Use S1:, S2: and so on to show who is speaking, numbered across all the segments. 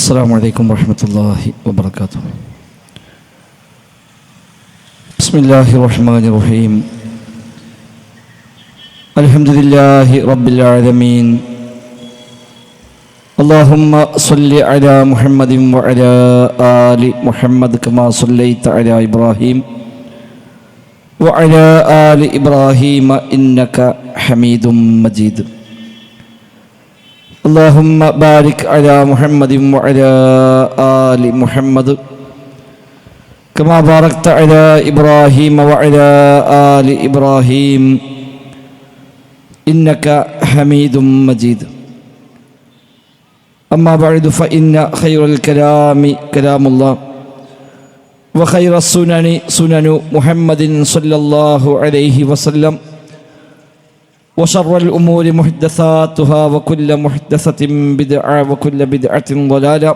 S1: السلام عليكم ورحمة الله وبركاته. بسم الله الرحمن الرحيم. الحمد لله رب العالمين. اللهم صل على محمد وعلى آل محمد كما صليت على إبراهيم وعلى آل إبراهيم إنك حميد مجيد. اللهم بارك على محمد وعلى آل محمد كما باركت على إبراهيم وعلى آل إبراهيم إنك حميد مجيد. أما بعد فإن خير الكلام كلام الله وخير السنن سنن محمد صلى الله عليه وسلم وشر الأمور محدثاتها وكل محدثة بدعة وكل بدعة ضلالة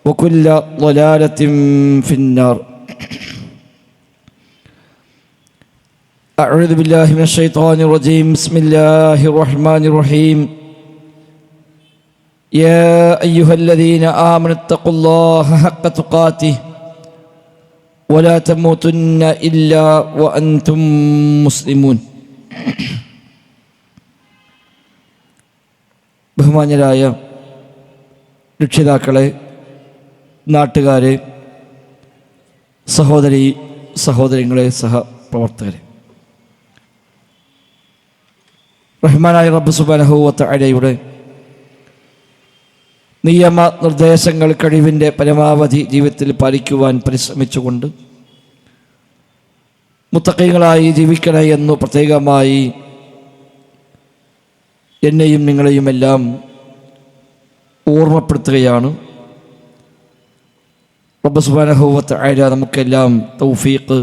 S1: وكل ضلالة في النار. أعوذ بالله من الشيطان الرجيم. بسم الله الرحمن الرحيم. يا أيها الذين آمنوا اتقوا الله حق تقاته ولا تموتن إلا وأنتم مسلمون. ബഹുമാന്യരായ രക്ഷിതാക്കളെ, നാട്ടുകാരെ, സഹോദരങ്ങളെ, സഹപ്രവർത്തകരെ, റഹ്മാനായ റബ്ബ് സുബ്ഹാനഹു വ തആലയുടെ നിയമ നിർദ്ദേശങ്ങൾ കഴിവിൻ്റെ പരമാവധി ജീവിതത്തിൽ പാലിക്കുവാൻ പരിശ്രമിച്ചുകൊണ്ട് മുത്തഖീങ്ങളായി ജീവിക്കണേ എന്നു പ്രത്യേകമായി എന്നെയും നിങ്ങളെയുമെല്ലാം ഓർമ്മപ്പെടുത്തുകയാണ്. റബ്ബ് സുബ്ഹാനഹു വ തആല നമുക്കെല്ലാം തൗഫീഖ്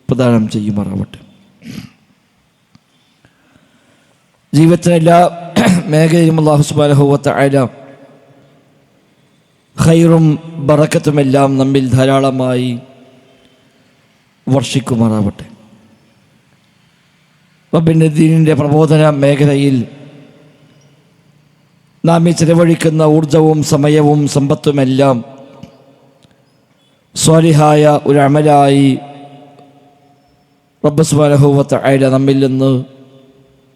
S1: പ്രദാനം ചെയ്യുമാറാവട്ടെ. ജീവിതത്തിലെ എല്ലാ മേഖലയിലും അല്ലാഹു സുബ്ഹാനഹു വ തആല ഖൈറും ബറക്കത്തുമെല്ലാം നമ്മിൽ ധാരാളമായി വർഷിക്കുമാറാവട്ടെ. റബ്ബിൻ്റെ ദീനിൻ്റെ പ്രബോധന മേഖലയിൽ നാം ഈ ചിലവഴിക്കുന്ന ഊർജവും സമയവും സമ്പത്തുമെല്ലാം സ്വാലിഹായ ഒരു അമലായി റബ്ബ് സുബ്ഹാനഹു വ തആല നമ്മിൽ നിന്ന്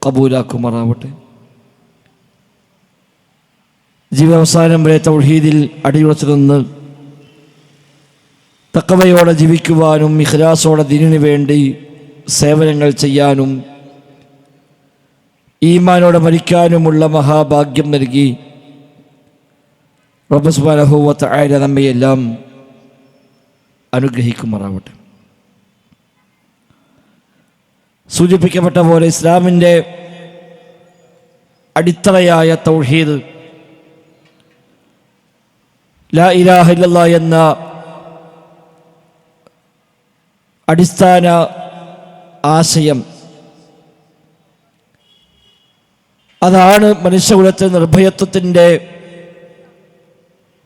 S1: കബൂലാക്കുമാറാവട്ടെ. ജീവിതാവസാനം വരെ തൗഹീദിൽ അടിയുറച്ചു നിന്ന് തഖ്വയോടെ ജീവിക്കുവാനും ഇഖ്ലാസോടെ ദീനിനു വേണ്ടി സേവനങ്ങൾ ചെയ്യാനും ഈമാനോടെ മരിക്കാനുമുള്ള മഹാഭാഗ്യം നൽകി റബ്ബ് സുബ്ഹാനഹു വ തആല നമ്മയെല്ലാം അനുഗ്രഹിക്കുമാറാവട്ടെ. സൂചിപ്പിക്കപ്പെട്ട പോലെ ഇസ്ലാമിൻ്റെ അടിത്തറയായ തൗഹീദ്, ലാ ഇലാഹ ഇല്ലല്ലാഹ് എന്ന അടിസ്ഥാന ആശയം, അതാണ് മനുഷ്യകുലത്തിൽ നിർഭയത്വത്തിൻ്റെ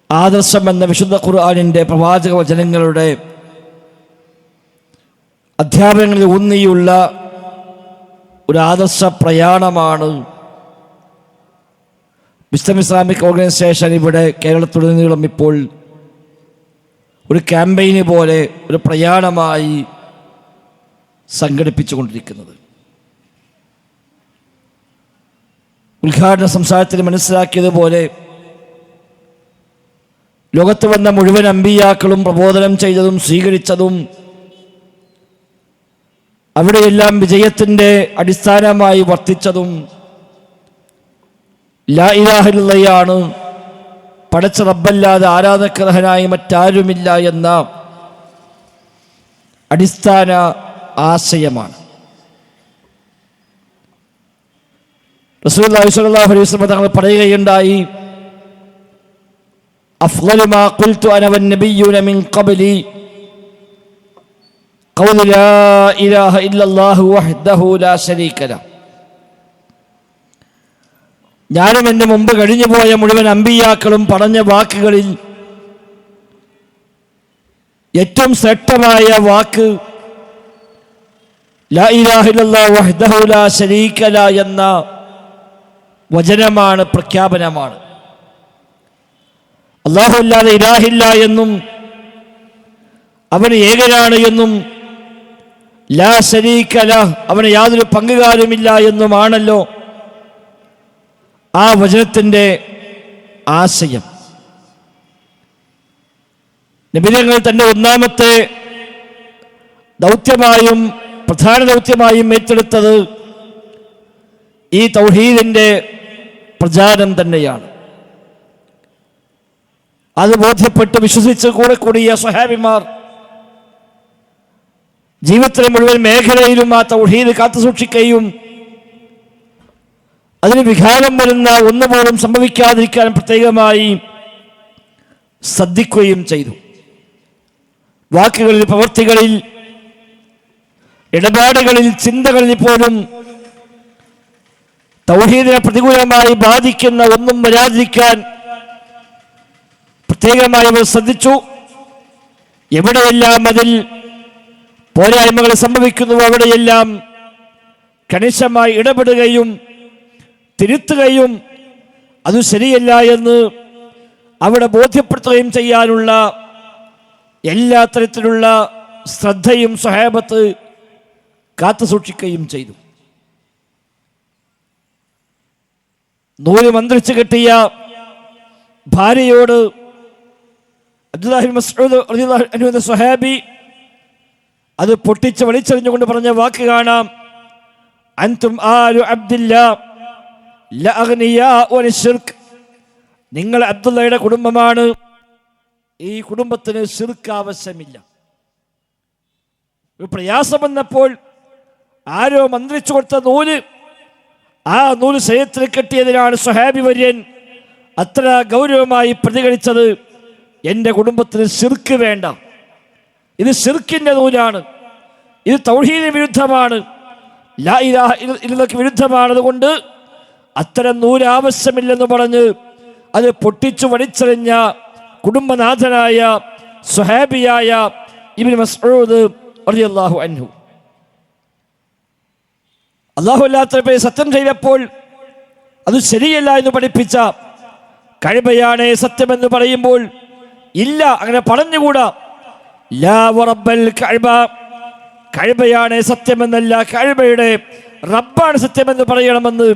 S1: ആദർശമെന്ന വിശുദ്ധ ഖുർആനിൻ്റെ പ്രവാചക വചനങ്ങളുടെ അധ്യാപനങ്ങളിൽ ഊന്നിയുള്ള ഒരു ആദർശ പ്രയാണമാണ് വിസ്ഡം ഇസ്ലാമിക് ഓർഗനൈസേഷൻ ഇവിടെ കേരളത്തിലുടനീളം ഇപ്പോൾ ഒരു ക്യാമ്പയിന് പോലെ ഒരു പ്രയാണമായി സംഘടിപ്പിച്ചു കൊണ്ടിരിക്കുന്നത്. ഉദ്ഘാടന സംസാരത്തിൽ മനസ്സിലാക്കിയതുപോലെ ലോകത്ത് വന്ന മുഴുവൻ അമ്പിയാക്കളും പ്രബോധനം ചെയ്തതും സ്വീകരിച്ചതും അവിടെയെല്ലാം വിജയത്തിൻ്റെ അടിസ്ഥാനമായി വർത്തിച്ചതും ലാ ഇലാഹ ഇല്ലല്ലാഹ്, പടച്ച റബ്ബല്ലാതെ ആരാധകർഹനായി മറ്റാരുമില്ല എന്ന അടിസ്ഥാന ആശയമാണ്. റസൂലുള്ളാഹി സ്വല്ലല്ലാഹു അലൈഹി വസല്ലം തങ്ങൾ പറയുകയുണ്ടായി, അഫ്ളലു മാ ഖുൽതു അന വന്നബിയ്യൂന മിൻ ഖബ്ലി ഖൗലു ലാ ഇലാഹ ഇല്ലല്ലാഹു വഹ്ദഹു ലാ ശരീക ലഹു. ഞാനും എൻ്റെ മുമ്പ് കഴിഞ്ഞുപോയ മുഴുവൻ അമ്പിയാക്കളും പറഞ്ഞ വാക്കുകളിൽ ഏറ്റവും ശ്രേഷ്ഠമായ വാക്ക് ലാ ഇലാഹ ഇല്ലല്ലാഹു വഹ്ദഹു ലാ ശരീക ലഹു എന്ന വചനമാണ്, പ്രഖ്യാപനമാണ്. അല്ലാഹു അല്ലാതെ ഇലാഹില്ല എന്നും അവന് ഏകനാണ് എന്നും ലാ ശരീക ലഹ് അവന് യാതൊരു പങ്കുകാരുമില്ല എന്നുമാണല്ലോ ആ വചനത്തിൻ്റെ ആശയം. നബി തങ്ങൾ തൻ്റെ ഒന്നാമത്തെ ദൗത്യമായും പ്രധാന ദൗത്യമായും ഏറ്റെടുത്തത് ഈ തൗഹീദിൻ്റെ പ്രചാരം തന്നെയാണ്. അത് ബോധ്യപ്പെട്ട് വിശ്വസിച്ച് കൂടെ കൂടിയ സ്വഹാബിമാർ ജീവിതത്തിലെ മുഴുവൻ മേഖലയിലും ആ തൗഹീദ് കാത്തുസൂക്ഷിക്കുകയും അതിന് വിഘാതം വരുന്ന ഒന്നുപോലും സംഭവിക്കാതിരിക്കാൻ പ്രത്യേകമായി ശ്രദ്ധിക്കുകയും ചെയ്തു. വാക്കുകളിൽ, പ്രവൃത്തികളിൽ, ഇടപാടുകളിൽ, ചിന്തകളിൽ പോലും തൗഹീദിനെ പ്രതികൂലമായി ബാധിക്കുന്ന ഒന്നും വരാതിരിക്കാൻ പ്രത്യേകമായി അവർ ശ്രദ്ധിച്ചു. എവിടെയെല്ലാം അതിൽ പോരായ്മകൾ സംഭവിക്കുന്നുവോ അവിടെയെല്ലാം കണിശമായി ഇടപെടുകയും തിരുത്തുകയും അത് ശരിയല്ല എന്ന് അവിടെ ബോധ്യപ്പെടുത്തുകയും ചെയ്യാനുള്ള എല്ലാ തരത്തിലുള്ള ശ്രദ്ധയും സ്വഹാബത്ത് കാത്തുസൂക്ഷിക്കുകയും ചെയ്തു. നൂല് മന്ത്രിച്ച് കെട്ടിയ ഭാര്യയോട് അബ്ദുല്ലാഹി ഇബ്നു മസ്ഊദ് റളിയല്ലാഹു അൻഹു എന്ന സ്വഹാബി അത് പൊട്ടിച്ച് വലിച്ചെറിഞ്ഞുകൊണ്ട് പറഞ്ഞ വാക്ക് കാണാം. അൻതും ആലു അബ്ദില്ലാ ലഅഗ്നിയാഉ അനിശ്ശിർക്ക്. നിങ്ങൾ അബ്ദുള്ളയുടെ കുടുംബമാണ്, ഈ കുടുംബത്തിന് ശിർക്ക് ആവശ്യമില്ല. ഒരു പ്രയാസം വന്നപ്പോൾ ആരോ മന്ത്രിച്ചു കൊടുത്ത നൂല്, ആ നൂല് ശരീരത്തിൽ കെട്ടിയതിനാണ് സ്വഹാബി വര്യൻ അത്ര ഗൗരവമായി പ്രതികരിച്ചത്. എൻ്റെ കുടുംബത്തിന് ശിർക്ക് വേണ്ട, ഇത് ശിർക്കിൻ്റെ നൂലാണ്, ഇത് തൗഹീദിന് വിരുദ്ധമാണ്, ലാ ഇലാഹ ഇല്ലല്ലാഹ്ക്ക് വിരുദ്ധമാണ്, അതുകൊണ്ട് അത്തരം നൂല് ആവശ്യമില്ലെന്ന് പറഞ്ഞ് അത് പൊട്ടിച്ചു വലിച്ചെറിഞ്ഞ കുടുംബനാഥനായ സ്വഹാബിയായ ഇബ്നു മസ്ഊദ് റളിയല്ലാഹു അൻഹു. അല്ലാഹു അല്ലാത്തവരെ സത്യം ചെയ്തപ്പോൾ അത് ശരിയല്ല എന്ന് പഠിപ്പിച്ച കഅബയാണ് സത്യമെന്ന് പറയുമ്പോൾ ഇല്ല, അങ്ങനെ പറഞ്ഞുകൂടാ. ലാ വറബ്ബൽ കഅബ, കഅബയാണ് സത്യമെന്നല്ല, കഅബയുടെ റബ്ബാണ് സത്യമെന്ന് പറയണമെന്ന്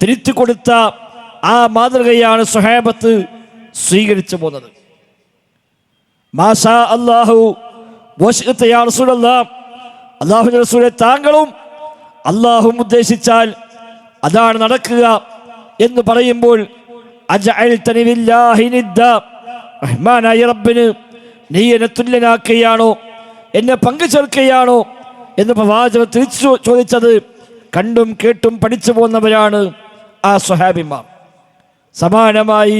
S1: തിരുത്തി കൊടുത്ത ആ മാതൃകയാണ് സ്വഹാബത്ത് സ്വീകരിച്ചു പോകുന്നത്. മാഷാ അല്ലാഹു വശിഅത യാ റസൂലല്ലാഹ്, അല്ലാഹുവിന്റെ റസൂലേ താങ്കളും അല്ലാഹും ഉദ്ദേശിച്ചാൽ അതാണ് നടക്കുക എന്ന് പറയുമ്പോൾ അജഅൽതനി ലില്ലാഹി നിദ്ദ, റഹ്മാനായ റബ്ബിന് നീ എന്നെ തുല്യനാക്കുകയാണോ, എന്നെ പങ്കു ചേർക്കുകയാണോ എന്ന് പ്രവാചകൻ തിരിച്ചു ചോദിച്ചത് കണ്ടും കേട്ടും പഠിച്ചു പോകുന്നവരാണ് ആ സ്വഹാബിമാർ. സമാനമായി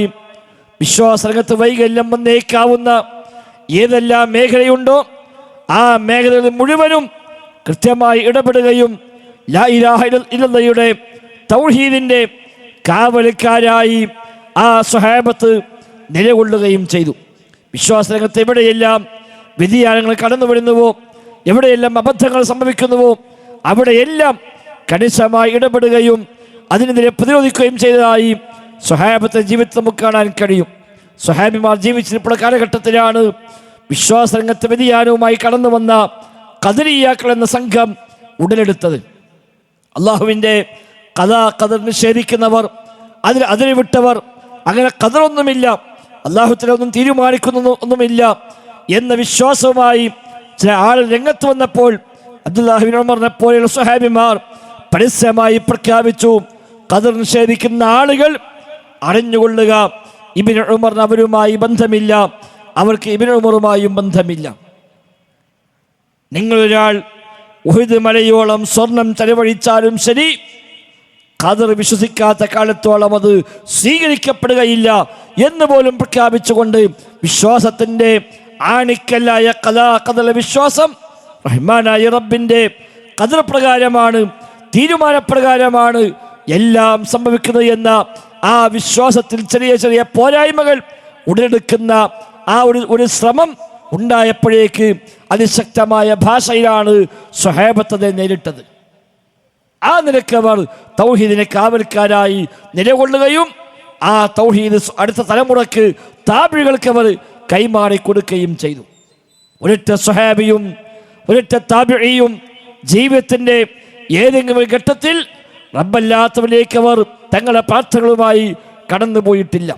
S1: വിശ്വാസരംഗത്ത് വൈകല്യം വന്നേക്കാവുന്ന ഏതെല്ലാം മേഖലയുണ്ടോ ആ മേഖലകളിൽ മുഴുവനും കൃത്യമായി ഇടപെടുകയും ലാ ഇലാഹ ഇല്ലല്ലാഹയുടെ തൗഹീദിൻ്റെ കാവൽക്കാരായി ആ സ്വഹാബത്ത് നിലകൊള്ളുകയും ചെയ്തു. വിശ്വാസരംഗത്ത് എവിടെയെല്ലാം വ്യതിയാനങ്ങൾ കടന്നു വരുന്നുവോ, എവിടെയെല്ലാം അബദ്ധങ്ങൾ സംഭവിക്കുന്നുവോ അവിടെയെല്ലാം കണിശമായി ഇടപെടുകയും അതിനെതിരെ പ്രതിരോധിക്കുകയും ചെയ്തതായി സ്വഹാബത്തെ ജീവിതത്തിൽ നമുക്ക് കാണാൻ കഴിയും. സ്വഹാബിമാർ ജീവിച്ചിരിപ്പുള്ള കാലഘട്ടത്തിലാണ് വിശ്വാസരംഗത്ത് വ്യതിയാനവുമായി കടന്നു വന്ന ഖദരിയാക്കൾ എന്ന സംഘം ഉടലെടുത്തത്. അള്ളാഹുവിൻ്റെ ഖദാ ഖദർ നിഷേധിക്കുന്നവർ, അതിന് വിട്ടവർ, അങ്ങനെ ഖദറൊന്നുമില്ല, അള്ളാഹുത്തിലൊന്നും തീരുമാനിക്കുന്ന ഒന്നുമില്ല എന്ന വിശ്വാസവുമായി ചില ആളുകൾ രംഗത്ത് വന്നപ്പോൾ അബ്ദുല്ലാഹി ഇബ്നു ഉമറിനെ പോലെയുള്ള സ്വഹാബിമാർ പരസ്യമായി പ്രഖ്യാപിച്ചു, ഖദർ നിഷേധിക്കുന്ന ആളുകൾ അറിഞ്ഞുകൊള്ളുക, ഇബ്നു ഉമറിന് അവരുമായി ബന്ധമില്ല, അവർക്ക് ഇബ്നു ഉമറുമായും ബന്ധമില്ല. നിങ്ങളൊരാൾ ഉഹുദ് മലയോളം സ്വർണം ചെലവഴിച്ചാലും ശരി, ഖദർ വിശ്വസിക്കാത്ത കാലത്തോളം അത് സ്വീകരിക്കപ്പെടുകയില്ല എന്ന് പോലും പ്രഖ്യാപിച്ചുകൊണ്ട് വിശ്വാസത്തിൻ്റെ ആണിക്കല്ലായ ഖദർ വിശ്വാസം റഹ്മാനായ റബ്ബിൻ്റെ ഖദർ പ്രകാരമാണ്, തീരുമാനപ്രകാരമാണ് എല്ലാം സംഭവിക്കുന്നത് എന്ന ആ വിശ്വാസത്തിൽ ചെറിയ ചെറിയ പോരായ്മകൾ ഉടലെടുക്കുന്ന ആ ഒരു ശ്രമം ഉണ്ടായപ്പോഴേക്ക് അതിശക്തമായ ഭാഷയിലാണ് സ്വഹാബത്തെ നേരിട്ടത്. ആ നിലക്ക് അവർ തൗഹീദിനെ കാവൽക്കാരായി നിലകൊള്ളുകയും ആ തൗഹീദ് അടുത്ത തലമുറക്ക് താബിഴികൾക്ക് അവർ കൈമാറി കൊടുക്കുകയും ചെയ്തു. ഒരൊറ്റ സ്വഹാബിയും ഒരൊറ്റ താബിഴിയും ജീവിതത്തിൻ്റെ ഏതെങ്കിലും ഒരു ഘട്ടത്തിൽ റബ്ബല്ലാത്തവരിലേക്ക് അവർ തങ്ങളുടെ പ്രാർത്ഥനകളുമായി കടന്നുപോയിട്ടില്ല.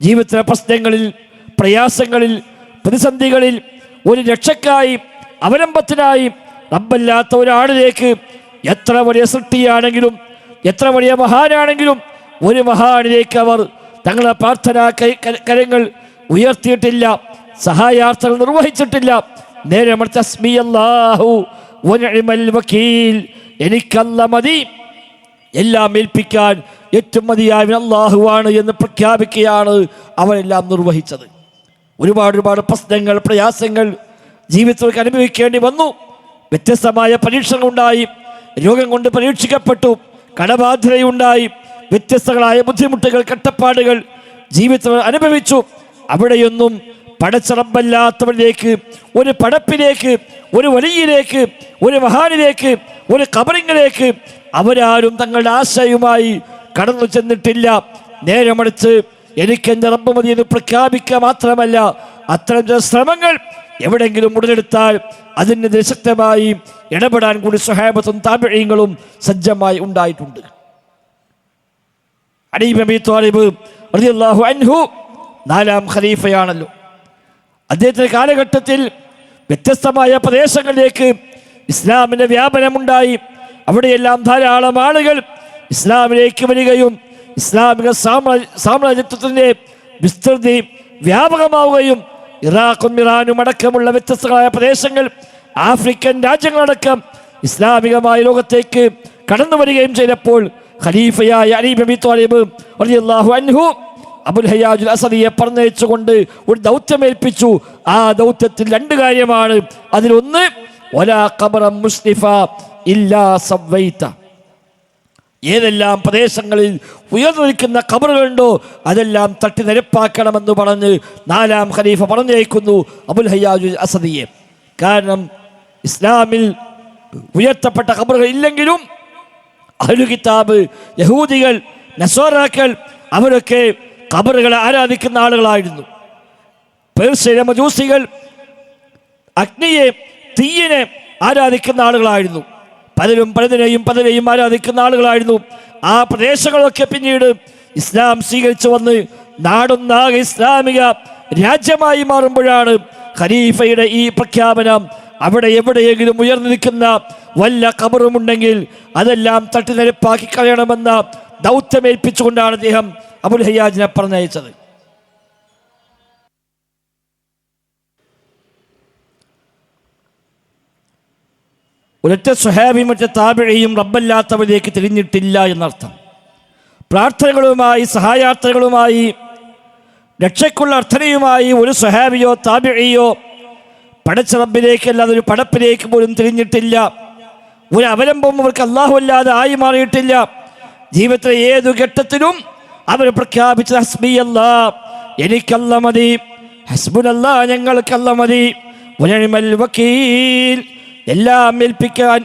S1: ജീവിതത്തിലെ പ്രശ്നങ്ങളിൽ, പ്രയാസങ്ങളിൽ, പ്രതിസന്ധികളിൽ ഒരു രക്ഷക്കായി, അവലംബത്തിനായി റബ്ബല്ലാത്ത ഒരാളിലേക്ക് എത്ര വലിയ സൃഷ്ടിയാണെങ്കിലും എത്ര വലിയ മഹാനാണെങ്കിലും ഒരു മഹാനിലേക്ക് അവർ തങ്ങളുടെ പ്രാർത്ഥനാ കരങ്ങൾ ഉയർത്തിയിട്ടില്ല, സഹായാർത്ഥങ്ങൾ നിർവഹിച്ചിട്ടില്ല. നേരെ മറിച്ച് ഹസ്ബി അല്ലാഹു വനിഅമൽ വകീൽ, എനിക്കല്ല മതി, എല്ലാം ഏൽപ്പിക്കാൻ ഏറ്റവും മതിയായ അല്ലാഹുവാണ് എന്ന് പ്രഖ്യാപിക്കുകയാണ് അവരെല്ലാം നിർവഹിച്ചത്. ഒരുപാട് പ്രശ്നങ്ങൾ, പ്രയാസങ്ങൾ ജീവിതത്തിലേക്ക് അനുഭവിക്കേണ്ടി വന്നു. വ്യത്യസ്തമായ പരീക്ഷകളുണ്ടായി, രോഗം കൊണ്ട് പരീക്ഷിക്കപ്പെട്ടു, കടബാധ്യതയുണ്ടായി, വ്യത്യസ്തങ്ങളായ ബുദ്ധിമുട്ടുകൾ, കഷ്ടപ്പാടുകൾ ജീവിതത്തിൽ അനുഭവിച്ചു. അവിടെയൊന്നും പടച്ച റബ്ബല്ലാത്തവരിലേക്ക്, ഒരു പടപ്പിലേക്ക്, ഒരു വലിയിലേക്ക്, ഒരു മഹാനിലേക്ക്, ഒരു ഖബറിങ്ങിലേക്ക് അവരാരും തങ്ങളുടെ ആശയുമായി കടന്നു ചെന്നിട്ടില്ല. നേരെ മറിച്ച് എനിക്കെൻ്റെ റബ്ബ് മതി എന്ന് പ്രഖ്യാപിക്കുക മാത്രമല്ല, അത്തരം ചില ശ്രമങ്ങൾ എവിടെയെങ്കിലും ഉടലെടുത്താൽ അതിനെതിരെ ശക്തമായി ഇടപെടാൻ കൂടി സ്വഹാബത്തും താബിഈങ്ങളും സജ്ജമായി ഉണ്ടായിട്ടുണ്ട്. അലി ഇബ്നു അബീ ത്വാലിബ് റളിയല്ലാഹു അൻഹു 4ാം ഖലീഫയാണല്ലോ. അദ്ദേഹത്തിൻ്റെ കാലഘട്ടത്തിൽ വ്യത്യസ്തമായ പ്രദേശങ്ങളിലേക്ക് ഇസ്ലാമിൻ്റെ വ്യാപനമുണ്ടായി. അവിടെയെല്ലാം ധാരാളം ആളുകൾ ഇസ്ലാമിലേക്ക് വരികയും ഇസ്ലാമിക സാമ്രാജ്യത്വത്തിൻ്റെ വിസ്തൃതി വ്യാപകമാവുകയും ഇറാഖും ഇറാനും അടക്കമുള്ള വ്യത്യസ്തങ്ങളായ പ്രദേശങ്ങൾ, ആഫ്രിക്കൻ രാജ്യങ്ങളടക്കം ഇസ്ലാമികമായ ലോകത്തേക്ക് കടന്നു വരികയും ചെയ്തപ്പോൾ ഖലീഫയായ അലി ഇബ്നു അബീ ത്വാലിബ് റളിയല്ലാഹു അൻഹു അബുൽ ഹയ്യാജുൽ അസദിയെ പറഞ്ഞയച്ചുകൊണ്ട് ഒരു ദൗത്യമേൽപ്പിച്ചു. ആ ദൗത്യത്തിൽ 2 കാര്യമാണ്. അതിലൊന്ന് വലാ ഖബറൻ മുസ്ലിഫ ഇല്ലാ സവ്വൈത, ഏതെല്ലാം പ്രദേശങ്ങളിൽ ഉയർന്നു നിൽക്കുന്ന ഖബറുകളുണ്ടോ അതെല്ലാം തട്ടി നിരപ്പാക്കണമെന്ന് പറഞ്ഞ് 4ാം ഖലീഫ പറഞ്ഞയക്കുന്നു അബുൽ ഹയ്യാജുൽ അസദിയെ. കാരണം ഇസ്ലാമിൽ ഉയർത്തപ്പെട്ട ഖബറുകൾ ഇല്ലെങ്കിലും അഹ്ലു കിതാബ്, യഹൂദികൾ, നസ്വാറാക്കൾ അവരൊക്കെ ഖബറുകളെ ആരാധിക്കുന്ന ആളുകളായിരുന്നു. പേർഷ്യയിലെ മജൂസികൾ അഗ്നിയെ, തീയിനെ ആരാധിക്കുന്ന ആളുകളായിരുന്നു. പലരും പലതിനെയും ആരാധിക്കുന്ന ആളുകളായിരുന്നു. ആ പ്രദേശങ്ങളൊക്കെ പിന്നീട് ഇസ്ലാം സ്വീകരിച്ചു വന്ന് നാടൊന്നാകെ ഇസ്ലാമിക രാജ്യമായി മാറുമ്പോഴാണ് ഖലീഫയുടെ ഈ പ്രഖ്യാപനം. അവിടെ എവിടെയെങ്കിലും ഉയർന്നു നിൽക്കുന്ന വല്ല ഖബറുമുണ്ടെങ്കിൽ അതെല്ലാം തട്ടി നിരപ്പാക്കി കളയണമെന്ന ദൗത്യമേൽപ്പിച്ചുകൊണ്ടാണ് അദ്ദേഹം അബുൽ ഹയ്യാജിനെ പറഞ്ഞയച്ചത്. ഒരൊറ്റ സ്വഹാബിയും മറ്റേ താബിഈയും റബ്ബല്ലാത്തവരിലേക്ക് തിരിഞ്ഞിട്ടില്ല എന്നർത്ഥം. പ്രാർത്ഥനകളുമായി, സഹായാർത്ഥനകളുമായി, രക്ഷയ്ക്കുള്ള അർത്ഥനയുമായി ഒരു സ്വഹാബിയോ താബിഈയോ പടച്ച റബ്ബിലേക്ക് അല്ലാതെ ഒരു പടപ്പിലേക്ക് പോലും തിരിഞ്ഞിട്ടില്ല. ഒരു അവലംബം അവർക്ക് അല്ലാഹു അല്ലാതെ ആയി മാറിയിട്ടില്ല. ജീവിതത്തിലെ ഏതു ഘട്ടത്തിലും അവർ പ്രഖ്യാപിച്ചത് ഹസ്ബി അല്ലാ, എനിക്കല്ല മതി, ഹസ്ബുനല്ലാ, ഞങ്ങൾക്കല്ല മതി, വനിഅമൽ വകീൽ, എല്ലാം ഏൽപ്പിക്കാൻ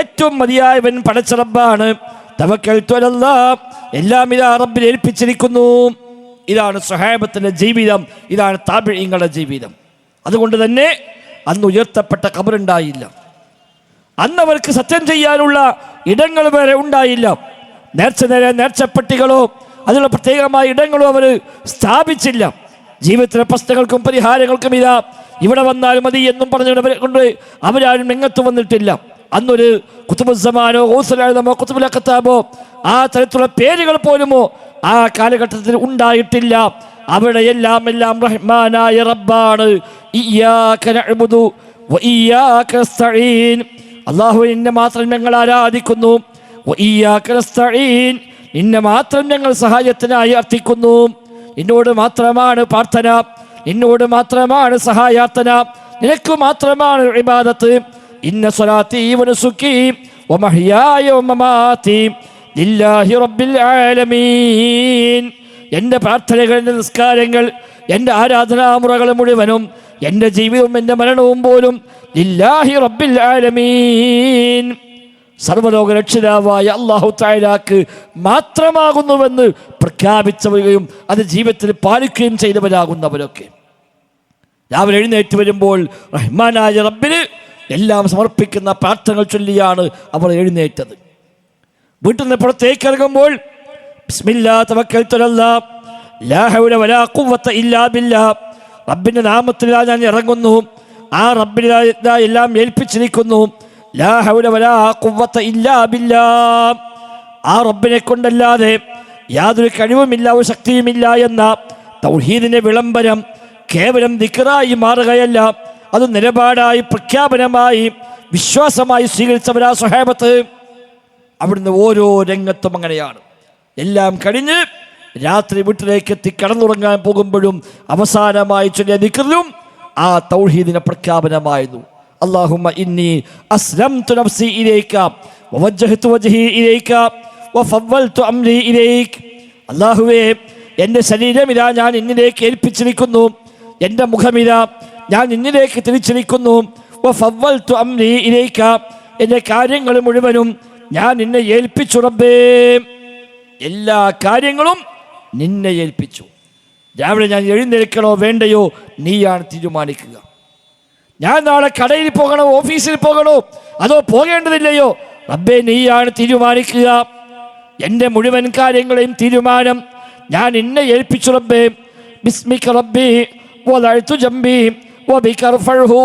S1: ഏറ്റവും മതിയായവൻ പടച്ച റബ്ബാണ്, തവക്കൽതു അലല്ലാ, എല്ലാം ഇതാ റബ്ബിൽ ഏൽപ്പിച്ചിരിക്കുന്നു. ഇതാണ് സ്വഹാബത്തിന്റെ ജീവിതം, ഇതാണ് താബിഈങ്ങളുടെ ജീവിതം. അതുകൊണ്ട് തന്നെ അന്ന് ഉയർത്തപ്പെട്ട ഖബറുണ്ടായില്ല. അന്ന് അവർക്ക് സത്യം ചെയ്യാനുള്ള ഇടങ്ങൾ വരെ ഉണ്ടായില്ല. നേർച്ചപ്പെട്ടികളോ അതിനുള്ള പ്രത്യേകമായ ഇടങ്ങളോ അവർ സ്ഥാപിച്ചില്ല. ജീവിതത്തിലെ പ്രശ്നങ്ങൾക്കും പരിഹാരങ്ങൾക്കും ഇതാ ഇവിടെ വന്നാൽ മതി എന്നും പറഞ്ഞവരെ കൊണ്ട് അവരാരും രംഗത്ത് വന്നിട്ടില്ല. അന്നൊരു കുത്തുബുസ്സമാനോ ഔസുലാമോ കുത്തുബുൽ അഖ്താബോ ആ തരത്തിലുള്ള പേരുകൾ പോലുമോ ആ കാലഘട്ടത്തിൽ ഉണ്ടായിട്ടില്ല. അവിടെ എല്ലാം റഹ്മാനായ റബ്ബാണ്. ഇയ്യാക നഅ്ബുദു വ ഇയ്യാക നസ്തഈൻ, അല്ലാഹുവിനെ മാത്രം ഞങ്ങൾ ആരാധിക്കുന്നു. വ ഇയ്യാക നസ്തഈൻ, നിന്നെ മാത്രം ഞങ്ങൾ സഹായത്തിനായി അർത്ഥിക്കുന്നു. നിന്നോട് മാത്രമാണ് പ്രാർത്ഥന, നിന്നോട് മാത്രമാണ് സഹായാർത്ഥന, നിനക്ക് മാത്രമാണ് ഇബാദത്ത്. ഇന്ന സ്വലാത്തി വനുസുക്കി വമഹ്യായ വമമാതി ലില്ലാഹി റബ്ബിൽ ആലമീൻ. എൻ്റെ പ്രാർത്ഥനകൾ, എൻ്റെ നിസ്കാരങ്ങൾ, എൻ്റെ ആരാധനാമുറകൾ മുഴുവനും, എൻ്റെ ജീവിതവും എൻ്റെ മരണവും പോലും ലില്ലാഹി റബ്ബിൽ ആലമീൻ, സർവ്വലോക രക്ഷിതാവായ അല്ലാഹു തആലാക്ക് മാത്രമാകുന്നുവെന്ന് പ്രഖ്യാപിച്ചവരും അത് ജീവിതത്തിൽ പാലിക്കുകയും ചെയ്തവരാകുന്നവരൊക്കെ രാവിലെ എഴുന്നേറ്റ് വരുമ്പോൾ റഹ്മാനായ റബ്ബിന് എല്ലാം സമർപ്പിക്കുന്ന പ്രാർത്ഥനകൾ ചൊല്ലിയാണ് അവർ എഴുന്നേറ്റത്. വീട്ടിൽ നിന്ന് പുറത്തേക്ക് ഇറങ്ങുമ്പോൾ ബിസ്മില്ലാ തവക്കൽതു അലല്ലാഹ് ലാ ഹൗല വലാ ഖുവത ഇല്ലാ ബില്ലാഹ്, റബ്ബിന്റെ നാമത്തിലാ ഞാൻ ഇറങ്ങുന്നു, ആ റബ്ബിനെ എല്ലാം ഏൽപ്പിച്ചിരിക്കുന്നു. ലാ ഹൗല വലാ ഖുവത ഇല്ലാ ബില്ലാഹ്, ആ റബ്ബിനെ കൊണ്ടല്ലാതെ യാതൊരു കഴിവുമില്ല, ഒരു ശക്തിയുമില്ല എന്ന തൗഹീദിന്റെ വിളംബരം കേവലം ദിക്റായി മാറുകയല്ല, അത് നിലപാടായി പ്രഖ്യാപനമായി വിശ്വാസമായി സ്വീകരിച്ചവരാ സ്വഹാബത്ത്. അവിടുന്ന് ഓരോ രംഗത്തും അങ്ങനെയാണ്. എല്ലാം കഴിഞ്ഞ് രാത്രി വീട്ടിലേക്ക് എത്തി കടന്നുറങ്ങാൻ പോകുമ്പോഴും അവസാനമായി ചൊല്ലിയ ദിക്റിലും ആ തൗഹീദിന്റെ പ്രഖ്യാപനമായിരുന്നു. അല്ലാഹുമ്മ ഇന്നി അസ്ലംതു നഫ്സി ഇലൈക വവജ്ജഹ്തു വജ്ഹി ഇലൈക വഫവ്വൽതു അംരി ഇലൈക. അല്ലാഹുവേ, എൻ്റെ ശരീരമിതാ ഞാൻ നിന്നിലേക്ക് ഏൽപ്പിച്ചിരിക്കുന്നു, എൻ്റെ മുഖമിതാ ഞാൻ നിന്നിലേക്ക് തിരിച്ചിരിക്കുന്നു. വഫവ്വൽതു അംരി ഇലൈക, എൻ്റെ കാര്യങ്ങൾ മുഴുവനും ഞാൻ നിന്നെ ഏൽപ്പിച്ചു റബ്ബേ, എല്ലാ കാര്യങ്ങളും നിന്നെ ഏൽപ്പിച്ചു. രാവിലെ ഞാൻ എഴുന്നേൽക്കണോ വേണ്ടയോ നീയാണ് തീരുമാനിക്കുക. ഞാൻ നാളെ കടയിൽ പോകണോ ഓഫീസിൽ പോകണോ അതോ പോകേണ്ടതില്ലയോ റബ്ബേ നീയാണ് തീരുമാനിക്കുക. എൻ്റെ മുഴുവൻ കാര്യങ്ങളെയും തീരുമാനം ഞാൻ നിന്നെ ഏൽപ്പിച്ചു റബ്ബേ. ബിസ്മിക റബ്ബി വദഅതു ജംബി വബിക റഫഉഹു,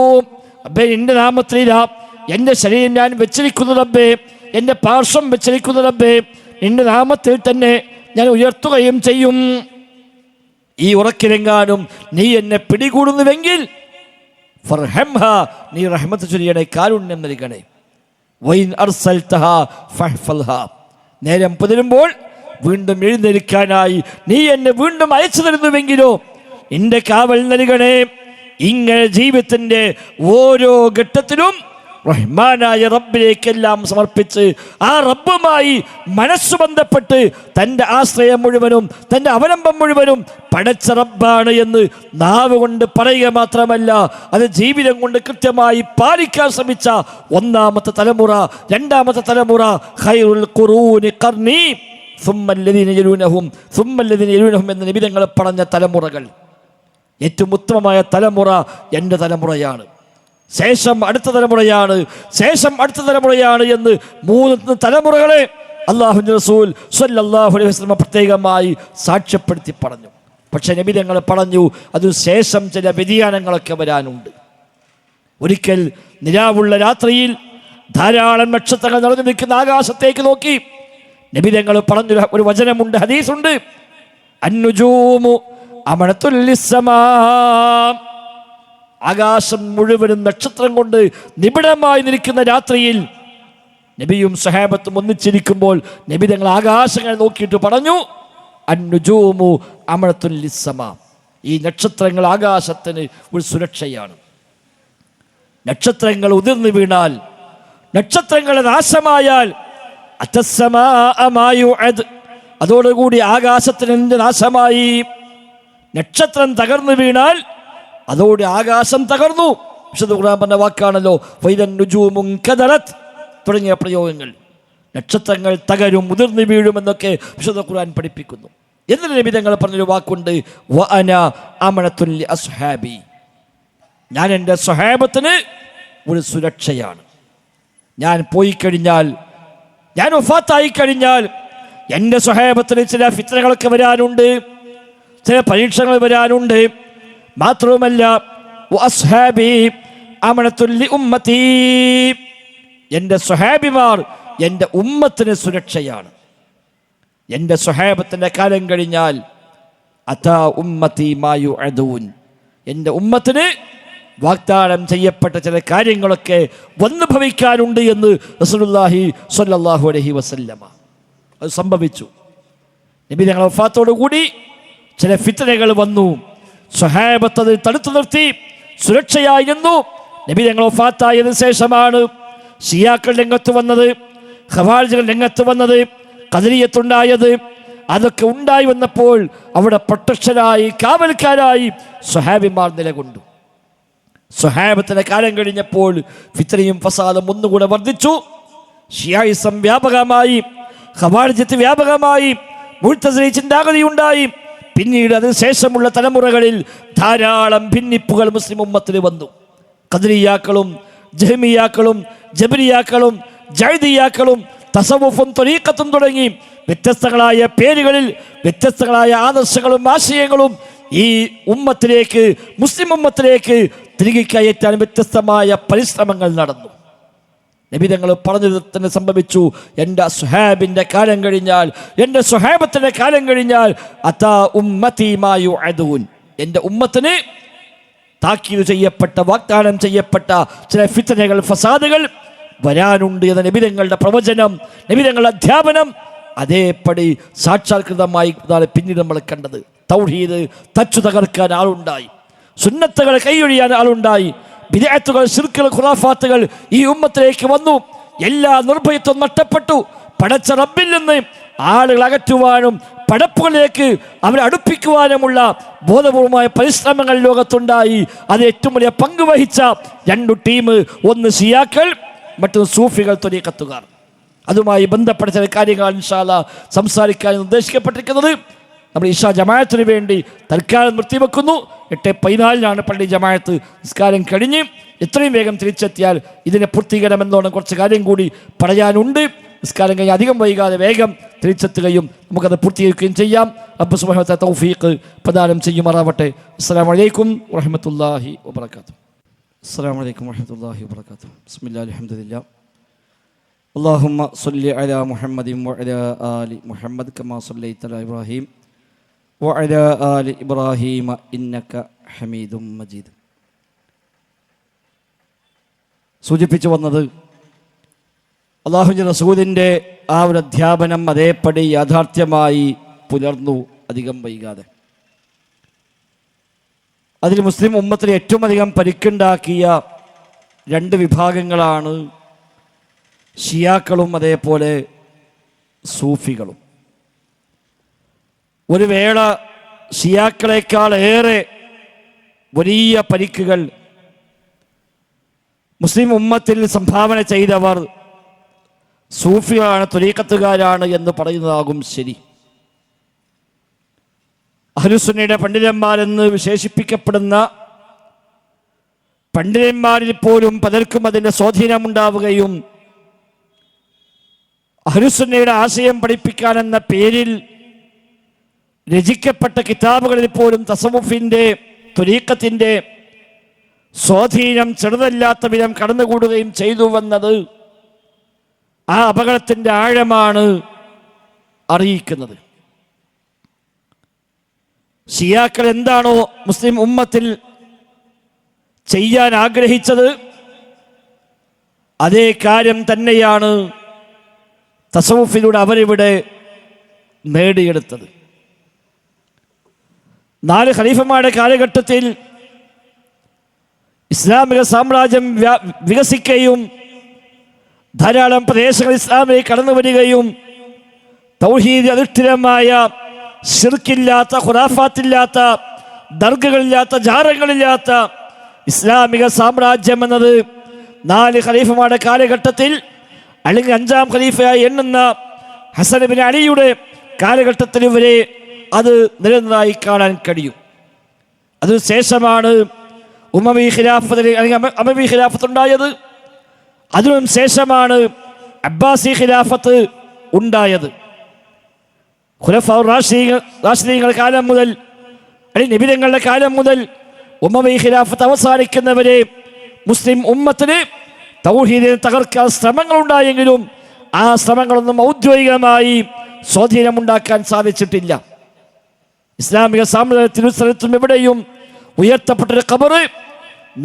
S1: റബ്ബേ നിന്റെ നാമത്തിലാ എൻ്റെ ശരീരം ഞാൻ വെച്ചിരിക്കുന്നു റബ്ബേ, എൻ്റെ പാർശ്വം വെച്ചിരിക്കുന്നു റബ്ബേ, നിന്റെ നാമത്തിൽ തന്നെ ഞാൻ ഉയർത്തുകയും ചെയ്യും. ഈ ഉറക്കിലെങ്ങാനും നീ എന്നെ പിടികൂടുന്നുവെങ്കിൽ ഫർഹംഹ, നീ റഹ്മത്ത് ചൊരിയണേ, കാരുണ്യം നൽകണേ. വൈൻ അർസൽതഹ ഫഹ്ഫൽഹ, നേരം പുലരുമ്പോൾ വീണ്ടും എഴുന്നേൽക്കാനായി നീ എന്നെ വീണ്ടും അയച്ചു തരുന്നുവെങ്കിലോ നിന്റെ കാവൽ നൽകണേ. ഇങ്ങനെ ജീവിതത്തിൻ്റെ ഓരോ ഘട്ടത്തിലും റഹ്മാനായ റബ്ബിലേക്കെല്ലാം സമർപ്പിച്ച് ആ റബ്ബുമായി മനസ്സ് ബന്ധപ്പെട്ട് തൻ്റെ ആശ്രയം മുഴുവനും തൻ്റെ അവലംബം മുഴുവനും പടച്ച റബ്ബാണ് എന്ന് നാവ് കൊണ്ട് പറയുക മാത്രമല്ല, അത് ജീവിതം കൊണ്ട് കൃത്യമായി പാലിക്കാൻ ശ്രമിച്ച ഒന്നാമത്തെ തലമുറ, രണ്ടാമത്തെ തലമുറ ഖൈറുൽ ഖുറൂനി ഖർനി സുമ്മല്ലദീന യലൂനഹും സുമ്മല്ലദീന യലൂനഹും എന്ന നിബിധങ്ങൾ പറഞ്ഞ തലമുറകൾ. ഏറ്റവും ഉത്തമമായ തലമുറ എൻ്റെ തലമുറയാണ്, ശേഷം അടുത്ത തലമുറയാണ്, ശേഷം അടുത്ത തലമുറയാണ് എന്ന് മൂന്ന് തലമുറകളെ അല്ലാഹുവിൻ്റെ റസൂൽ സ്വല്ലല്ലാഹു അലൈഹി വസല്ലം പ്രത്യേകമായി സാക്ഷ്യപ്പെടുത്തി പറഞ്ഞു. പക്ഷെ നബി തങ്ങൾ പറഞ്ഞു അതിനുശേഷം ചില വ്യതിയാനങ്ങളൊക്കെ വരാനുണ്ട്. ഒരിക്കൽ നിലാവുള്ള രാത്രിയിൽ ധാരാളം നക്ഷത്രങ്ങൾ നിറഞ്ഞു നിൽക്കുന്ന ആകാശത്തേക്ക് നോക്കി നബി തങ്ങൾ പറഞ്ഞ ഒരു വചനമുണ്ട്, ഹദീസുണ്ട്. അന്നുജൂമു അമനത്തുൽ ലിസ്സമാ, ആകാശം മുഴുവനും നക്ഷത്രം കൊണ്ട് നിബിഡമായി നിൽക്കുന്ന രാത്രിയിൽ നബിയും സഹാബത്തും ഒന്നിച്ചിരിക്കുമ്പോൾ നബി തങ്ങൾ ആകാശങ്ങൾ നോക്കിയിട്ട് പറഞ്ഞു അന്നുജൂമു അമനത്തുൽ ലിസ്സമാ, ഈ നക്ഷത്രങ്ങൾ ആകാശത്തിന് ഒരു സുരക്ഷയാണ്. നക്ഷത്രങ്ങൾ ഉതിർന്നു വീണാൽ, നക്ഷത്രങ്ങൾ നാശമായാൽ അതോടുകൂടി ആകാശത്തിന് എന്ത് നാശമായി? നക്ഷത്രം തകർന്നു വീണാൽ അതോടെ ആകാശം തകർന്നു. വിശുദ്ധ ഖുർആൻ പറഞ്ഞ വാക്കാണല്ലോ ഫൈദൻ നുജൂമുൻ കദറത് തുടങ്ങിയ പ്രയോഗങ്ങൾ. നക്ഷത്രങ്ങൾ തകരും, മുതിർന്നു വീഴുമെന്നൊക്കെ വിശുദ്ധ ഖുർആൻ പഠിപ്പിക്കുന്നു. എന്നിട്ട് നബി തങ്ങൾ പറഞ്ഞൊരു വാക്കുണ്ട്, വഅന അമനത്തുൽ അസ്ഹാബി, ഞാൻ എൻ്റെ സ്വഹാബത്തിന് ഒരു സുരക്ഷയാണ്. ഞാൻ പോയി കഴിഞ്ഞാൽ, ഞാൻ വഫാത്തായി കഴിഞ്ഞാൽ എൻ്റെ സ്വഹാബത്തിന് ചില ഫിത്നകളൊക്കെ വരാനുണ്ട്, ചില പരീക്ഷകൾ വരാനുണ്ട്. മാത്രവുമല്ല വഅസ്ഹാബി അമനത്തുൽ ലിഉമ്മതി, എൻ്റെ സ്വഹാബിമാർ എൻ്റെ ഉമ്മത്തിന് സുരക്ഷയാണ്. എൻ്റെ സ്വഹാബത്തിൻ്റെ കാലം കഴിഞ്ഞാൽ അതാ ഉമ്മതി മാ യുഅദൂൻ, എൻ്റെ ഉമ്മത്തിന് വാഗ്ദാനം ചെയ്യപ്പെട്ട ചില കാര്യങ്ങളൊക്കെ വന്നു ഭവിക്കാനുണ്ട് എന്ന് റസൂലുള്ളാഹി സ്വല്ലല്ലാഹു അലൈഹി വസല്ലമ. അത് സംഭവിച്ചു. നബി തങ്ങളുടെ വഫാത്തോടുകൂടി ചില ഫിത്നകൾ വന്നു. സ്വഹാബത്ത് അത് തടുത്തു നിർത്തി, സുരക്ഷയായി നിന്നു. നബി തങ്ങൾ വഫാത്തായതിനു ശേഷമാണ് ഷിയാക്കൾ രംഗത്ത് വന്നത്, ഖവാരിജികൾ രംഗത്ത് വന്നത്, ഖദരിയത്തുണ്ടായത്. അതൊക്കെ ഉണ്ടായി വന്നപ്പോൾ അവിടെ പ്രൊട്ടക്ഷനായി, കാവൽക്കാരായി സ്വഹാബിമാർ നിലകൊണ്ടു. സ്വഹാബത്തിന്റെ കാലം കഴിഞ്ഞപ്പോൾ ഫിത്നയും ഫസാദും ഒന്നുകൂടെ വർദ്ധിച്ചു. ഷിയായിസം വ്യാപകമായി, ഖവാരിജത്ത് വ്യാപകമായി, മുഅ്തസിലി ചിന്താഗതിയുണ്ടായി. പിന്നീട് അതിനുശേഷമുള്ള തലമുറകളിൽ ധാരാളം ഭിന്നിപ്പുകൾ മുസ്ലിം ഉമ്മത്തിൽ വന്നു. ഖദരിയാക്കളും ജഹ്മിയാക്കളും ജബരിയാക്കളും ജൈദിയാക്കളും തസവുഫും ത്വരീഖത്തും തുടങ്ങി വ്യത്യസ്തങ്ങളായ പേരുകളിൽ വ്യത്യസ്തങ്ങളായ ആദർശങ്ങളും ആശയങ്ങളും ഈ ഉമ്മത്തിലേക്ക്, മുസ്ലിം ഉമ്മത്തിലേക്ക് തിരികെ കയറ്റാൻ വ്യത്യസ്തമായ പരിശ്രമങ്ങൾ നടന്നു. നബി തങ്ങൾ പറഞ്ഞത് തന്നെ സംഭവിച്ചു. എൻ്റെ സുഹാബിൻ്റെ കാലം കഴിഞ്ഞാൽ, എൻ്റെ സുഹാബത്തിൻ്റെ കാലം കഴിഞ്ഞാൽ അതാ ഉമ്മതി മാ യുഅദൂൻ, എൻ്റെ ഉമ്മത്തിന് താക്കീത് ചെയ്യപ്പെട്ട, വാഗ്ദാനം ചെയ്യപ്പെട്ട ചില ഫിത്നകൾ, ഫസാദുകൾ വരാനുണ്ട് എന്ന നബി തങ്ങളുടെ പ്രവചനം, നബി തങ്ങളുടെ അധ്യാപനം അതേപടി സാക്ഷാത്കൃതമായി പിന്നീട് നമ്മൾ കണ്ടത്. തൗഹീദ് തച്ചു തകർക്കാൻ ആളുണ്ടായി, സുന്നത്തുകൾ കൈയൊഴിയാൻ ആളുണ്ടായി, ബിദ്അത്തുകൾ, ശിർക്കുകൾ, ഖുറാഫാത്തുകൾ ഈ ഉമ്മത്തിലേക്ക് വന്നു. എല്ലാ നിർഭയത്വം നഷ്ടപ്പെട്ടു. പടച്ച റബ്ബിൽ നിന്ന് ആളുകൾ അകറ്റുവാനും പടപ്പുകളിലേക്ക് അവരെ അടുപ്പിക്കുവാനുമുള്ള ബോധപൂർവമായ പരിശ്രമങ്ങൾ ലോകത്തുണ്ടായി. അത് ഏറ്റവും വലിയ പങ്കുവഹിച്ച രണ്ടു ടീം, ഒന്ന് ഷിയാക്കൾ, മറ്റൊന്ന് സൂഫികൾ, ത്വരീഖത്തുകാർ. അതുമായി ബന്ധപ്പെട്ട ചില കാര്യങ്ങളാണ് ഇൻഷാ അല്ലാഹ് സംസാരിക്കാൻ ഉദ്ദേശിക്കപ്പെട്ടിരിക്കുന്നത്. നമ്മൾ ഇശാ ജമാഅത്തിന് വേണ്ടി തൽക്കാലം നിർത്തിവെക്കുന്നു. 8:14 പള്ളി ജമാഅത്ത് നിസ്കാരം കഴിഞ്ഞ് എത്രയും വേഗം തിരിച്ചെത്തിയാൽ ഇതിനെ പൂർത്തീകരണമെന്നോണം കുറച്ച് കാര്യം കൂടി പറയാനുണ്ട്. നിസ്കാരം കഴിഞ്ഞ് അധികം വൈകാതെ വേഗം തിരിച്ചെത്തുകയും നമുക്കത് പൂർത്തീകരിക്കുകയും ചെയ്യാം. റബ്ബ് സുബ്ഹാനഹു വ തആല തൗഫീഖ് പ്രദാനം ചെയ്യുമാറാവട്ടെ. അസ്സലാമു അലൈക്കും വറഹ്മത്തുള്ളാഹി വബറകാതുഹു. അസ്സലാമു അലൈക്കും വറഹ്മത്തുള്ളാഹി വബറകാതുഹു. ബിസ്മില്ലാഹിൽ അൽഹംദുലില്ലാഹ്. اللهم صل على محمد وعلى آل محمد كما صليت على إبراهيم وعلى آل إبراهيم إنك حميد مجيد. സൂചിപ്പിച്ചു വന്നത് അല്ലാഹുവിൻ്റെ റസൂലിൻ്റെ ആ ഒരു അധ്യാപനം അതേപടി യാഥാർത്ഥ്യമായി പുലർന്നു അധികം വൈകാതെ. അതിൽ മുസ്ലിം ഉമ്മത്തിന് ഏറ്റവും അധികം പരിക്കുണ്ടാക്കിയ രണ്ട് വിഭാഗങ്ങളാണ് ഷിയാക്കളും അതേപോലെ സൂഫികളും. ഒരു വേള ഷിയാക്കളെക്കാൾ ഏറെ വലിയ പരിക്കുകൾ മുസ്ലിം ഉമ്മത്തിൽ സംഭാവന ചെയ്തവർ സൂഫികളാണ്, ത്വരീഖത്തുകാരാണ് എന്ന് പറയുന്നതാകും ശരി. അഹ്ലുസുന്നയുടെ പണ്ഡിതന്മാരെന്ന് വിശേഷിപ്പിക്കപ്പെടുന്ന പണ്ഡിതന്മാരിൽ പോലും പലർക്കും അതിൻ്റെ സ്വാധീനമുണ്ടാവുകയും അഹ്ലുസുന്നയുടെ ആശയം പഠിപ്പിക്കാനെന്ന പേരിൽ രചിക്കപ്പെട്ട കിതാബുകളിൽ പോലും തസവുഫിൻ്റെ, ത്വരീഖത്തിൻ്റെ സ്വാധീനം ചെറുതല്ലാത്ത വിധം കടന്നുകൂടുകയും ചെയ്തുവെന്നത് ആ അപകടത്തിൻ്റെ ആഴമാണ് അറിയിക്കുന്നത്. ഷിയാക്കൾ എന്താണോ മുസ്ലിം ഉമ്മത്തിൽ ചെയ്യാൻ ആഗ്രഹിച്ചത് അതേ കാര്യം തന്നെയാണ് തസവുഫിലൂടെ അവരിവിടെ നേടിയെടുത്തത്. 4 ഖലീഫമാരുടെ കാലഘട്ടത്തിൽ ഇസ്ലാമിക സാമ്രാജ്യം വികസിക്കുകയും ധാരാളം പ്രദേശങ്ങൾ ഇസ്ലാമിലേക്ക് കടന്നു വരികയും തൗഹീദ് അധിഷ്ഠിതമായ ശിർക്കില്ലാത്ത, ഖുറാഫാത്തില്ലാത്ത, ദർഗകളില്ലാത്ത, ജാറങ്ങളില്ലാത്ത ഇസ്ലാമിക സാമ്രാജ്യം എന്നത് 4 ഖലീഫമാരുടെ കാലഘട്ടത്തിൽ, അല്ലെങ്കിൽ 5ാം ഖലീഫയായി എണ്ണുന്ന ഹസൻ ഇബ്നു അലിയുടെ കാലഘട്ടത്തിൽ വരെ അത് നിലനിന്നതായി കാണാൻ കഴിയും. അതിനുശേഷമാണ് ഉമവി ഖിലാഫത്ത് അല്ലെങ്കിൽ അമവി ഖിലാഫത്ത് ഉണ്ടായത്. അതിനും ശേഷമാണ് അബ്ബാസി ഖിലാഫത്ത് ഉണ്ടായത്. ഖുലഫാ റാഷിദീങ്ങളുടെ കാലം മുതൽ, അല്ലെങ്കിൽ നബി തങ്ങളുടെ കാലം മുതൽ ഉമവി ഖിലാഫത്ത് അവസാനിക്കുന്നവരെ മുസ്ലിം ഉമ്മത്തിന് തൗഹീദിനെ തകർക്കാൻ ശ്രമങ്ങളുണ്ടായെങ്കിലും ആ ശ്രമങ്ങളൊന്നും ഔദ്യോഗികമായി സ്വാധീനമുണ്ടാക്കാൻ സാധിച്ചിട്ടില്ല. ഇസ്ലാമിക സാമ്രാജ്യത്തിലും സ്ഥലത്തും എവിടെയും ഉയർത്തപ്പെട്ടൊരു ഖബറ്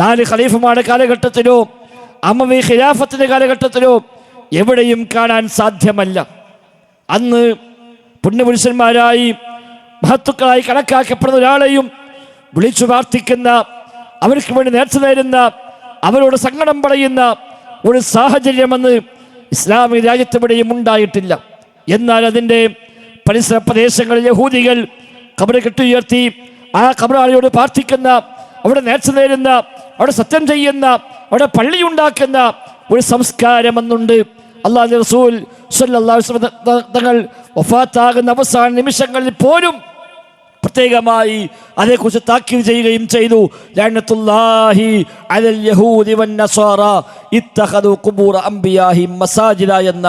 S1: 4 ഖലീഫമാരുടെ കാലഘട്ടത്തിലോ അമവി ഖിലാഫത്തിന്റെ കാലഘട്ടത്തിലോ എവിടെയും കാണാൻ സാധ്യമല്ല. അന്ന് പുണ്യപുരുഷന്മാരായി മഹത്തുക്കളായി കണക്കാക്കപ്പെടുന്ന ഒരാളെയും വിളിച്ചു പ്രാർത്ഥിക്കുന്ന, അവർക്ക് വേണ്ടി നേർച്ച നേരുന്ന, അവരോട് സങ്കടം പറയുന്ന ഒരു സാഹചര്യമെന്ന് ഇസ്ലാമിക രാജ്യത്തെവിടെയും ഉണ്ടായിട്ടില്ല. എന്നാൽ അതിൻ്റെ പരിസര പ്രദേശങ്ങളിൽ യഹൂദികൾ ഖബർ കെട്ടുയർത്തി ആ ഖബറാളിയോട് പ്രാർത്ഥിക്കുന്ന, അവിടെ നേർച്ച നേരുന്ന, അവിടെ സത്യം ചെയ്യുന്ന, അവിടെ പള്ളിയുണ്ടാക്കുന്ന ഒരു സംസ്കാരം എന്നുണ്ട്. അല്ലാഹുവിന്റെ റസൂൽ സ്വല്ലല്ലാഹു അലൈഹി വസല്ലം തങ്ങൾ വഫാത്താകുന്ന അവസാന നിമിഷങ്ങളിൽ പോലും പ്രത്യേകമായി അതേക്കുറിച്ച് താക്കീത് ചെയ്യുകയും ചെയ്തു. ലഅനത്തുല്ലാഹി അലൽ യഹൂദി വന്നസ്വാറ ഇത്തഖദു ഖുബൂറ അംബിയാഹിം മസാജിദ എന്ന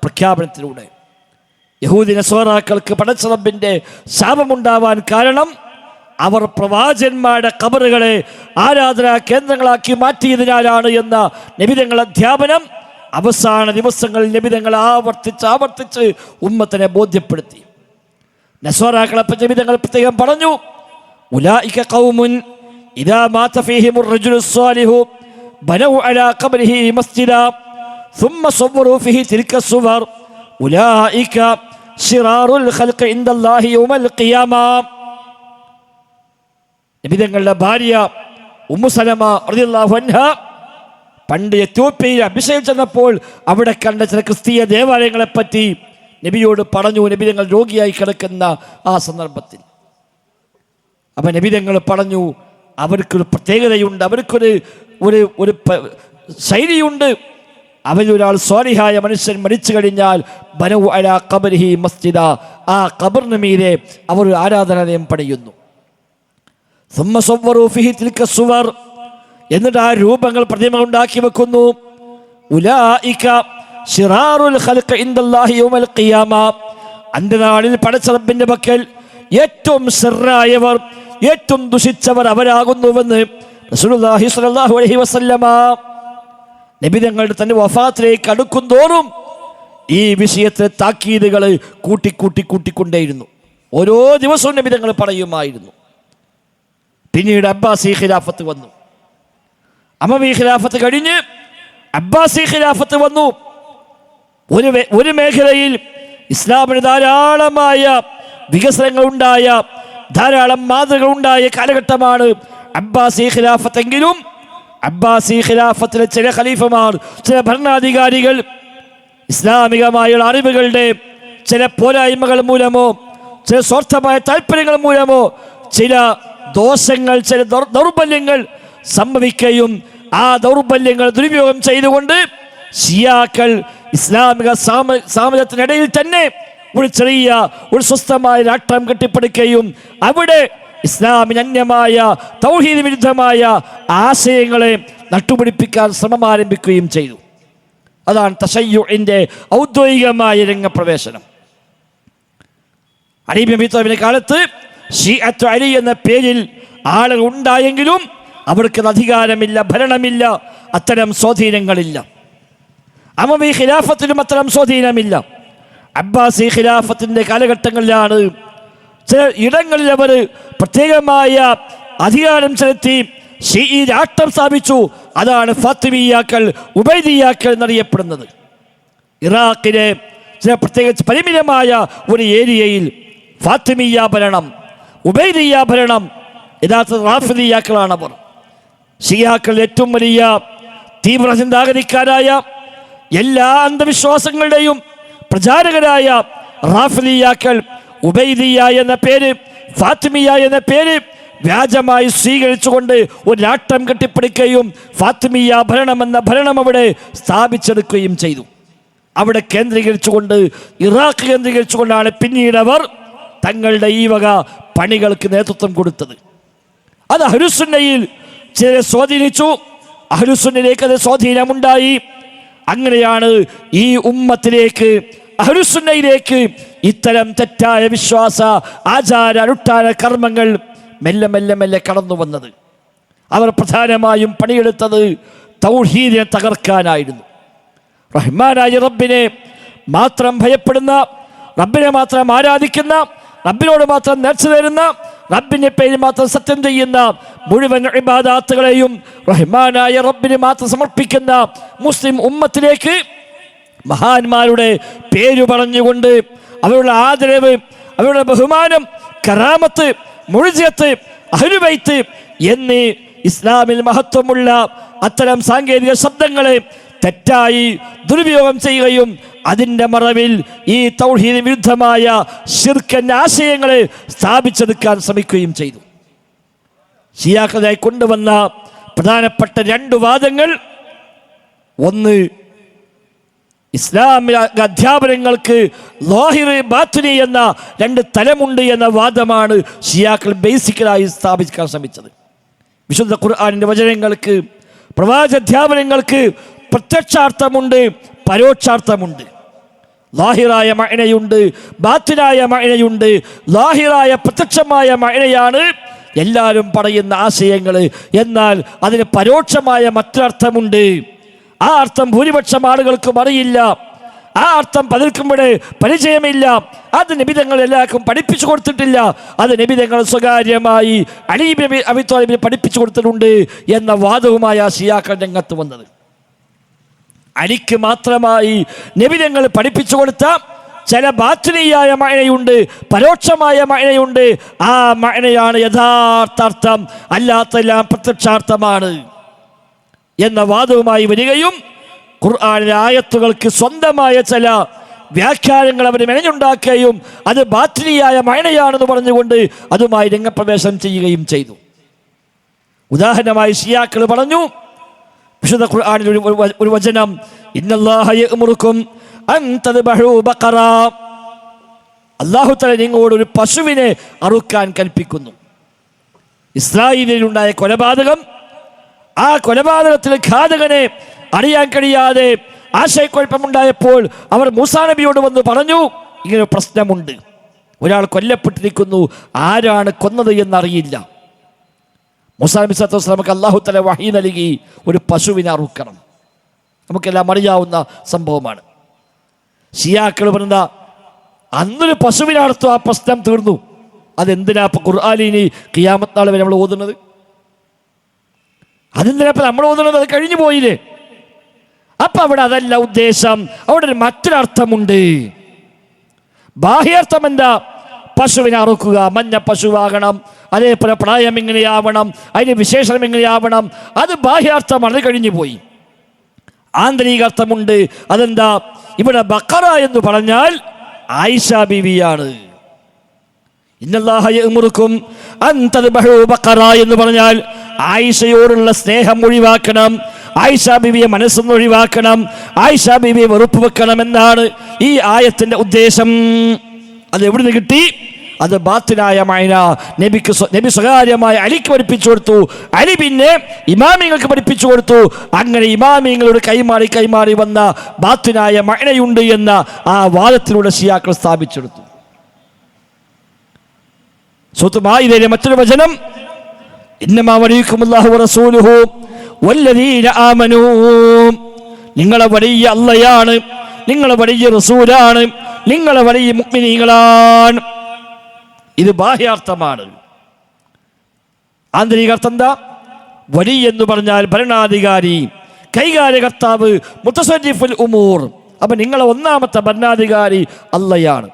S1: പ്രഖ്യാപനത്തിലൂടെ യഹൂദി നസ്വാറാക്കൾക്ക് പടച്ച റബ്ബിന്റെ ശാപമുണ്ടാവാൻ കാരണം അവർ പ്രവാചകന്മാരുടെ ഖബറുകളെ ആരാധനാ കേന്ദ്രങ്ങളാക്കി മാറ്റിയതിനാലാണ് എന്ന നബിതങ്ങളുടെ അധ്യാപനം അവസാന ദിവസങ്ങളിൽ നബിതങ്ങൾ ആവർത്തിച്ച് ഉമ്മത്തിനെ ബോധ്യപ്പെടുത്തി. നസ്വാറാക്കളെ പറ്റി നബിതങ്ങൾ പ്രത്യേകം പറഞ്ഞു, ഉലൈക ഖൗമുൻ ഇദാ മാത ഫീഹിമുർ റജുലു സ്വാലിഹു ബനൗ അലാ ഖബ്രിഹി മസ്ജിദ ثم صوروا فيه تلك الصور ഉലൈക ശിറാറുൽ ഖൽഖി ഇൻദല്ലാഹി യൗമൽ ഖിയാമ. നബിതങ്ങളുടെ ഭാര്യ ഉമ്മു സലമ റളിയല്ലാഹു അൻഹ പണ്ട് എത്യോപ്യയിൽ അഭിഷേകം ചെന്നപ്പോൾ അവിടെ കണ്ട ചില ക്രിസ്തീയ ദേവാലയങ്ങളെപ്പറ്റി നബിയോട് പറഞ്ഞു. നബിതങ്ങൾ രോഗിയായി കിടക്കുന്ന ആ സന്ദർഭത്തിൽ അപ്പം നബിതങ്ങൾ പറഞ്ഞു, അവർക്കൊരു പ്രത്യേകതയുണ്ട്, അവർക്കൊരു ഒരു ശൈലിയുണ്ട്. അവരൊരാൾ സ്വാലിഹായ മനുഷ്യൻ മരിച്ചു കഴിഞ്ഞാൽ ബനൗ അലാ ഖബ്രിഹി മസ്ജിദ, ആ ഖബറിന് മീതെ അവർ ഒരു ആരാധനാലയം പണിയുന്നു. സുമ്മ സവ്വറൂ ഫീഹി തിൽക സുവർ, എന്നിട്ട് ആ രൂപങ്ങൾ പ്രതിമ ഉണ്ടാക്കി വെക്കുന്നു. ഉലൈക ശിറാറുൽ ഖൽഖി ഇൻദല്ലാഹി യൗമൽ ഖിയാമ, അന്ത്യനാളിൽ പടച്ച റബ്ബിന്റെ പക്കൽ ഏറ്റവും ശർറായവർ, ഏറ്റവും ദുഷിച്ചവർ അവരാകുന്നുവെന്ന് റസൂലുള്ളാഹി സ്വല്ലല്ലാഹു അലൈഹി വസല്ലമ. നബിതങ്ങളുടെ തന്റെ വഫാത്തിലേക്ക് അടുക്കും തോറും ഈ വിഷയത്തിലെ താക്കീതുകൾ കൂട്ടിക്കൊണ്ടേയിരുന്നു. ഓരോ ദിവസവും നബിതങ്ങൾ പറയുമായിരുന്നു. പിന്നീട് അബ്ബാസി ഖിലാഫത്ത് വന്നു. അമവി ഖിലാഫത്ത് കഴിഞ്ഞ് അബ്ബാസി ഖിലാഫത്ത് വന്നു. ഒരു മേഖലയിൽ ഇസ്ലാമിന് ധാരാളമായ വികസനങ്ങൾ ഉണ്ടായ, ധാരാളം മാതൃകകൾ ഉണ്ടായ കാലഘട്ടമാണ് അബ്ബാസി ഖിലാഫത്തെങ്കിലും അബ്ബാസി ഖിലാഫത്തിലെ ചില ഖലീഫമാർ, ചില ഭരണാധികാരികൾ ഇസ്ലാമികമായ അറിവുകളുടെ ചില പോരായ്മകൾ മൂലമോ ചില സ്വാർത്ഥമായ താല്പര്യങ്ങൾ മൂലമോ ചില ദോഷങ്ങൾ, ചില ദൗർബല്യങ്ങൾ സംഭവിക്കുകയും ആ ദൗർബല്യങ്ങൾ ദുരുപയോഗം ചെയ്തുകൊണ്ട് ഷിയാക്കൾ ഇസ്ലാമിക സാമ്രാജ്യത്തിനിടയിൽ തന്നെ ഒരു ചെറിയ ഒരു സ്വസ്ഥമായ രാഷ്ട്രം കെട്ടിപ്പടുക്കുകയും അവിടെ ഇസ്ലാമിന് അന്യമായ തൗഹീദ് വിരുദ്ധമായ ആശയങ്ങളെ നട്ടുപിടിപ്പിക്കാൻ ശ്രമം ആരംഭിക്കുകയും ചെയ്തു. അതാണ് തശയ്യുഇന്റെ ഔദ്യോഗികമായ രംഗപ്രവേശനം. അലി ബിൻ അബീ ത്വാലിബിന്റെ കാലത്ത് ഷിഅത്തു അലി എന്ന പേരിൽ ആളുകൾ ഉണ്ടായെങ്കിലും അവർക്ക് അധികാരമില്ല, ഭരണമില്ല, അത്തരം സ്വാധീനങ്ങളില്ല. അമവി ഖിലാഫത്തിലും അത്തരം സ്വാധീനമില്ല. അബ്ബാസി ഖിലാഫത്തിന്റെ കാലഘട്ടങ്ങളിലാണ് ചില ഇടങ്ങളിൽ അവർ പ്രത്യേകമായ അധികാരം ചെലുത്തി ഷീഈ രാഷ്ട്രം സ്ഥാപിച്ചു. അതാണ് ഫാത്തിമിയാക്കൾ, ഉബൈദിയാക്കൾ എന്നറിയപ്പെടുന്നത്. ഇറാഖിലെ ചില പ്രത്യേകിച്ച് പരിമിതമായ ഒരു ഏരിയയിൽ ഫാത്തിമിയ ഭരണം, ഉബൈദിയ ഭരണം, യഥാർത്ഥ റാഫിദിയാക്കളാണവർ. ഷിയാക്കൾ ഏറ്റവും വലിയ തീവ്ര ചിന്താഗതിക്കാരായ എല്ലാ അന്ധവിശ്വാസങ്ങളുടെയും പ്രചാരകരായ റാഫിദിയാക്കൾ ഉബൈദിയ എന്ന പേര്, ഫാത്തിമിയ എന്ന പേര് വ്യാജമായി സ്വീകരിച്ചുകൊണ്ട് ഒരു രാഷ്ട്രം കെട്ടിപ്പടുക്കുകയും ഫാത്തിമിയ ഭരണം എന്ന ഭരണം അവിടെ സ്ഥാപിച്ചെടുക്കുകയും ചെയ്തു. അവിടെ കേന്ദ്രീകരിച്ചുകൊണ്ട്, ഇറാഖ് കേന്ദ്രീകരിച്ചുകൊണ്ടാണ് പിന്നീട് അവർ തങ്ങളുടെ ഈ വക പണികൾക്ക് നേതൃത്വം കൊടുത്തത്. അത് അഹ്ലുസുന്നയിൽ ചിലരെ സ്വാധീനിച്ചു. അഹ്ലുസുന്നയിലേക്ക് അത് സ്വാധീനമുണ്ടായി. അങ്ങനെയാണ് ഈ ഉമ്മത്തിലേക്ക്, അഹ്ലുസുന്നയിലേക്ക് ഇത്തരം തെറ്റായ വിശ്വാസ ആചാര അനുഷ്ഠാന കർമ്മങ്ങൾ മെല്ലെ മെല്ലെ മെല്ലെ കടന്നു വന്നത്. അവർ പ്രധാനമായും പണിയെടുത്തത് തൗഹീദിനെ തകർക്കാനായിരുന്നു. റഹ്മാനായ റബ്ബിനെ മാത്രം ഭയപ്പെടുന്ന, റബ്ബിനെ മാത്രം ആരാധിക്കുന്ന, റബ്ബിനോട് മാത്രം നേർച്ച തരുന്ന, റബ്ബിന്റെ പേരിൽ മാത്രം സത്യം ചെയ്യുന്ന മുഴുവൻ ഇബാദാത്തുകളെയും റഹ്മാനായ റബ്ബിന് മാത്രം സമർപ്പിക്കുന്ന മുസ്ലിം ഉമ്മത്തിലേക്ക് മഹാന്മാരുടെ പേര് പറഞ്ഞുകൊണ്ട് അവരുടെ ആദരവ്, അവരുടെ ബഹുമാനം, കറാമത്ത്, മുഅ്ജിസത്ത്, അഹ്ലുബൈത്ത് എന്നീ ഇസ്ലാമിൽ മഹത്വമുള്ള അത്തരം സാങ്കേതിക ശബ്ദങ്ങളെ തെറ്റായി ദുരുപയോഗം ചെയ്യുകയും അതിൻ്റെ മറവിൽ ഈ തൗഹീദ് വിരുദ്ധമായ ശിർക്കൻ ആശയങ്ങളെ സ്ഥാപിച്ചെടുക്കാൻ ശ്രമിക്കുകയും ചെയ്തു. ഷിയാക്കളായി കൊണ്ടുവന്ന പ്രധാനപ്പെട്ട രണ്ട് വാദങ്ങൾ, ഒന്ന് ഇസ്ലാമിക അധ്യാപനങ്ങൾക്ക് ലാഹിറ് ബാത്തിനി എന്ന രണ്ട് തലമുണ്ട് എന്ന വാദമാണ് ഷിയാക്കൾ ബേസിക്കലായി സ്ഥാപിക്കാൻ ശ്രമിച്ചത്. വിശുദ്ധ ഖുർആനിൻ്റെ വചനങ്ങൾക്ക്, പ്രവാചാധ്യാപനങ്ങൾക്ക് പ്രത്യക്ഷാർത്ഥമുണ്ട്, പരോക്ഷാർത്ഥമുണ്ട്. ലാഹിറായ മഅനയുണ്ട്, ബാത്തിനായ മഅനയുണ്ട്. ലാഹിറായ പ്രത്യക്ഷമായ മഅനയാണ് എല്ലാവരും പറയുന്ന ആശയങ്ങൾ. എന്നാൽ അതിന് പരോക്ഷമായ മറ്റൊരർത്ഥമുണ്ട്. ആ അർത്ഥം ഭൂരിപക്ഷം ആളുകൾക്കും അറിയില്ല. ആ അർത്ഥം പലർക്കും ഇവിടെ പരിചയമില്ല. അത് നബി തങ്ങൾ എല്ലാവർക്കും പഠിപ്പിച്ചു കൊടുത്തിട്ടില്ല. അത് നബി തങ്ങൾ സ്വകാര്യമായി അലി ഇബ്നു അബീ ത്വാലിബിന് പഠിപ്പിച്ചു കൊടുത്തിട്ടുണ്ട് എന്ന വാദവുമായ ഷിയാക്കൾ രംഗത്ത് വന്നത്. അലിക്ക് മാത്രമായി നബി തങ്ങൾ പഠിപ്പിച്ചു കൊടുത്ത ചില ബാത്തിനിയായ മഅനയുണ്ട്, പരോക്ഷമായ മഅനയുണ്ട്. ആ മഅനയാണ് യഥാർത്ഥാർത്ഥം, അല്ലാത്തെല്ലാം പ്രത്യക്ഷാർത്ഥമാണ് എന്ന വാദവുമായി വരികയും ഖുർആനിലെ ആയത്തുകൾക്ക് സ്വന്തമായ ചില വ്യാഖ്യാനങ്ങൾ അവർ മെനഞ്ഞുണ്ടാക്കുകയും അത് ബാത്തിനിയായ മഅനയാണെന്ന് പറഞ്ഞുകൊണ്ട് അതുമായി രംഗപ്രവേശനം ചെയ്യുകയും ചെയ്തു. ഉദാഹരണമായി ഷിയാക്കൾ പറഞ്ഞു, വിശുദ്ധ ഖുർആനിൽ ഒരു വചനം, ഇന്നല്ലാഹ യഅ്മുറുക്കും അൻ തദ്ബഹു ബഖറ, അല്ലാഹു തആല നിങ്ങളോട് ഒരു പശുവിനെ അറുക്കാൻ കൽപ്പിക്കുന്നു. ഇസ്രായേലിലുണ്ടായ കൊലപാതകം, ആ കൊലപാതകത്തിലെ ഘാതകനെ അറിയാൻ കഴിയാതെ ആശയക്കുഴപ്പമുണ്ടായപ്പോൾ അവർ മൂസാ നബിയോട് വന്ന് പറഞ്ഞു, ഇങ്ങനെ പ്രശ്നമുണ്ട്, ഒരാൾ കൊല്ലപ്പെട്ടിരിക്കുന്നു, ആരാണ് കൊന്നത് എന്നറിയില്ല. മൂസാ നബി സ്വല്ലല്ലാഹു അലൈഹി വസല്ലമക്ക് അല്ലാഹു തആല വഹീ നൽകി, ഒരു പശുവിനെ അറുക്കണം. നമുക്കെല്ലാം അറിയാവുന്ന സംഭവമാണ്. ഷിയാക്കൾ പറഞ്ഞ അന്നൊരു പശുവിനെ അറുത്തു, ആ പ്രശ്നം തീർന്നു. അതെന്തിനാ ഇപ്പം ഖുർആനിൽ ഖിയാമത്ത് നാൾ വരെ നമ്മൾ ഓതുന്നത്? അതെന്തിനാ ഇപ്പം നമ്മൾ ഓതുന്നത്? അത് കഴിഞ്ഞു പോയില്ലേ? അപ്പം അവിടെ അതല്ല ഉദ്ദേശം. അവിടെ ഒരു മറ്റൊരർത്ഥമുണ്ട്. ബാഹ്യാർത്ഥം എന്താ? പശുവിനെ അറുക്കുക, മഞ്ഞ പശുവാകണം, അതേപോലെ പ്രായം എങ്ങനെയാവണം, അതിൻ്റെ വിശേഷണം എങ്ങനെയാവണം, അത് ബാഹ്യാർത്ഥമാണ്, അത് കഴിഞ്ഞു പോയി. ആന്തരികാർത്ഥമുണ്ട്. അതെന്താ? ഇവിടെ ബഖറ എന്ന് പറഞ്ഞാൽ ആയിഷ ബീവിയാണ്. ഇന്നല്ലാഹ യഅ്മുറുക്കും അൻ തദ്ബഹു ബഖറ എന്ന് പറഞ്ഞാൽ ആയിഷയോടുള്ള സ്നേഹം ഒഴിവാക്കണം, ആയിഷ ബീവിയെ മനസ്സൊന്ന് ഒഴിവാക്കണം, ആയിഷ ബീവിയെ വെറുപ്പ് വെക്കണം എന്നാണ് ഈ ആയത്തിന്റെ ഉദ്ദേശം. അത് എവിടുന്ന് കിട്ടി? അത് ബാത്തിനായ മഅന നബി സ്വകാര്യമായ അലിക്ക് പഠിപ്പിച്ചു കൊടുത്തു, അലി പിന്നെ ഇമാമിങ്ങൾക്ക് പഠിപ്പിച്ചു കൊടുത്തു. അങ്ങനെ ഇമാമിങ്ങളോട് കൈമാറി വന്ന ബാത്തിനായ മഅനയുണ്ട് എന്ന ആ വാദത്തിലൂടെ ഷിയാക്കൾ സ്ഥാപിച്ചെടുത്തു. സൂറത്ത് മാഇദയിലെ മറ്റൊരു വചനം, ഇന്നമാ വലിയുക്കുമുല്ലാഹു വറസൂലുഹു വല്ലദീന ആമനൂ, നിങ്ങളെ വലിയ അല്ലാഹയാണ്, നിങ്ങളെ വലിയ റസൂലാണ്, നിങ്ങളെ വലിയ മുഅ്മിനീങ്ങളാണ്. ഇത് ബാഹ്യാർത്ഥമാണ്. ആന്തരികാർത്ഥം എന്താ? വലി എന്ന് പറഞ്ഞാൽ ഭരണാധികാരി, കൈകാര്യകർത്താവ്, മുത്തസർരിഫുൽ ഉമൂർ. അപ്പം നിങ്ങളെ ഒന്നാമത്തെ ഭരണാധികാരി അല്ലാഹയാണ്.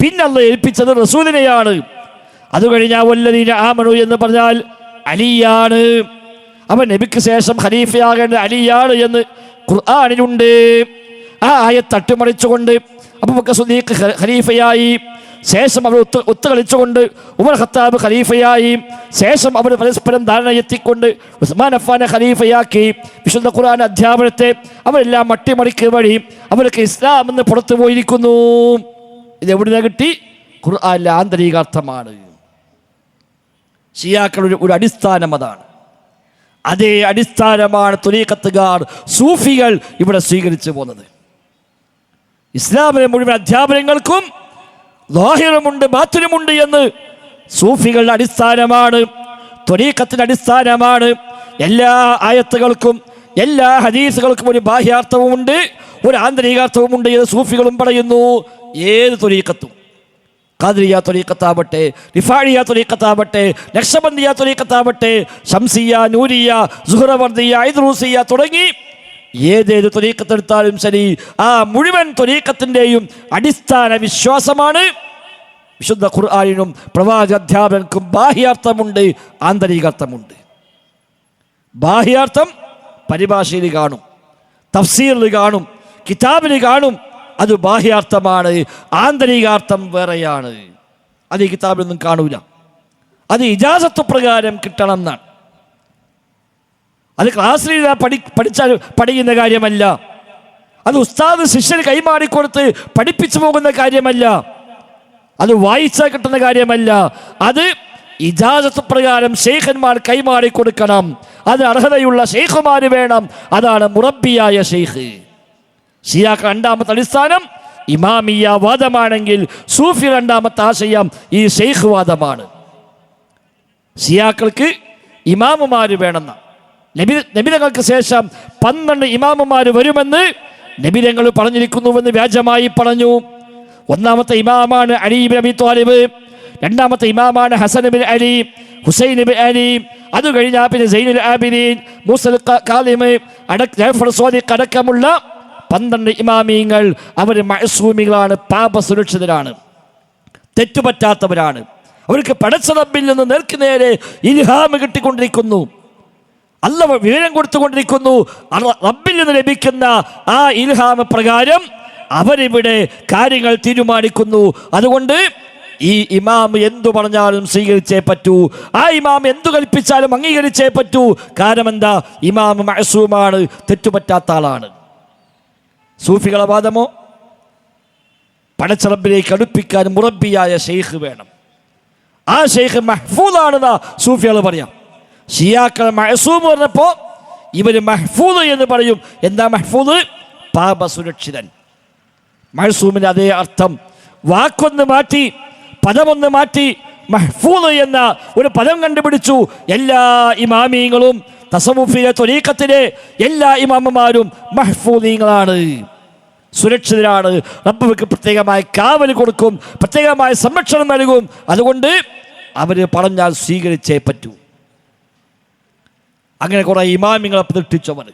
S1: പിന്നെ അല്ലാഹ് ഏൽപ്പിച്ചത് റസൂലിനെയാണ്. അത് കഴിഞ്ഞാൽ വല്ലദീന ആമനു എന്ന് പറഞ്ഞാൽ അലിയാണ്. അവൻ നബിക്ക് ശേഷം ഖലീഫയാകേണ്ട അലിയാണ് എന്ന് ഖുർആനിലുണ്ട്. ആ ആയത്ത് തട്ടിമറിച്ചുകൊണ്ട് അബൂബക്കർ സിദ്ദീഖ് ഖലീഫയായി, ശേഷം അവർ ഒത്തുകളിച്ചുകൊണ്ട് ഉമർ ഖത്താബ് ഖലീഫയായി, ശേഷം അവർ പരസ്പരം ധാരണ എത്തിക്കൊണ്ട് ഉസ്മാൻ അഫ്ഫാനെ ഖലീഫയാക്കി. വിശുദ്ധ ഖുർആൻ അധ്യാപനത്തെ അവരെല്ലാം മട്ടിമറിക്കുക വഴി അവർക്ക് ഇസ്ലാം എന്ന് പുറത്തു പോയിരിക്കുന്നു. ഇത് എവിടുന്ന് കിട്ടി? ഖുർആനിലെ ആന്തരികാർത്ഥമാണ്. ഷിയാക്കളുടെ ഒരു അടിസ്ഥാനം അതാണ്. അതേ അടിസ്ഥാനമാണ് ത്വരീഖത്തുകാർ, സൂഫികൾ ഇവിടെ സ്വീകരിച്ചു പോകുന്നത്. ഇസ്ലാമിലെ മുഴുവൻ അധ്യാപനങ്ങൾക്കും ലാഹിറുമുണ്ട് ബാത്തിനുമുണ്ട് എന്ന് സൂഫികളുടെ അടിസ്ഥാനമാണ്, ത്വരീഖത്തിന്റെ അടിസ്ഥാനമാണ്. എല്ലാ ആയത്തുകൾക്കും എല്ലാ ഹദീസുകൾക്കും ഒരു ബാഹ്യാർത്ഥവുമുണ്ട്, ഒരു ആന്തരികാർത്ഥവുമുണ്ട് എന്ന് സൂഫികളും പറയുന്നു. ഏത് ത്വരീഖത്തും, ഖാദിരിയ ത്വരീഖത്താവട്ടെ, റിഫാഇയ്യ ത്വരീഖത്താവട്ടെ, നഖ്ശബന്ദിയ ത്വരീഖത്താവട്ടെ, ശംസിയ, നൂരിയ, സുഹ്റവർദിയ, ഐദ്രൂസിയ തുടങ്ങി ഏതേത് ത്വരീഖത്തെടുത്താലും ശരി, ആ മുഴുവൻ ത്വരീഖത്തിൻ്റെയും അടിസ്ഥാന വിശ്വാസമാണ് വിശുദ്ധ ഖുർആനിനും പ്രവാചകാധ്യാപനർക്കും ബാഹ്യാർത്ഥമുണ്ട്, ആന്തരികാർത്ഥമുണ്ട്. ബാഹ്യാർത്ഥം പരിഭാഷയിൽ കാണും, തഫ്സീറിൽ കാണും, കിതാബിൽ കാണും, അത് ബാഹ്യാർത്ഥമാണ്. ആന്തരികാർത്ഥം വേറെയാണ്. അത് ഈ കിതാബിലൊന്നും കാണൂല. അത് ഇജാസത്ത് പ്രകാരം കിട്ടണം എന്നാണ്. അത് ക്ലാസ്സിൽ പഠിച്ചാൽ പഠിക്കുന്ന കാര്യമല്ല. അത് ഉസ്താദ് ശിഷ്യന് കൈമാറിക്കൊടുത്ത് പഠിപ്പിച്ചു പോകുന്ന കാര്യമല്ല, അത് വായിച്ചാൽ കിട്ടുന്ന കാര്യമല്ല. അത് ഇജാസത്ത് പ്രകാരം ശൈഖന്മാർ കൈമാറി കൊടുക്കണം. അത് അർഹതയുള്ള ശൈഖുമാര് വേണം. അതാണ് മുറബിയായ ശൈഖ്. ഷിയാക്ക രണ്ടാമത്തെ അടിസ്ഥാനം ഇമാമിയ വാദമാണെങ്കിൽ സൂഫി രണ്ടാമത്തെ ആശയം ഈ ശൈഖ് വാദമാണ്. ഷിയാക്കൾക്ക് ഇമാമുമാര് വേണമെന്ന നബിതങ്ങൾക്ക് ശേഷം 12 ഇമാമുമാര് വരുമെന്ന് നബിതങ്ങൾ പറഞ്ഞിരിക്കുന്നുവെന്ന് വ്യാജമായി പറഞ്ഞു. ഒന്നാമത്തെ ഇമാമാണ് അലി ഇബ്നു അബി ത്വാലിബ്, രണ്ടാമത്തെ ഇമാമാണ് Hassan bin Ali, Hussain bin Ali, അത് കഴിഞ്ഞാൽ പിന്നെ സൈനുൽ ആബിദീൻ, മൂസൽ കാളിം, ജഅഫർ സ്വാദിഖ് അടക്കമുള്ള 12 ഇമാമിയങ്ങൾ. അവർ മഅ്സൂമികളാണ്, പാപസുരക്ഷിതരാണ്, തെറ്റുപറ്റാത്തവരാണ്. അവർക്ക് പടച്ച റബ്ബിൽ നിന്ന് നേർക്കുനേരെ ഇൽഹാം കിട്ടിക്കൊണ്ടിരിക്കുന്നു, അല്ലാഹു വിവരം കൊടുത്തുകൊണ്ടിരിക്കുന്നു. റബ്ബിൽ നിന്ന് ലഭിക്കുന്ന ആ ഇൽഹാമ പ്രകാരം അവരിവിടെ കാര്യങ്ങൾ തീരുമാനിക്കുന്നു. അതുകൊണ്ട് ഈ ഇമാം എന്തു പറഞ്ഞാലും സ്വീകരിച്ചേ പറ്റൂ, ആ ഇമാം എന്തു കൽപ്പിച്ചാലും അംഗീകരിച്ചേ പറ്റൂ. കാരണം എന്താ? ഇമാം മഅ്സൂമാണ്, തെറ്റുപറ്റാത്ത ആളാണ്. സൂഫികളെ വാദമോ? പടച്ച റബ്ബിലേക്ക് അടുപ്പിക്കാൻ മുറബിയായ ശൈഖ് വേണം. ആ ശൈഖ് മഹ്ഫൂദാണെന്നാ സൂഫികൾ പറയാം. ഷിയാക്കൾ മഅ്സൂം പറഞ്ഞപ്പോൾ ഇവർ മഹ്ഫൂദ് എന്ന് പറയും. എന്താ മഹ്ഫൂദ്? പാപസുരക്ഷിതൻ. മഅ്സൂമിൻ്റെ അതേ അർത്ഥം. വാക്കൊന്ന് മാറ്റി, പദമൊന്ന് മാറ്റി, മഹ്ഫൂദ് എന്ന ഒരു പദം കണ്ടുപിടിച്ചു. എല്ലാ ഇമാമിയങ്ങളും തസവുഫിലെ ത്വരീഖത്തിലെ എല്ലാ ഇമാമന്മാരും മഹ്ഫൂദീങ്ങളാണ്, സുരക്ഷിതരാണ്. റബ്ബിക്ക് പ്രത്യേകമായ കാവൽ കൊടുക്കും, പ്രത്യേകമായ സംരക്ഷണം നൽകും. അതുകൊണ്ട് അവർ പറഞ്ഞാൽ സ്വീകരിച്ചേ പറ്റൂ. അങ്ങനെ കുറെ ഇമാമിങ്ങളെ പ്രതിഷ്ഠിച്ചവർ,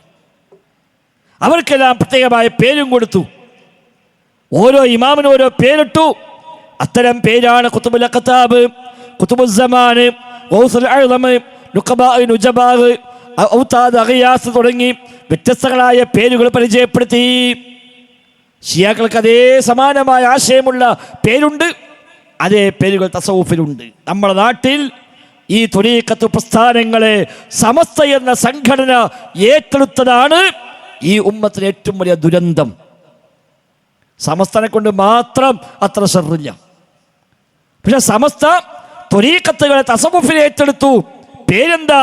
S1: അവർക്കെല്ലാം പ്രത്യേകമായ പേരും കൊടുത്തു. ഓരോ ഇമാമിനും ഓരോ പേരിട്ടു. അത്തരം പേരാണ് ഖുതുബുൽ അഖ്താബ്, ഖുതുബുസ്സമാൻ, ഗൗസുൽ അഅ്ലം, നുഖബാ, നുജബാ, ഔതാദ്, അഗിയാസ് തുടങ്ങി വ്യത്യസ്തങ്ങളായ പേരുകൾ പരിചയപ്പെടുത്തി. ഷിയാക്കൾക്ക് അതേ സമാനമായ ആശയമുള്ള പേരുണ്ട്, അതേ പേരുകൾ തസവുഫിലുണ്ട്. നമ്മുടെ നാട്ടിൽ ഈ ത്വരീഖത്ത് പ്രസ്ഥാനങ്ങളെ സമസ്ത എന്ന സംഘടന ഏറ്റെടുത്തതാണ് ഈ ഉമ്മത്തിന് ഏറ്റവും വലിയ ദുരന്തം. സമസ്തനെ കൊണ്ട് മാത്രം അത്ര ഷർറില്ല. പക്ഷെ സമസ്ത ത്വരീഖത്തുകളെ തസവുഫിനെ ഏറ്റെടുത്തു. പേരെന്താ?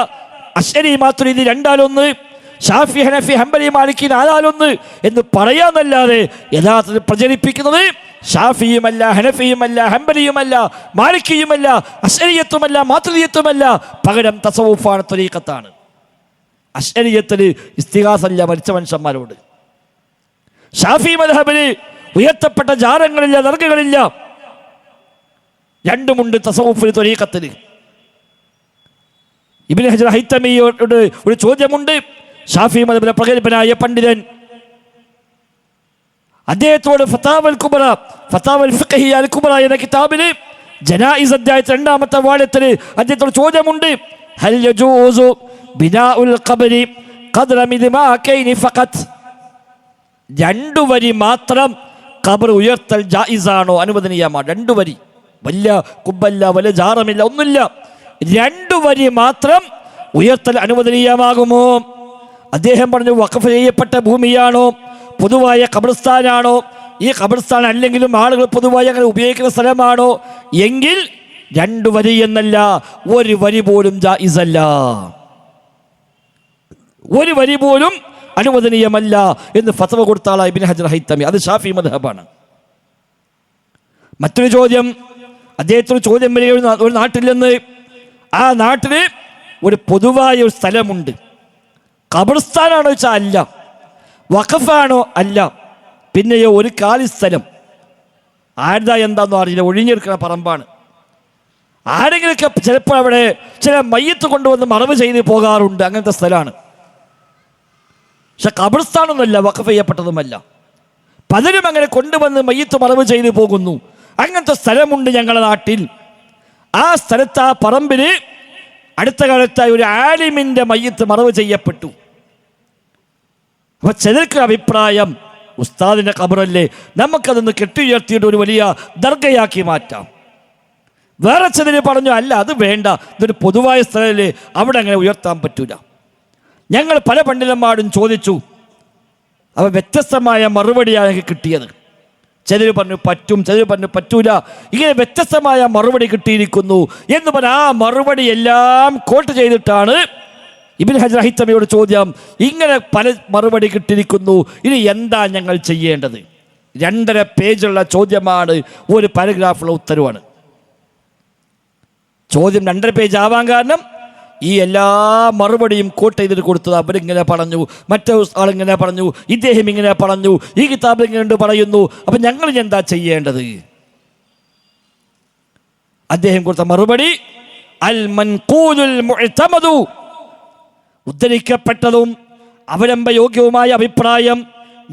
S1: അശ്അരി മാതുരിദി രണ്ടാലൊന്ന്, ഷാഫി ഹനഫി ഹംബലി മാലിക്കി നാലാലൊന്ന് എന്ന് പറയാന്നല്ലാതെ യഥാർത്ഥത്തിൽ പ്രചരിപ്പിക്കുന്നത് ഷാഫിയുമല്ല, ഹനഫിയുമല്ല, ഹംബലിയുമല്ല, മാലിക്കിയുമല്ല, അശ്അരിയത്തുമല്ല, മാതുരിദിയത്തുമല്ല. പകരം തസവുഫാണ്, ത്വരീഖത്താണ്. അശ്അരിയത്തിൽ ഇസ്തിഗാസല്ല മരിച്ച മനുഷ്യന്മാരോട്. ഷാഫി മദ്ഹബിന് ഉയർത്തപ്പെട്ട ജാരങ്ങളില്ല, ദർഗകളില്ല. രണ്ടുമുണ്ട് തസവുഫിൽ, ത്വരീഖത്തിൽ. ഇബ്നു ഹജർ ഹൈതമിയോട് ഒരു ചോദ്യമുണ്ട്. ഷാഫി മദ്ഹബിലെ പ്രഗത്ഭനായ പണ്ഡിതൻ, അദ്ദേഹത്തോട് ഫതാവൽ കുബ്ര, ഫതാവൽ ഫിഖ്ഹിയ അൽ കുബ്ര എന്ന കിതാബിൽ ജനായിസ് അധ്യായത്തിൽ 2ാമത്തെ വാള്യത്തിൽ അദ്ദേഹത്തോട് ചോദ്യമുണ്ട്. ഹൽ യജൂസു ബിനാഉൽ ഖബ്രി ഖദ്റ മിദ്മാകൈനി ഫഖത്ത്, 2 വരി മാത്രം ഖബർ ഉയർത്തൽ ജായിസാണോ, അനുവദനീയമാണോ? 2 വരി, വലിയ കുബ്ബല്ല, വലിയ ജാറമില്ല, ഒന്നുമില്ല. 2 വരി മാത്രം ഉയർത്തൽ അനുവദനീയമാകുമോ? അദ്ദേഹം പറഞ്ഞു, വഖഫ് ചെയ്യപ്പെട്ട ഭൂമിയാണോ, പൊതുവായ ഖബർസ്ഥാനാണോ, ഈ ഖബർസ്ഥാൻ അല്ലെങ്കിലും ആളുകൾ പൊതുവായി അങ്ങനെ ഉപയോഗിക്കുന്ന സ്ഥലമാണോ എങ്കിൽ 2 വരി എന്നല്ല, 1 വരി പോലും ജായിസല്ല, 1 വരി പോലും അനുവദനീയമല്ല എന്ന് ഫത്വ കൊടുത്ത ആളാണ് ഇബ്നു ഹജർ ഹൈതമി. അത് ഷാഫി മദ്ഹബാണ്. മറ്റൊരു ചോദ്യം, അദ്ദേഹത്തിന് ചോദ്യം വരിക ഒരു നാട്ടിൽ നിന്ന്, ആ നാട്ടില് ഒരു പൊതുവായ ഒരു സ്ഥലമുണ്ട്. ഖബർസ്ഥാനാണോ വെച്ചാൽ അല്ല, വഖഫാണോ അല്ല, പിന്നെയോ ഒരു കാലി സ്ഥലം, ആരുതാ എന്താണെന്നോ അറിയില്ല, ഒഴിഞ്ഞെടുക്കുന്ന പറമ്പാണ്. ആരെങ്കിലൊക്കെ ചിലപ്പോൾ അവിടെ ചില മയ്യത്ത് കൊണ്ടുവന്ന് മറവ് ചെയ്ത് പോകാറുണ്ട്, അങ്ങനത്തെ സ്ഥലമാണ്. പക്ഷെ ഖബർസ്ഥാനൊന്നുമല്ല, വഖഫ് ചെയ്യപ്പെട്ടതുമല്ല. പലരും അങ്ങനെ കൊണ്ടുവന്ന് മയ്യത്ത് മറവ് ചെയ്ത് പോകുന്നു. അങ്ങനത്തെ സ്ഥലമുണ്ട് ഞങ്ങളുടെ നാട്ടിൽ. ആ സ്ഥലത്ത്, ആ പറമ്പിന് അടുത്ത കാലത്തായി ഒരു ആലിമിൻ്റെ മയ്യത്ത് മറവ് ചെയ്യപ്പെട്ടു. അപ്പൊ ചിലർക്ക് അഭിപ്രായം, ഉസ്താദിന്റെ ഖബറല്ലേ, നമുക്കതൊന്ന് കെട്ടിയുയർത്തിയിട്ട് ഒരു വലിയ ദർഗയാക്കി മാറ്റാം. വേറെ ചിലര് പറഞ്ഞു, അല്ല അത് വേണ്ട, ഇതൊരു പൊതുവായ സ്ഥലമല്ലേ, അവിടെ അങ്ങനെ ഉയർത്താൻ പറ്റൂല. ഞങ്ങൾ പല പണ്ഡിതന്മാരും ചോദിച്ചു, അപ്പോൾ വ്യത്യസ്തമായ മറുപടിയാണ് കിട്ടിയത്. ചിലർ പറഞ്ഞു പറ്റും, ചിലർ പറഞ്ഞു പറ്റൂല. ഇങ്ങനെ വ്യത്യസ്തമായ മറുപടി കിട്ടിയിരിക്കുന്നു എന്ന് പറഞ്ഞാൽ ആ മറുപടി എല്ലാം കോട്ട് ചെയ്തിട്ടാണ് ഇബ്നു ഹജർ ഹൈതമിയോട് ചോദ്യം. ഇങ്ങനെ പല മറുപടി കിട്ടിയിരിക്കുന്നു, ഇനി എന്താ ഞങ്ങൾ ചെയ്യേണ്ടത്? 2.5 പേജുള്ള ചോദ്യമാണ്, ഒരു പാരഗ്രാഫുള്ള ഉത്തരവാണ്. ചോദ്യം 2.5 പേജ് ആവാൻ കാരണം ഈ എല്ലാ മറുപടിയും കോട്ട് ചെയ്തിട്ട് കൊടുത്തത്. അവരിങ്ങനെ പറഞ്ഞു, മറ്റേ ആളിങ്ങനെ പറഞ്ഞു, ഇദ്ദേഹം ഇങ്ങനെ പറഞ്ഞു, ഈ കിതാബിൽ ഇങ്ങനെ പറയുന്നു. അപ്പം ഞങ്ങൾ എന്താ ചെയ്യേണ്ടത്? അദ്ദേഹം കൊടുത്ത മറുപടി അൽ മൻഖൂലുൽ മുഅ്തമദു, ഉദ്ധരിക്കപ്പെട്ടതും അവലംബയോഗ്യവുമായ അഭിപ്രായം,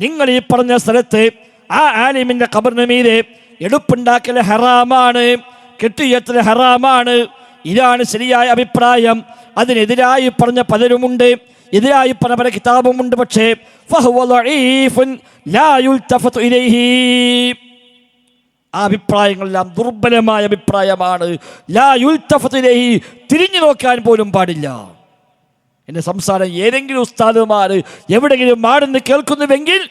S1: നിങ്ങൾ ഈ പറഞ്ഞ സ്ഥലത്ത് ആ ആലിമിന്റെ ഖബറിന് മീതെ എടുപ്പുണ്ടാക്കൽ ഹറാമാണ്, കെട്ടിയത്തിൽ ഹറാമാണ്. ഇതാണ് ശരിയായ അഭിപ്രായം. അതിനെതിരായി പറഞ്ഞ പലരുമുണ്ട്, എതിരായി പറഞ്ഞ പല കിതാബുമുണ്ട്. പക്ഷേ ഫഹുവ ദഈഫുൻ ലാ യുൽതഫതു ഇലൈഹി, ആ അഭിപ്രായങ്ങളെല്ലാം ദുർബലമായ അഭിപ്രായമാണ്. ലാ യുൽതഫതു ഇലൈഹി, തിരിഞ്ഞു നോക്കാൻ പോലും പാടില്ല. എൻ്റെ സംസാരം ഏതെങ്കിലും ഉസ്താദുമാർ എവിടെയെങ്കിലും മാടുന്ന് കേൾക്കുന്നുവെങ്കിൽ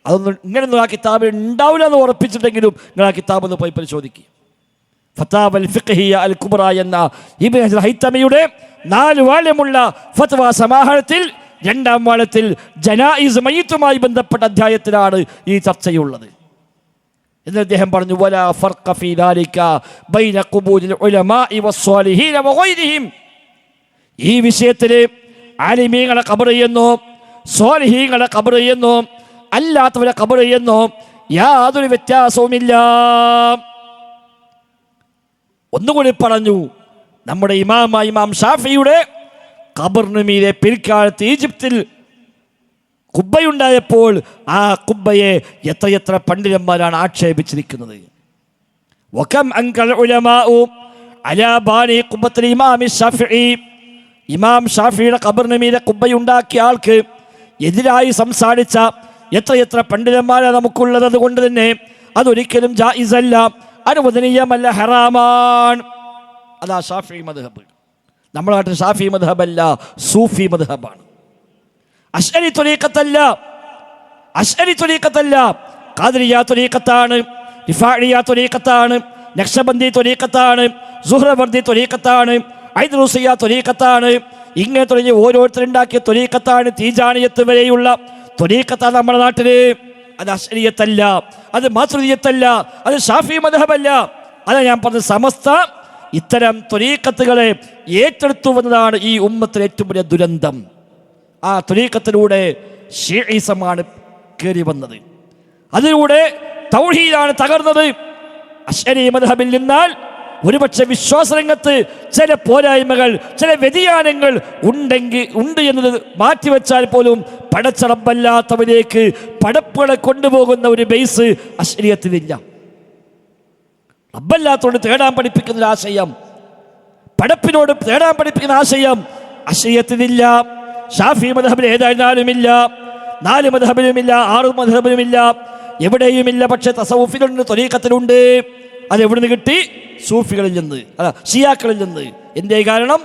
S1: അതൊന്നും ഇങ്ങനെയൊന്നും ആ കിതാബിൽ ഉണ്ടാവില്ല എന്ന് ഉറപ്പിച്ചിട്ടെങ്കിലും നിങ്ങൾ ആ കിതാബ് ഒന്ന് പോയി പരിശോധിക്കുക. ഫതാവൽ ഫിഖ്ഹിയ അൽ കുബ്ര എന്ന ഇബ്നു ഹജർ ഹൈതമിയുടെ 4 വാള്യമുള്ള ഫത്വ സമാഹാരത്തിൽ 2ാം വാള്യത്തിൽ ജനായിസ് മയ്യിത്തുമായി ബന്ധപ്പെട്ട അധ്യായത്തിലാണ് ഈ ചർച്ചയുള്ളത്. എന്ന് അദ്ദേഹം പറഞ്ഞു, വലാ ഫർഖ ഫീ ദാലിക ബൈന ഖുബൂരിൽ ഉലമാഇ വസ്സാലിഹീന വഗൈരിഹിം, ഈ വിഷയത്തിൽ ആലിമീങ്ങളെ ഖബർ എന്നോ സ്വാലിഹീങ്ങളെ ഖബർ എന്നോ അല്ലാത്തവരെ ഖബർ എന്നോ യാതൊരു വ്യത്യാസവുമില്ല. ഒന്നുകൂടി പറഞ്ഞു, നമ്മുടെ ഇമാം ഷാഫിയുടെ ഖബറിന് മീതെ പിൽക്കാലത്ത് ഈജിപ്തിൽ കുബ്ബയുണ്ടായപ്പോൾ ആ കുബ്ബയെ എത്രയെത്ര പണ്ഡിതന്മാരാണ് ആക്ഷേപിച്ചിരിക്കുന്നത്. വകം അൻകൽ ഉലമാഉ അലാ ബാനി ഖുബ്ബത്തുൽ ഇമാം ഷാഫിഈ, ഇമാം ഷാഫിയുടെ ഖബറിന് മീതെ കുബ്ബയുണ്ടാക്കിയ ആൾക്ക് എതിരായി സംസാരിച്ച എത്രയെത്ര പണ്ഡിതന്മാരാണ് നമുക്കുള്ളത്. അതുകൊണ്ട് തന്നെ അതൊരിക്കലും ജായിസല്ല, അനുവദനീയമല്ല, ഹറാമാണ്. അതാ ഷാഫി മദ്ഹബ്. നമ്മുടെ നാട്ടിൽ ഷാഫി മദ്ഹബല്ല, സൂഫി മദ്ഹബാണ്. അശ്അരി ത്വരീഖത്തല്ല, അശ്അരി ത്വരീഖത്തല്ല, ഖാദിരിയ ത്വരീഖത്താണ്, റിഫാഇയ ത്വരീഖത്താണ്, നഖ്ശബന്ദി ത്വരീഖത്താണ്, സുഹ്റവർദി ത്വരീഖത്താണ്, ഐദ്രൂസിയ ത്വരീഖത്താണ്. ഇങ്ങനെ തുടങ്ങി ഓരോരുത്തരുണ്ടാക്കിയ ത്വരീഖത്താണ്. തീജാനിയത്ത് വരെയുള്ള ത്വരീഖത്താണ് നമ്മുടെ നാട്ടില്. അത് അശ്അരിയത്തല്ല, അത് മാതുരിദിയത്തല്ല, അത് ഷാഫി മദ്ഹബല്ല. അതാ ഞാൻ പറഞ്ഞ സമസ്ത ഇത്തരം ത്വരീഖത്തുകളെ ഏറ്റെടുത്തു വന്നതാണ് ഈ ഉമ്മത്തിലെ ഏറ്റവും വലിയ ദുരന്തം. ആ ത്വരീഖത്തിലൂടെ ശീഈസമാണ് കയറി വന്നത്, അതിലൂടെ തൗഹീദാണ് തകർന്നത്. അശ്അരി മദ്ഹബിൽ നിന്നാൽ ഒരുപക്ഷെ വിശ്വാസരംഗത്ത് ചില പോരായ്മകൾ, ചില വ്യതിയാനങ്ങൾ ഉണ്ട് എന്നത് മാറ്റിവെച്ചാൽ പോലും പടച്ച റബ്ബല്ലാത്തവരേക്ക് പടപ്പുകളെ കൊണ്ടുപോകുന്ന ഒരു ബേസ് അശ്അരിയത്തിലില്ല. റബ്ബല്ലാത്തോട് തേടാൻ പഠിപ്പിക്കുന്ന ആശയം, പടപ്പിനോട് തേടാൻ പഠിപ്പിക്കുന്ന ആശയം അശ്അരിയത്തിലില്ല. ഷാഫി മദ്ഹബിൽ ഏതായിരുന്നാലുമില്ല, 4 മദ്ഹബിലുമില്ല, 6 മദ്ഹബിലുമില്ല, എവിടെയുമില്ല. പക്ഷെ തസവുഫിലുണ്ട്, ത്വരീഖത്തിലുണ്ട്. അത് എവിടുന്ന് കിട്ടി? സൂഫികളിൽ നിന്ന്, അല്ല ഷിയാക്കളിൽ നിന്ന്. എന്തേ കാരണം?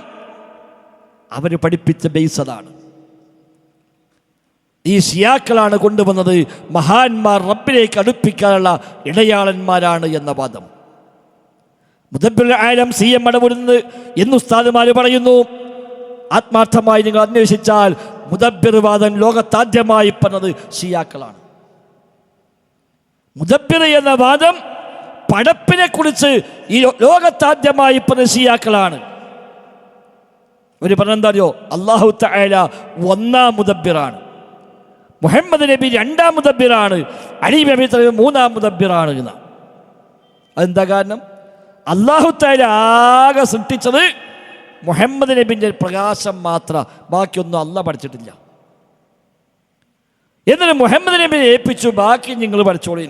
S1: അവർ പഠിപ്പിച്ച ബേസ് അതാണ്. ഈ ഷിയാക്കളാണ് കൊണ്ടുവന്നത് മഹാന്മാർ റബ്ബിലേക്ക് അടുപ്പിക്കാനുള്ള ഇടയാളന്മാരാണ് എന്ന വാദം. മുദബ്ബിറുൽ ആലം CM മടവൂരിൽ എന്ന് ഉസ്താദുമാർ പറയുന്നു. ആത്മാർത്ഥമായി നിങ്ങൾ അന്വേഷിച്ചാൽ മുദബ്ബിർ വാദം ലോകത്താദ്യമായി പറഞ്ഞത് ഷിയാക്കളാണ്. മുദബ്ബിർ എന്ന വാദം പടപ്പിനെ കുറിച്ച് ഈ ലോകത്താദ്യമായി പറഞ്ഞ ഷിയാക്കളാണ്. ഒരു പറഞ്ഞെന്താ അറിയോ? അല്ലാഹു തആല 1-ാം മുദബ്ബിറാണ്, മുഹമ്മദ് നബി 2-ാം മുദബ്ബിറാണ്, അലി നബി 3-ാം മുദബ്ബിറാണ് എന്ന. അതെന്താ കാരണം? അല്ലാഹു തആല ആകെ സൃഷ്ടിച്ചത് മുഹമ്മദ് നബിൻ്റെ പ്രകാശം മാത്രം, ബാക്കിയൊന്നും അല്ലാഹ് പഠിച്ചിട്ടില്ല. എന്നിട്ട് മുഹമ്മദ് നബിയെ ഏൽപ്പിച്ചു, ബാക്കി നിങ്ങൾ പഠിച്ചോളീ.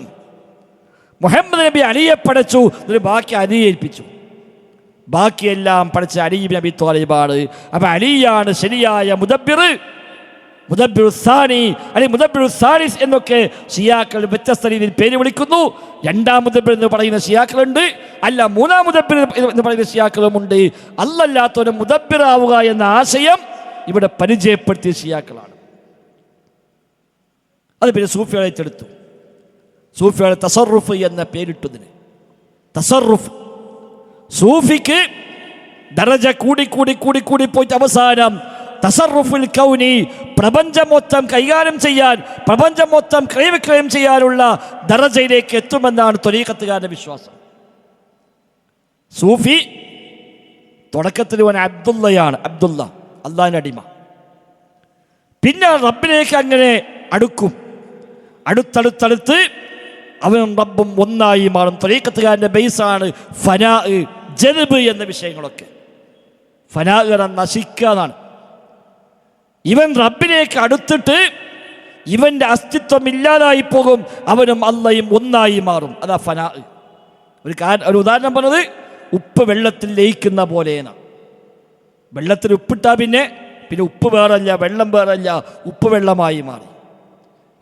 S1: മുഹമ്മദ് നബി അലിയെ പഠിച്ചു, എന്നിട്ട് ബാക്കി അലിയെ ഏൽപ്പിച്ചു. ബാക്കിയെല്ലാം പഠിച്ച അലി നബി ത്വാലിബാണ്. അപ്പം അലിയാണ് ശരിയായ മുദബ്ബിർ. മുദബ്ബിറു സാനി അല്ലെങ്കിൽ മുദബ്ബിറു സാലിസ് എന്നൊക്കെ ഷിയാക്കൾ വ്യത്യസ്ത രീതിയിൽ പേര് വിളിക്കുന്നു. 2-ാം മുദബ്ബിർ എന്ന് പറയുന്ന ഷിയാക്കളുണ്ട്, അല്ല 3-ാം മുദബ്ബിർ എന്ന് പറയുന്ന ഷിയാക്കളുമുണ്ട്. അല്ലല്ലാത്തവരെ മുദബ്ബിറാവുക എന്ന ആശയം ഇവിടെ പരിചയപ്പെടുത്തിയ ഷിയാക്കളാണ്. അത് പിന്നെ സൂഫികളെ ഏറ്റെടുത്തു. സൂഫികളെ തസറുഫ് എന്ന പേരിട്ടതിന്. തസറുഫ് സൂഫിക്ക് ദറജ കൂടി കൂടി കൂടി കൂടി പോയിട്ട് അവസാനം തസറുഫുൽ കൗനി, പ്രപഞ്ചം മൊത്തം കൈകാര്യം ചെയ്യാൻ, പ്രപഞ്ചം മൊത്തം ക്രയവിക്രയം ചെയ്യാനുള്ള ദറജയിലേക്ക് എത്തുമെന്നാണ് ത്വരീഖത്തുകാരുടെ വിശ്വാസം. സൂഫി തുടക്കത്തിൽ അവൻ അബ്ദുള്ളയാണ്, അബ്ദുള്ള അള്ളാഹിൻ്റെ അടിമ. പിന്നെ റബ്ബിലേക്ക് അങ്ങനെ അടുക്കും, അടുത്തടുത്തടുത്ത് അവനും റബ്ബും ഒന്നായി മാറും. ത്വരീഖത്തുകാരൻ്റെ ബേസാണ് ഫനാ, ജദ്ബ് എന്ന വിഷയങ്ങളൊക്കെ. ഫനാ എന്ന നശിക്കുക എന്നാണ്. ഇവൻ റബ്ബിലേക്ക് അടുത്തിട്ട് ഇവൻ്റെ അസ്തിത്വം ഇല്ലാതായി പോകും, അവനും അള്ളയും ഒന്നായി മാറും. അതാ ഫനാ. ഒരു ഉദാഹരണം പറഞ്ഞത് ഉപ്പ് വെള്ളത്തിൽ ലയിക്കുന്ന പോലെയാണ്. വെള്ളത്തിൽ ഉപ്പിട്ടാൽ പിന്നെ ഉപ്പ് വേറല്ല, വെള്ളം വേറല്ല, ഉപ്പ് വെള്ളമായി മാറി.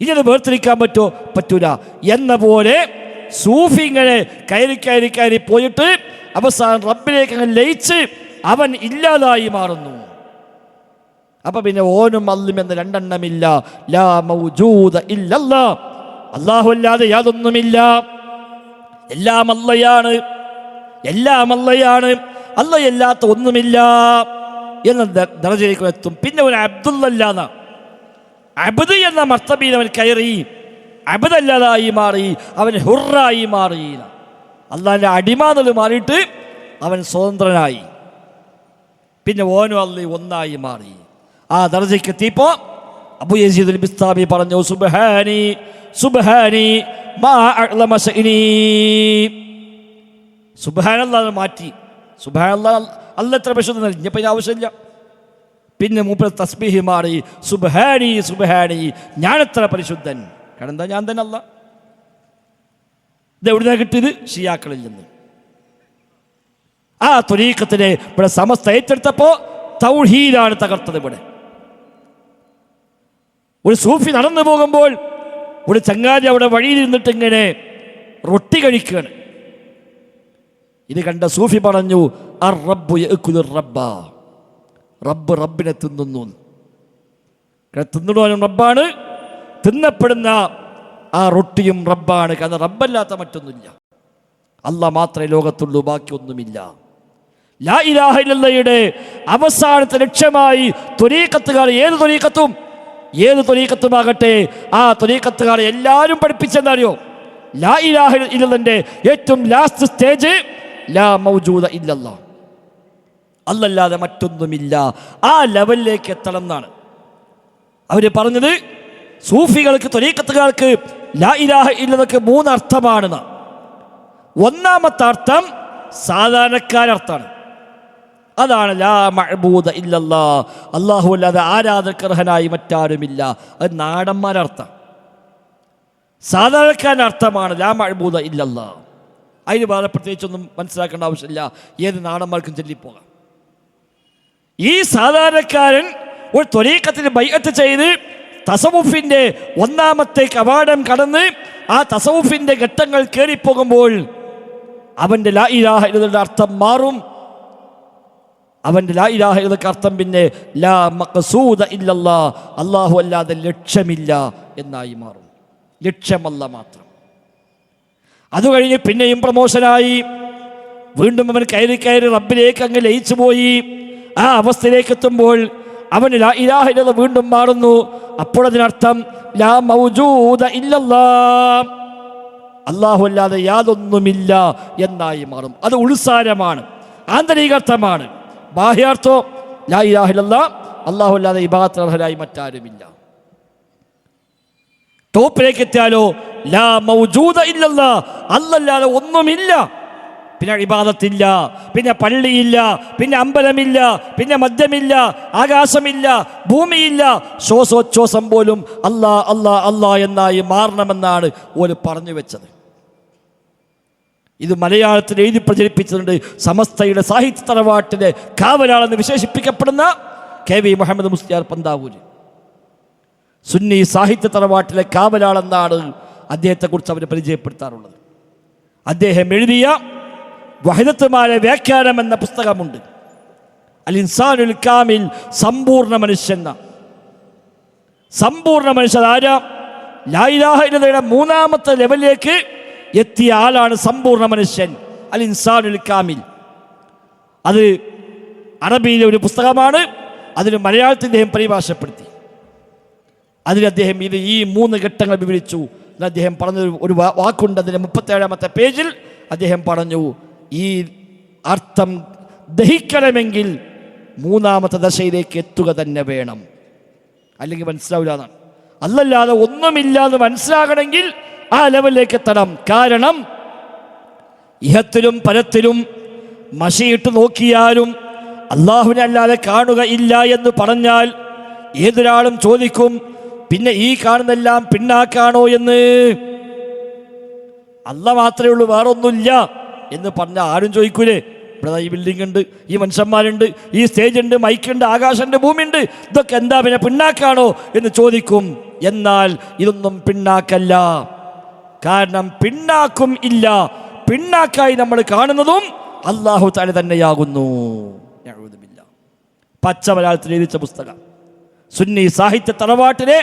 S1: ഇനി അത് വേർതിരിക്കാൻ പറ്റൂല എന്ന പോലെ സൂഫി ഇങ്ങനെ കയറി കയറി കയറി പോയിട്ട് അവസാനം റബ്ബിലേക്ക് അങ്ങനെ ലയിച്ച് അവൻ ഇല്ലാതായി മാറുന്നു. അപ്പൊ പിന്നെ ഓനും അല്ലും എന്ന് രണ്ടെണ്ണമില്ല. ലാ മൗജൂദ ഇല്ലല്ലാ, അല്ലാഹു അല്ലാതെ യാതൊന്നുമില്ല. എല്ലാം അല്ലയാണ്, എല്ലാം അല്ലയാണ്, അല്ലയല്ലാത്ത ഒന്നുമില്ല എന്ന ദറജയിലേക്ക് എത്തും. പിന്നെ ഒരു അബ്ദുല്ലല്ലാന്ന അബ്ദ് എന്ന മർത്തബയിൽ അവൻ കയറി, അബ്ദല്ലാതായി മാറി, അവൻ ഹുറായി മാറി. അള്ളാഹിൻ്റെ അടിമാന്നൽ മാറിയിട്ട് അവൻ സ്വതന്ത്രനായി. പിന്നെ ഓനും അള്ളി ഒന്നായി മാറി. ആ ദർജയ്ക്ക് എത്തിയപ്പോൾ അബൂ യസീദ് അൽ ബിസ്താമി പറഞ്ഞു, സുബ്ഹാനി സുബ്ഹാനി മാ അഅ്ലമ ശഅനി. സുബ്ഹാനല്ലാഹ് മാറ്റി. സുബ്ഹാനല്ലാഹ് അല്ലാഹ് എത്ര പരിശുദ്ധൻ, ഇനിയിപ്പോൾ ഇതിന് ആവശ്യമില്ല. പിന്നെ മൂപ്പർ തസ്ബീഹ് മാറി, സുബ്ഹാനി സുബ്ഹാനി, ഞാനെത്ര പരിശുദ്ധൻ. കാരണം എന്താ, ഞാൻ തന്നെ അല്ലാഹ്. ഇത് എവിടുന്നാണ് കിട്ടിയത്? ഷിയാക്കളിൽ നിന്ന്. ആ ത്വരീഖത്തിനെ ഇവിടെ സമസ്ത ഏറ്റെടുത്തപ്പോൾ തൗഹീദാണ് തകർത്തത്. ഇവിടെ ഒരു സൂഫി നടന്നു പോകുമ്പോൾ ഒരു ചങ്ങാതി അവിടെ വഴിയിൽ നിന്നിട്ട് ഇങ്ങനെ റൊട്ടി കഴിക്കുകയാണ്. ഇത് കണ്ട സൂഫി പറഞ്ഞു, അർ റബ്ബു യഅ്കുലുർ റബ്ബ, റബ്ബ് റബ്ബിനെ തിന്നുന്നു. തിന്നുവാനും റബ്ബാണ്, തിന്നപ്പെടുന്ന ആ റൊട്ടിയും റബ്ബാണ്. കാരണം റബ്ബല്ലാത്ത മറ്റൊന്നുമില്ല, അല്ലാഹ് മാത്രമേ ലോകത്തുള്ളൂ, ബാക്കിയൊന്നുമില്ല. ലാ ഇലാഹ ഇല്ലല്ലാഹയുടെ അവസാനത്തെ ലക്ഷ്യമായി ത്വരീഖത്തുകാർ, ഏത് ത്വരീഖത്തുമാകട്ടെ, ആ ത്വരീഖത്തുകാർ എല്ലാവരും പഠിപ്പിച്ചെന്നറിയോ? ലാ ഇലാഹ ഇല്ലല്ലാഹന്റെ ഏറ്റവും ലാസ്റ്റ് സ്റ്റേജ് ലാ മൗജൂദ ഇല്ലല്ലാഹ്, അല്ലല്ലാതെ മറ്റൊന്നുമില്ല. ആ ലെവലിലേക്ക് എത്തണം എന്നാണ് അവർ പറഞ്ഞത്. സൂഫികൾക്ക്, ത്വരീഖത്തുകാർക്ക് ലാ ഇലാഹ ഇല്ലല്ലാഹ്ക്ക് 3 അർത്ഥമാണെന്ന്. ഒന്നാമത്തെ അർത്ഥം സാധാരണക്കാരർത്ഥാണ്. അതാണ് ലാ മഅ്ബൂദ ഇല്ലല്ലാഹ്, അല്ലാഹു അല്ലാതെ ആരാധകർഹനായി മറ്റാരുമില്ല. അത് നാടന്മാരർത്ഥം. സാധാരണക്കാരൻ്റെ അർത്ഥമാണ് ലാ മഅ്ബൂദ ഇല്ലല്ലാഹ്. അതിന് വേറെ പ്രത്യേകിച്ചൊന്നും മനസ്സിലാക്കേണ്ട ആവശ്യമില്ല, ഏത് നാടന്മാർക്കും ചൊല്ലിപ്പോകാം. ഈ സാധാരണക്കാരൻ ഒരു ത്വരീഖത്തിന് ബൈഅത്ത് ചെയ്ത് തസവുഫിൻ്റെ ഒന്നാമത്തെ കവാടം കടന്ന് ആ തസവുഫിൻ്റെ ഘട്ടങ്ങൾ കയറിപ്പോകുമ്പോൾ അവൻ്റെ ലാ ഇലാഹ ഇല്ലല്ലാഹയുടെ അർത്ഥം മാറും. അവൻ്റെ ലാ ഇലാഹ ഇല്ലല്ലാഹയുടെ അർത്ഥം പിന്നെ ലാ മഖ്സൂദ ഇല്ലല്ലാഹ്, അല്ലാഹു അല്ലാതെ ലക്ഷ്യമില്ല എന്നായി മാറും. ലക്ഷ്യമല്ല മാത്രം. അത് കഴിഞ്ഞ് പിന്നെയും പ്രമോഷനായി വീണ്ടും അവൻ കയറി കയറി റബ്ബിലേക്ക് അങ്ങ് ലയിച്ചു പോയി. ആ അവസ്ഥയിലേക്ക് എത്തുമ്പോൾ അവന് ലാ ഇലാഹ ഇല്ലല്ലാഹ് വീണ്ടും മാറുന്നു. അപ്പോഴതിനർത്ഥം ലാ മൗജൂദ ഇല്ലല്ലാഹ്, അല്ലാഹു അല്ലാതെ യാതൊന്നുമില്ല എന്നായി മാറും. അത് ഉൾസാരമാണ്, ആന്തരികാർത്ഥമാണ്. ബാഹ്യാർത്ഥോ ലാ ഇലാഹ ഇല്ലല്ലാഹ്, അല്ലാഹു അല്ലാതെ ഇബാദത്തിന് അർഹനായി മറ്റാരുമില്ല. ടോപ്പിലേക്ക് എത്തിയാലോ ലാ മൗജൂദ ഇല്ലല്ലാഹ്, അല്ലല്ലാതെ ഒന്നുമില്ല. പിന്നെ ഇബാദത്തില്ല, പിന്നെ പള്ളിയില്ല, പിന്നെ അമ്പലമില്ല, പിന്നെ മദ്യമില്ല, ആകാശമില്ല, ഭൂമിയില്ല. ശ്വാസോച്ഛ്വാസം പോലും അല്ലാ അല്ലാ അല്ലാ എന്നായി മാറണമെന്നാണ് ഓല് പറഞ്ഞു വെച്ചത്. ഇത് മലയാളത്തിൽ എഴുതി പ്രചരിപ്പിച്ചിട്ടുണ്ട്. സമസ്തയുടെ സാഹിത്യ തറവാട്ടിലെ കാവലാളെന്ന് വിശേഷിപ്പിക്കപ്പെടുന്ന KV മുഹമ്മദ് മുസ്ലിയാർ പന്താവൂര്. സുന്നി സാഹിത്യ തറവാട്ടിലെ കാവലാളെന്നാണ് അദ്ദേഹത്തെക്കുറിച്ച് അവർ പരിചയപ്പെടുത്താറുള്ളത്. അദ്ദേഹം എഴുതിയ വഹദത്തുമാലെ വ്യാഖ്യാനം എന്ന പുസ്തകമുണ്ട്. അൽ ഇൻസാനുൽ കാമിൽ, സമ്പൂർണ്ണ മനുഷ്യൻ. സമ്പൂർണ്ണ മനുഷ്യൻ ആരാ? ലാ ഇലാഹ ഇല്ലല്ലയുടെ മൂന്നാമത്തെ ലെവലിലേക്ക് എത്തിയ ആളാണ് സമ്പൂർണ്ണ മനുഷ്യൻ, അൽ ഇൻസാനുൽ കാമിൽ. അത് അറബിയിലെ ഒരു പുസ്തകമാണ്. അതിന് മലയാളത്തിൽ അദ്ദേഹം പരിഭാഷപ്പെടുത്തി. അതിൽ അദ്ദേഹം ഈ 3 ഘട്ടങ്ങൾ വിവരിച്ചു. അദ്ദേഹം പറഞ്ഞ ഒരു വാക്കുണ്ട്, അതിൻ്റെ 37-ാമത്തെ പേജിൽ അദ്ദേഹം പറഞ്ഞു, ഈ അർത്ഥം ദഹിക്കണമെങ്കിൽ 3ാമത്തെ ദശയിലേക്ക് എത്തുക തന്നെ വേണം, അല്ലെങ്കിൽ മനസ്സിലാവില്ല എന്നാണ്. അല്ലല്ലാതെ ഒന്നുമില്ലാതെ മനസ്സിലാകണമെങ്കിൽ ആ ലെവലിലേക്ക് എത്തണം. കാരണം ഇഹത്തിലും പരത്തിലും മഷിയിട്ട് നോക്കിയാലും അള്ളാഹുവിനെ അല്ലാതെ കാണുക ഇല്ല എന്ന് പറഞ്ഞാൽ ഏതൊരാളും ചോദിക്കും, പിന്നെ ഈ കാണുന്നെല്ലാം പിണ്ണാക്കാണോ എന്ന്? അല്ലാഹ് മാത്രമേ ഉള്ളൂ, വേറൊന്നുമില്ല എന്ന് പറഞ്ഞാൽ ആരും ചോദിക്കൂലേ? ഇവിടെ ഈ ബിൽഡിംഗ് ഉണ്ട്, ഈ മനുഷ്യന്മാരുണ്ട്, ഈ സ്റ്റേജ് ഉണ്ട്, മൈക്കുണ്ട്, ആകാശമുണ്ട്, ഭൂമിയുണ്ട്, ഇതൊക്കെ എന്താ പിന്നെ പിണ്ണാക്കാണോ എന്ന് ചോദിക്കും. എന്നാൽ ഇതൊന്നും പിണ്ണാക്കല്ല. കാരണം പിണ്ണാക്കും ഇല്ല, പിണ്ണാക്കായി നമ്മൾ കാണുന്നതും അല്ലാഹു തആല തന്നെയാകുന്നു. പച്ച മലയാളത്തിൽ എഴുതിച്ച പുസ്തകം, സുന്നി സാഹിത്യ തറവാട്ടിലെ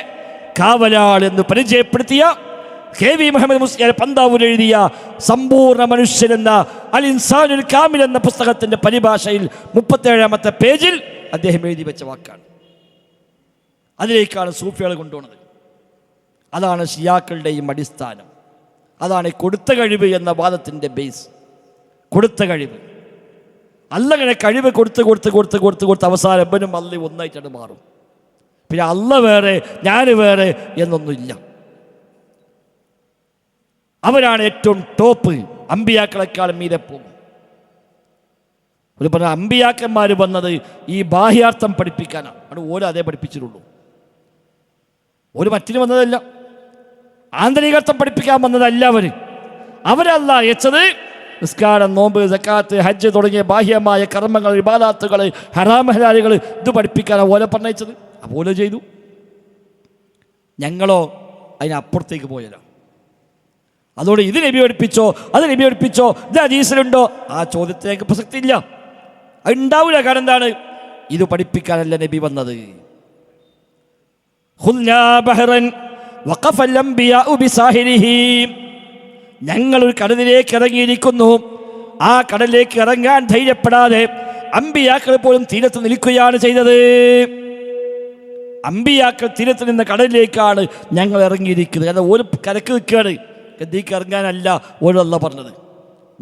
S1: കാവലാൾ എന്ന് പരിചയപ്പെടുത്തിയ KV മുഹമ്മദ് മുസ്ലിയാർ പന്താവൂർ എഴുതിയ സമ്പൂർണ്ണ മനുഷ്യൻ എന്ന അൽ ഇൻസാനുൽ കാമിൽ എന്ന പുസ്തകത്തിന്റെ പരിഭാഷയിൽ 37-ാമത്തെ പേജിൽ അദ്ദേഹം എഴുതി വെച്ച വാക്കാണ്. അതിലേക്കാണ് സൂഫികൾ കൊണ്ടുപോകുന്നത്. അതാണ് ഷിയാക്കളുടെയും അടിസ്ഥാനം. അതാണ് കൊടുത്ത കഴിവ് എന്ന വാദത്തിൻ്റെ ബേസ്. കൊടുത്ത കഴിവ്, അല്ലങ്ങനെ കഴിവ് കൊടുത്ത് അവസാനം എബനും അല്ല ഒന്നായിട്ടാണ് മാറും. പിന്നെ അല്ല വേറെ ഞാൻ വേറെ എന്നൊന്നുമില്ല. അവരാണ് ഏറ്റവും ടോപ്പ്. അമ്പിയാക്കളെക്കാളും മീതെ പോകും. ഒരു പറഞ്ഞ അമ്പിയാക്കന്മാർ വന്നത് ഈ ബാഹ്യാർത്ഥം പഠിപ്പിക്കാനാണ്. അത് ഓരോ അതേ പഠിപ്പിച്ചിട്ടുള്ളൂ. ഒരു മറ്റിന് വന്നതല്ല, ആന്തരികാർത്ഥം പഠിപ്പിക്കാൻ വന്നതല്ല. അവരല്ല അയച്ചത് നിസ്കാരം, നോമ്പ്, സക്കാത്ത്, ഹജ്ജ് തുടങ്ങിയ ബാഹ്യമായ കർമ്മങ്ങൾ, ഇബാദത്തുകൾ, ഹറാം ഹലാലുകൾ ഇത് പഠിപ്പിക്കാനാണ് ഓല പറഞ്ഞയച്ചത്. അതുപോലെ ചെയ്തു. ഞങ്ങളോ അതിനപ്പുറത്തേക്ക് പോയല്ലോ. അതുകൊണ്ട് ഇത് നബി പഠിപ്പിച്ചോ, അത് നബി പഠിപ്പിച്ചോ, ഇത് ഹദീസിലുണ്ടോ, ആ ചോദ്യത്തിലേക്ക് പ്രസക്തി ഇല്ല. അത് ഉണ്ടാവില്ല. കാരണം എന്താണ്? ഇത് പഠിപ്പിക്കാനല്ല നബി വന്നത്. ഞങ്ങളൊരു കടലിലേക്ക് ഇറങ്ങിയിരിക്കുന്നു. ആ കടലിലേക്ക് ഇറങ്ങാൻ ധൈര്യപ്പെടാതെ അമ്പിയാക്കൾ പോലും തീരത്ത് നിൽക്കുകയാണ് ചെയ്തത്. അമ്പിയാക്കൾ തീരത്ത് നിന്ന് കടലിലേക്കാണ് ഞങ്ങൾ ഇറങ്ങിയിരിക്കുന്നത്. കാരണം ഒരു കരക്ക് നിൽക്കുകയാണ്, ഗദ്ദിക്ക് ഇറങ്ങാനല്ല ഓരല്ല പറഞ്ഞത്.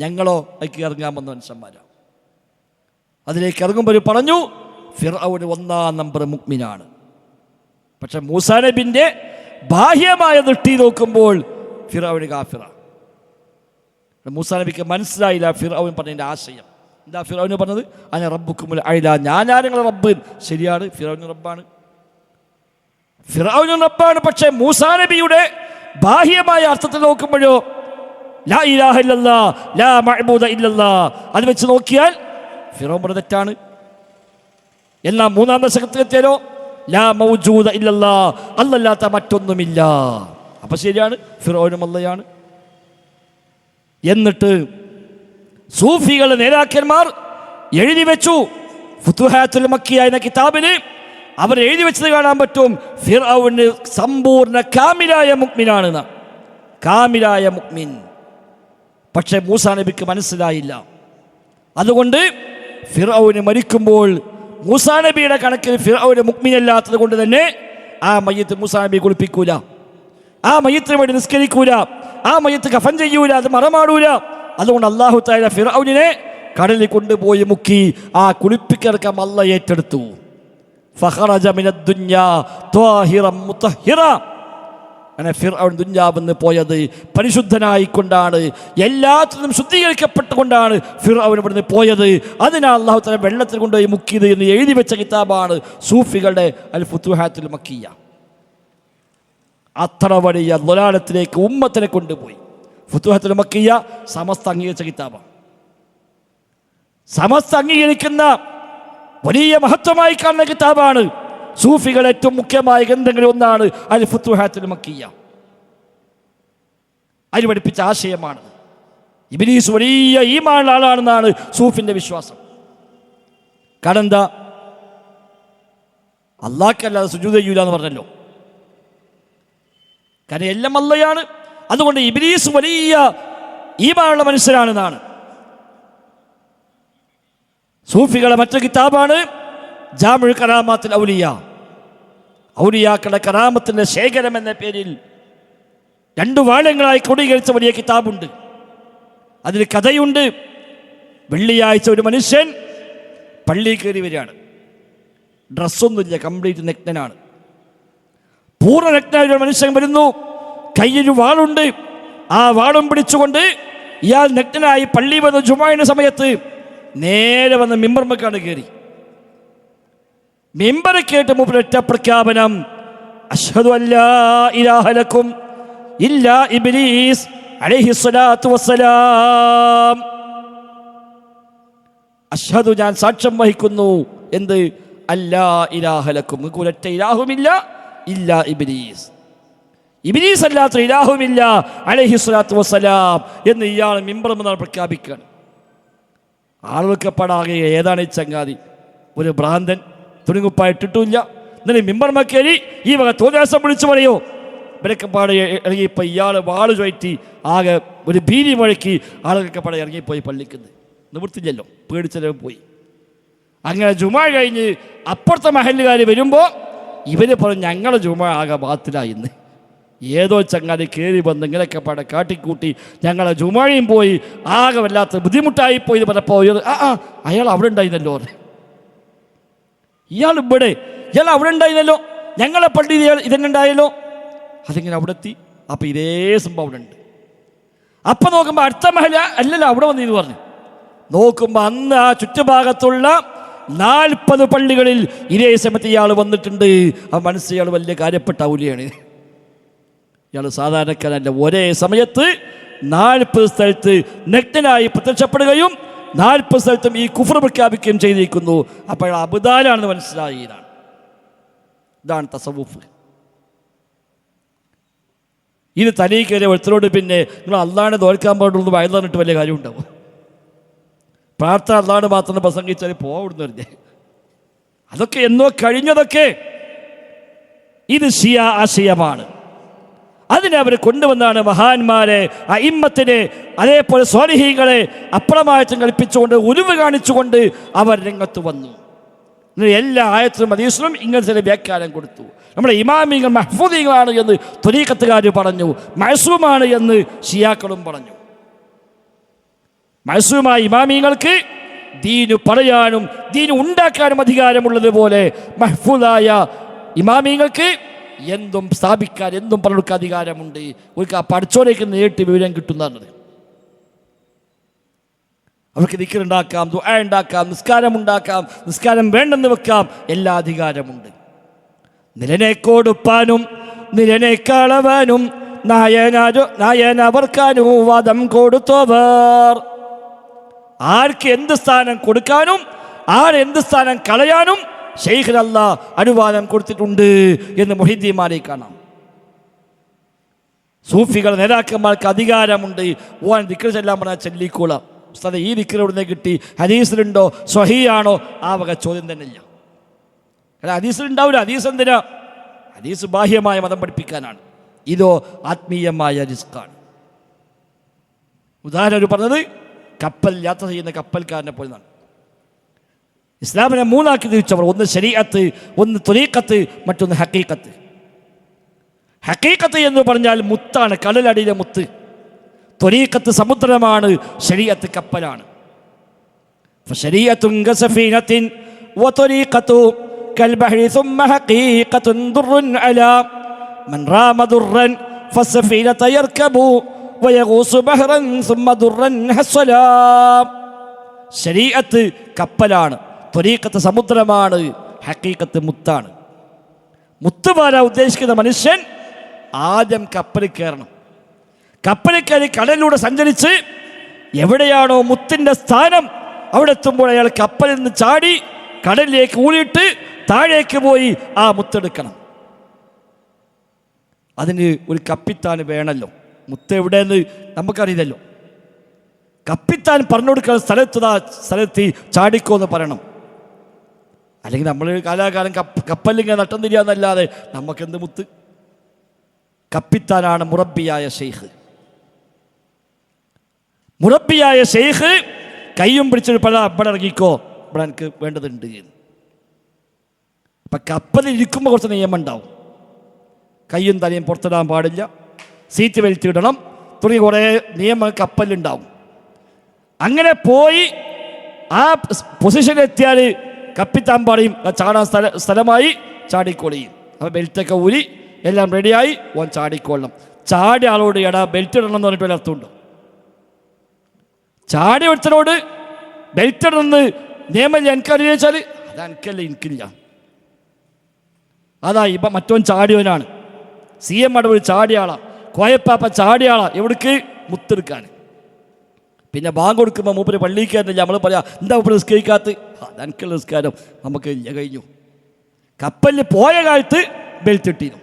S1: ഞങ്ങളോ അതിലേക്ക് ഇറങ്ങാൻ വന്ന മനുഷ്യന്മാരാണ്. അതിലേക്ക് ഇറങ്ങുമ്പോൾ പറഞ്ഞു ഫിർഔൻ 1-ാം നമ്പർ മുഅ്മിനാണ്. പക്ഷെ മൂസാ നബിൻ്റെ ബാഹ്യമായ ദൃഷ്ടി നോക്കുമ്പോൾ ഫിർഔൻ കാഫിറാണ്. മൂസാ നബിക്ക് മനസ്സിലായില്ല ഫിർഔൻ പറഞ്ഞതിൻ്റെ ആശയം. എന്താ ഫിർഔൻ പറഞ്ഞത്? അന റബ്ബുക്കുമുൽ അഅ്ല, ഞാനാണ് നിങ്ങളുടെ റബ്ബ്. ശരിയാണ്, ഫിർഔൻ റബ്ബാണ്, ഫിർഔൻ റബ്ബാണ്. പക്ഷേ മൂസാ നബിയുടെ ബാഹ്യമായ അർത്ഥത്തിൽ നോക്കുമ്പോഴോ ലാ ഇലാഹ ഇല്ലല്ലാഹ്, ലാ മഅ്ബൂദ ഇല്ലല്ലാഹ്, അത് വെച്ച് നോക്കിയാൽ ഫിർഔൻ പറഞ്ഞ തെറ്റാണ്. എന്നാൽ 3-ാം ദശകത്തിലെത്തിയാലോ ലാ മൗജൂദ ഇല്ലല്ലാഹ്, അല്ലല്ലാത്ത മറ്റൊന്നുമില്ല. അപ്പൊ ശരിയാണ്, ഫിർഔനും അല്ലയാണ്. എന്നിട്ട് സൂഫികളുടെ നേതാക്കന്മാർ എഴുതി വെച്ചു. ഫുതുഹാത്തുൽ മക്കിയ എന്ന കിതാബിന് അവർ എഴുതി വെച്ചത് കാണാൻ പറ്റും, ഫിർഔന് സമ്പൂർണ്ണ കാമിലായ മുഅ്മിനാണ്. കാമിലായ മുഅ്മിൻ. പക്ഷേ മൂസാ നബിക്ക് മനസ്സിലായില്ല. അതുകൊണ്ട് ഫിർഔന് മരിക്കുമ്പോൾ മൂസാ നബിയുടെ കണക്കിൽ ഫിർഔന് മുഅ്മിനല്ലാത്തത് കൊണ്ട് തന്നെ ആ മയ്യത്ത് മൂസാ നബി കുളിപ്പിക്കൂല, ആ മയ്യത്തിന് വേണ്ടി നിസ്കരിക്കൂല, ആ മയ്യത്ത് കഫൻ ചെയ്യൂല, അത് മറമാടൂല. അതുകൊണ്ട് അല്ലാഹു തആല ഫിർഔനിനെ കടലിൽ കൊണ്ടുപോയി മുക്കി ആ കുളിപ്പിക്കർക്കം അല്ലാഹ് ഏറ്റെടുത്തു. ഫഖറജ മിനദ് ദുനിയാ ത്വാഹിറൻ മുതഹിറ. അങ്ങനെ ഫിർഔൻ ദുനിയാവിൽ പോയത് പരിശുദ്ധനായിക്കൊണ്ടാണ്, എല്ലാത്തിനും ശുദ്ധീകരിക്കപ്പെട്ടുകൊണ്ടാണ് ഫിർഔൻ ഇവിടുന്ന് പോയത്. അതിനാൽ അല്ലാഹു തആല വെള്ളത്തിൽ കൊണ്ടുപോയി മുക്കിയത് എന്ന് എഴുതി വെച്ച കിതാബാണ് സൂഫികളുടെ അൽ ഫുതുഹാത്തുൽ മക്കിയ. അത്ര വലിയ ളലാലത്തിലേക്ക് ഉമ്മത്തിനെ കൊണ്ടുപോയി. ഫുതുഹാത്തുൽ മക്കിയ സമസ്ത അംഗീകരിച്ച കിതാബാണ്. സമസ്ത അംഗീകരിക്കുന്ന വലിയ മഹത്വമായി കാണുന്ന കിതാബാണ്. സൂഫികൾ ഏറ്റവും മുഖ്യമായ ഗ്രന്ഥങ്ങളിൽ ഒന്നാണ് അൽ ഫുതുഹാത്തുൽ മക്കിയ. അതിൽ പഠിപ്പിച്ച ആശയമാണ്. ഇബ്ലീസ് വലിയ ഈമാനുള്ള ആളാണെന്നാണ് സൂഫിന്റെ വിശ്വാസം. കാരണം എന്താ? അല്ലാഹുക്കല്ലാതെ സുജൂദ് ചെയ്യൂല എന്ന് പറഞ്ഞല്ലോ. കാരണം എല്ലാം അള്ളയാണ്. അതുകൊണ്ട് ഇബ്ലീസ് വലിയ ഈമാനുള്ള മനുഷ്യരാണെന്നാണ്. സൂഫികളെ മറ്റൊരു കിതാബാണ് ജാമുൽ കറാമാത്തുൽ ഔലിയ. ഔലിയാക്കളുടെ കറാമത്തിൻ്റെ ശേഖരം എന്ന പേരിൽ 2 വാള്യങ്ങളായി ക്രോഡീകരിച്ച വലിയ കിതാബുണ്ട്. അതിൽ കഥയുണ്ട്. വെള്ളിയാഴ്ച ഒരു മനുഷ്യൻ പള്ളിയിൽ കയറി വരികയാണ്. ഡ്രസ്സൊന്നുമില്ല, കംപ്ലീറ്റ് നഗ്നനാണ്. പൂർണ്ണ നഗ്നായ ഒരു മനുഷ്യൻ വരുന്നു. കയ്യിലൊരു വാളുണ്ട്. ആ വാളും പിടിച്ചുകൊണ്ട് ഇയാൾ നഗ്നനായി പള്ളി വന്ന് ജുമായുടെ സമയത്ത് നേരെ വന്ന് മിമ്പർമക്കാണ് കയറി. മിമ്പറ് കേട്ട് മൂപ്പർ ഒറ്റ പ്രഖ്യാപനം, അശ്ഹദു അല്ലാ ഇലാഹ ലക്കും ഇല്ലാ ഇബ്ലീസ് അലൈഹി സ്വലാത്തു വസ്സലാം. അശ്ഹദു, ഞാൻ സാക്ഷ്യം വഹിക്കുന്നു. എന്ത്? അല്ലാ ഇലാഹ ലക്കും, നിങ്ങൾക്ക് ഒരൊറ്റ ഇലാഹുമില്ല, ഇല്ലാ ഇബ്ലീസ്, ഇബ്ലീസ് അല്ലാത്ത ഇലാഹുമില്ല അലൈഹി സ്വലാത്തു വസ്സലാം എന്ന് ഇയാൾ മിമ്പർമെന്നാണ് പ്രഖ്യാപിക്കുകയാണ്. ആളുകൾക്ക് പടാകെ ഏതാണ് ഈ ചങ്ങാതി? ഒരു ഭ്രാന്തൻ, തുണികുപ്പായിട്ടിട്ടില്ല. എന്നിട്ട് മിമ്പർമ കയറി ഈ വക തോന്നിയാസം വിളിച്ചു പറയോ? ഇവരൊക്കെ പാടെ ഇറങ്ങിയപ്പോൾ ഇയാൾ വാള് ചുഴറ്റി ആകെ ഒരു ഭീതി മുഴക്കി ആളുകൾക്ക് പാടെ ഇറങ്ങിപ്പോയി. പള്ളിക്കുന്നത് നിവൃത്തില്ലല്ലോ, പേടിച്ചെല്ലാം പോയി. അങ്ങനെ ജുമാ കഴിഞ്ഞ് അപ്പുറത്തെ മഹല്ലുകാർ വരുമ്പോൾ ഇവർ പറഞ്ഞു, ഞങ്ങളുടെ ജുമാ ആകെ ബാത്തിലായിന്ന്. ഏതോ ചങ്ങാതി കയറി വന്ന് ഇങ്ങനെയൊക്കെ പാടെ കാട്ടിക്കൂട്ടി ഞങ്ങളെ ജുമാഴയും പോയി, ആകെ വല്ലാത്ത ബുദ്ധിമുട്ടായിപ്പോയി എന്ന് പറഞ്ഞപ്പോൾ അയാൾ അവിടെ ഉണ്ടായിരുന്നല്ലോ. ഇയാൾ ഇവിടെ, ഇയാൾ അവിടെ ഉണ്ടായിരുന്നല്ലോ, ഞങ്ങളെ പള്ളി ഇതന്നെ ഉണ്ടായല്ലോ. അതിങ്ങനെ അവിടെ എത്തി. അപ്പം ഇതേ സംഭവം അവിടെ ഉണ്ട്. അപ്പം നോക്കുമ്പോൾ അടുത്ത മഹല അല്ലല്ലോ അവിടെ വന്നിന്ന് പറഞ്ഞു. നോക്കുമ്പോൾ അന്ന് ആ ചുറ്റുഭാഗത്തുള്ള 40 പള്ളികളിൽ ഇതേ സമയത്ത് ഇയാൾ വന്നിട്ടുണ്ട്. ആ മനസ്സ് ഇയാൾ വലിയ കാര്യപ്പെട്ട ഔലിയാണ്. ഇയാൾ സാധാരണക്കാരല്ല. ഒരേ സമയത്ത് 40 സ്ഥലത്ത് നഗ്നനായി പ്രത്യക്ഷപ്പെടുകയും 40 സ്ഥലത്തും ഈ കുഫർ പ്രഖ്യാപിക്കുകയും ചെയ്തിരിക്കുന്നു. അപ്പോൾ അബ്ദാലാണെന്ന് മനസ്സിലായി. ഇതാണ് തസവുഫ്. ഇത് തലയിൽ കയറിയ ഒരുത്തരോട് പിന്നെ നിങ്ങൾ അള്ളാഹിനെ തോൽക്കാൻ പാടുള്ളൂ വയൽ തന്നിട്ട് വലിയ കാര്യം ഉണ്ടാവും. പ്രാർത്ഥന അള്ളാഹിനെ മാത്രം പ്രസംഗിച്ചാൽ പോവിടുന്നു പറഞ്ഞേ. അതൊക്കെ എന്നോ കഴിഞ്ഞതൊക്കെ. ഇത് ഷിയ ആശയമാണ്. അതിനെ അവർ കൊണ്ടുവന്നാണ് മഹാന്മാരെ, അഇമ്മത്തിനെ, അതേപോലെ സ്വാലിഹീങ്ങളെ അപ്രമായത്തും കൽപ്പിച്ചുകൊണ്ട് ഉരുവ് കാണിച്ചുകൊണ്ട് അവർ രംഗത്ത് വന്നു. എല്ലാ ആയത്തിലും ഹദീസിലും ഇങ്ങനെ ചില വ്യാഖ്യാനം കൊടുത്തു. നമ്മുടെ ഇമാമിങ്ങൾ മഹ്ഫൂദികളാണ് എന്ന് ത്വരീഖത്തുകാർ പറഞ്ഞു, മഅ്സൂമാണ് എന്ന് ഷിയാക്കളും പറഞ്ഞു. മഅ്സൂമായ ഇമാമിങ്ങൾക്ക് ദീന് പറയാനും ദീന് ഉണ്ടാക്കാനും അധികാരമുള്ളതുപോലെ മഹ്ഫൂദായ ഇമാമിങ്ങൾക്ക് എന്തും സ്ഥാപിക്കാൻ, എന്തും പറഞ്ഞെടുക്കാൻ അധികാരമുണ്ട്. ഒരു പഠിച്ചോരേക്ക് നേരിട്ട് വിവരം കിട്ടുന്നതാണ്. അവർക്ക് ദിക്റുണ്ടാക്കാം, ദുആ ഉണ്ടാക്കാം, നിസ്കാരം ഉണ്ടാക്കാം, നിസ്കാരം വേണ്ടെന്ന് വെക്കാം, എല്ലാ അധികാരമുണ്ട്. നിലനെ കൊടുപ്പാനും നിലനെ കളവാനും നായനവർക്കാനും വാദം കൊടുത്തവർ. ആർക്ക് എന്ത് സ്ഥാനം കൊടുക്കാനും ആരെന്ത് സ്ഥാനം കളയാനും ശൈഖ് അല്ലാഹ് അനുവാദം കൊടുത്തിട്ടുണ്ട് എന്ന് മുഹീദ്ദീന്മാരെ കാണാം. സൂഫികൾ നേതാക്കന്മാർക്ക് അധികാരമുണ്ട്. ഓൻ ദിക്ർ ചെല്ലാൻ പറഞ്ഞാൽ ചൊല്ലിക്കോളാം. ഉസ്താദേ, ഈ ദിക്ർ എവിടുന്ന് കിട്ടി? ഹദീസിലുണ്ടോ? സ്വഹീയാണോ? ആ വക ചോദ്യം തന്നെ ഇല്ല. കാരണം ഹദീസിലുണ്ടാവില്ല. ഹദീസ് എന്തിനാ? ഹദീസ് ബാഹ്യമായ മതം പഠിപ്പിക്കാനാണ്. ഇതോ ആത്മീയമായ റിസ്ക്കാണ്. ഉദാഹരണം പറഞ്ഞത് കപ്പൽ യാത്ര ചെയ്യുന്ന കപ്പൽക്കാരനെ പോലെയാണ്. ഇസ്ലാമിനെ 3 ആക്കി തിരിച്ചവർ. ഒന്ന് ശരീഅത്ത്, ഒന്ന് ത്വരീഖത്ത്, മറ്റൊന്ന് ഹഖീഖത്ത്. ഹഖീഖത്ത് എന്ന് പറഞ്ഞാൽ മുത്താണ്, കടലടിയിലെ മുത്ത്. ത്വരീഖത്ത് സമുദ്രമാണ്, ശരീഅത്ത് കപ്പലാണ്. ഫശരീഅത്തുൻ കസഫീനത്തിൻ വത്വരീഖത്തു കൽബഹരി സുമ്മ ഹഖീഖത്തുൻ ദുർറുൻ അലാ മൻ റാമ ദുർറൻ ഫസഫീനത യർകബു വയഗൂസു ബഹ്റൻ സുമ്മ ദുർറൻ ഹസ്സലാ. ശരീഅത്ത് കപ്പലാണ്, ത്വരീഖത്ത് സമുദ്രമാണ്, ഹഖീഖത്ത് മുത്താണ്. മുത്തുമാരാ ഉദ്ദേശിക്കുന്ന മനുഷ്യൻ ആദ്യം കപ്പലിൽ കയറണം. കപ്പലിൽ കയറി കടലിലൂടെ സഞ്ചരിച്ച് എവിടെയാണോ മുത്തിൻ്റെ സ്ഥാനം അവിടെ എത്തുമ്പോൾ അയാൾ കപ്പലിൽ നിന്ന് ചാടി കടലിലേക്ക് ഊളിയിട്ട് താഴേക്ക് പോയി ആ മുത്തെടുക്കണം. അതിന് ഒരു കപ്പിത്താൻ വേണമല്ലോ. മുത്ത് എവിടെയെന്ന് നമുക്കറിയില്ലല്ലോ. കപ്പിത്താൻ പറഞ്ഞു കൊടുക്കുന്ന സ്ഥലത്ത് ചാടിക്കോ എന്ന് പറയണം. അല്ലെങ്കിൽ നമ്മൾ കാലാകാലം കപ്പലിങ്ങനെ നട്ടം തിരിയാന്നല്ലാതെ നമുക്കെന്ത് മുത്ത്? കപ്പിത്താനാണ് മുറബിയായ ഷെയ്ഖ്. മുറബിയായ ഷെയ്ഖ് കയ്യും പിടിച്ചിട്ട് ഇവിടെ ഇറങ്ങിക്കോ, ഇവിടെ എനിക്ക് വേണ്ടതുണ്ട്. അപ്പം കപ്പലിൽ ഇരിക്കുമ്പോൾ കുറച്ച് നിയമം ഉണ്ടാവും. കയ്യും തലയും പുറത്തിടാൻ പാടില്ല, സീറ്റ് ബെൽറ്റ് ഇടണം തുടങ്ങി കുറേ നിയമം കപ്പലിലുണ്ടാവും. അങ്ങനെ പോയി ആ പൊസിഷനിലെത്തിയാൽ കപ്പിത്താൻ പറയും ചാടാൻ സ്ഥലമായി ചാടിക്കൊള്ളിയും. അപ്പോൾ ബെൽറ്റൊക്കെ ഊരി എല്ലാം റെഡിയായി ഓൻ ചാടിക്കൊള്ളണം. ചാടിയ ആളോട് എടാ ബെൽറ്റ് ഇടണം എന്ന് പറഞ്ഞിട്ട് ഒരർത്ഥമുണ്ടോ? ചാടി ഒരുത്തനോട് ബെൽറ്റ് ഇടണമെന്ന് നിയമം എനിക്കറിയാം വെച്ചാൽ അത് എനിക്കല്ല, എനിക്കില്ല. അതാ ഇപ്പം മറ്റവൻ ചാടിയവനാണ്. CM അടവ് ചാടിയ ആളാണ്, കോയപ്പാപ്പ ചാടിയ ആളാണ്. എവിടേക്ക്? മുത്തെടുക്കാൻ. പിന്നെ ബാങ്ക് കൊടുക്കുമ്പോൾ മൂപ്പര് പള്ളിയിൽ കയറുന്നില്ല. നമ്മൾ പറയാം എന്താ മൂപ്പര് നിസ്കരിക്കാത്ത? അതെനിക്കുള്ള നിസ്കാരം നമുക്ക് ഇല്ല, കഴിഞ്ഞു. കപ്പലിൽ പോയ കാലത്ത് ബെൽറ്റ് ഇട്ടിരുന്നു.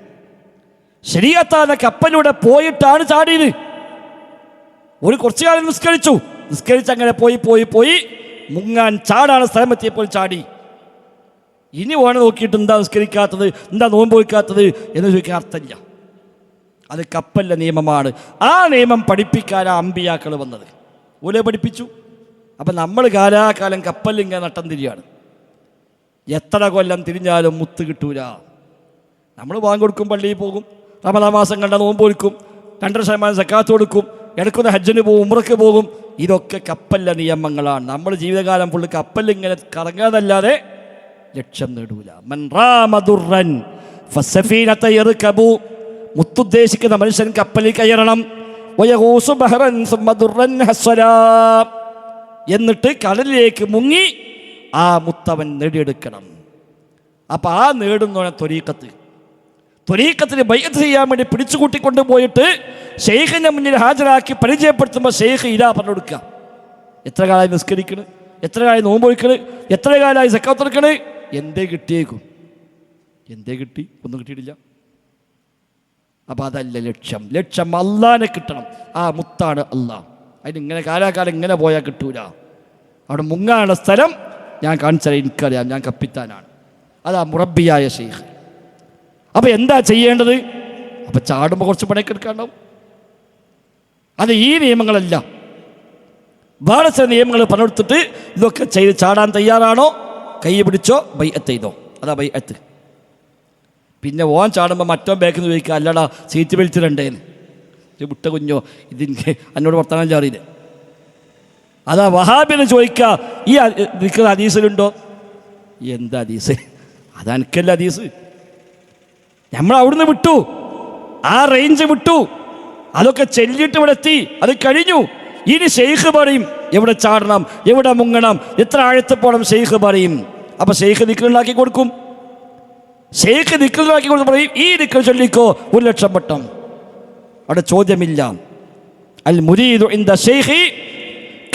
S1: ശരീഅത്താന കപ്പലിലൂടെ പോയിട്ടാണ് ചാടിയത്. ഒരു കുറച്ചു കാലം നിസ്കരിച്ച് അങ്ങനെ പോയി മുങ്ങാൻ ചാടാണ് സ്ഥലമെത്തിയപ്പോൾ ചാടി. ഇനി ഓനെ നോക്കിയിട്ട് എന്താ നിസ്കരിക്കാത്തത്, എന്താ നോമ്പ് വയ്ക്കാത്തത് എന്ന് ചോദിക്കാൻ അർത്ഥമില്ല. അത് കപ്പലിലെ നിയമമാണ്. ആ നിയമം പഠിപ്പിക്കാനാണ് അമ്പിയാക്കൾ വന്നത്. ഓലെ പഠിപ്പിച്ചു. അപ്പം നമ്മൾ കാലാകാലം കപ്പലിൽ ഇങ്ങനെ നട്ടം തിരിയാണ്. എത്ര കൊല്ലം തിരിഞ്ഞാലും മുത്ത് കിട്ടൂല. നമ്മൾ ബാങ്ക് കൊടുക്കും, പള്ളിയിൽ പോകും, റമദാൻ മാസം കണ്ട നോമ്പ് കൊടുക്കും, 2% സക്കാത്ത് കൊടുക്കും, ഇടയ്ക്കൊന്ന് ഹജ്ജിന് പോകും, ഉംറയ്ക്ക് പോകും. ഇതൊക്കെ കപ്പലിലെ നിയമങ്ങളാണ്. നമ്മൾ ജീവിതകാലം ഫുള്ള് കപ്പലിൽ ഇങ്ങനെ കറങ്ങാതല്ലാതെ ലക്ഷ്യം നേടൂല. മുത്തുദ്ദേശിക്കുന്ന മനുഷ്യൻ കപ്പലിൽ കയറണം. എന്നിട്ട് കടലിലേക്ക് മുങ്ങി ആ മുത്തവൻ നേടിയെടുക്കണം. അപ്പം ആ നേടുന്ന ത്വരീഖത്തിന് ബൈഅത്ത് ചെയ്യാൻ വേണ്ടി പിടിച്ചുകൂട്ടിക്കൊണ്ട് പോയിട്ട് ഷെയ്ഖിൻ്റെ മുന്നിൽ ഹാജരാക്കി പരിചയപ്പെടുത്തുമ്പോൾ ഷെയ്ഖ് ഇതാ പറഞ്ഞു കൊടുക്കുക. എത്ര കാലമായി നിസ്കരിക്കണ്, എത്ര കാലമായി നോമ്പ് വയ്ക്കണ്, എത്ര കാലമായി സക്കാത്ത് കൊടുക്കണ്, എന്തേ കിട്ടിയേക്കും? എന്തേ കിട്ടി? ഒന്നും കിട്ടിയിട്ടില്ല. അപ്പം അതല്ല ലക്ഷ്യം അള്ളാനെ കിട്ടണം. ആ മുത്താണ് അള്ളാഹ്. അതിനിങ്ങനെ കാലാകാലം ഇങ്ങനെ പോയാൽ കിട്ടൂല. അവിടെ മുങ്ങാനുള്ള സ്ഥലം ഞാൻ കാണിച്ചാൽ എനിക്കറിയാം, ഞാൻ കപ്പിത്താനാണ്. അതാ മുറബിയായ ഷെയ്ഖ്. അപ്പം എന്താ ചെയ്യേണ്ടത്? അപ്പം ചാടുമ്പോൾ കുറച്ച് പണിയൊക്കെ എടുക്കാണ്ടാവും. അത് ഈ നിയമങ്ങളല്ല, വേറെ ചില നിയമങ്ങൾ പറഞ്ഞെടുത്തിട്ട് ഇതൊക്കെ ചെയ്ത് ചാടാൻ തയ്യാറാണോ, കൈ പിടിച്ചോ, ബൈഅത്ത് ചെയ്തോ. അതാ ബൈഅത്ത്. പിന്നെ ഓൻ ചാടുമ്പോൾ മറ്റോ ബാക്കിൽ നിന്ന് ചോദിക്കുക, അല്ലടാ സീറ്റ് ബെൽറ്റ് രണ്ടേന്ന് വിട്ട കുഞ്ഞോ, ഇതിന് എന്നോട് വർത്തമാനം അറിയില്ല. അതാ വഹാബിന് ചോദിക്കുക, ഈ നിൽക്കുന്ന ഹദീസിലുണ്ടോ? എന്താ ഹദീസ്? അതെനിക്കല്ല ഹദീസ്. നമ്മൾ അവിടുന്ന് വിട്ടു, ആ റേഞ്ച് വിട്ടു, അതൊക്കെ ചെല്ലിട്ട് ഇവിടെ എത്തി, അത് കഴിഞ്ഞു. ഇനി ഷെയ്ഖ് പറയും എവിടെ ചാടണം, എവിടെ മുങ്ങണം, എത്ര ആഴത്ത് പോകണം ഷെയ്ഖ് പറയും. അപ്പം ഷെയ്ഖ് ദിക്റുണ്ടാക്കി കൊടുക്കും. ഷെയ്ഖ് ദിക്റുണ്ടാക്കി കൊടുത്ത് പറയും ഈ ദിക്ർ ചൊല്ലിക്കോ 1,00,000 വട്ടം. അവിടെ ചോദ്യമില്ല. അൽ മുരീദു ഇൻദ ഷെയ്ഖി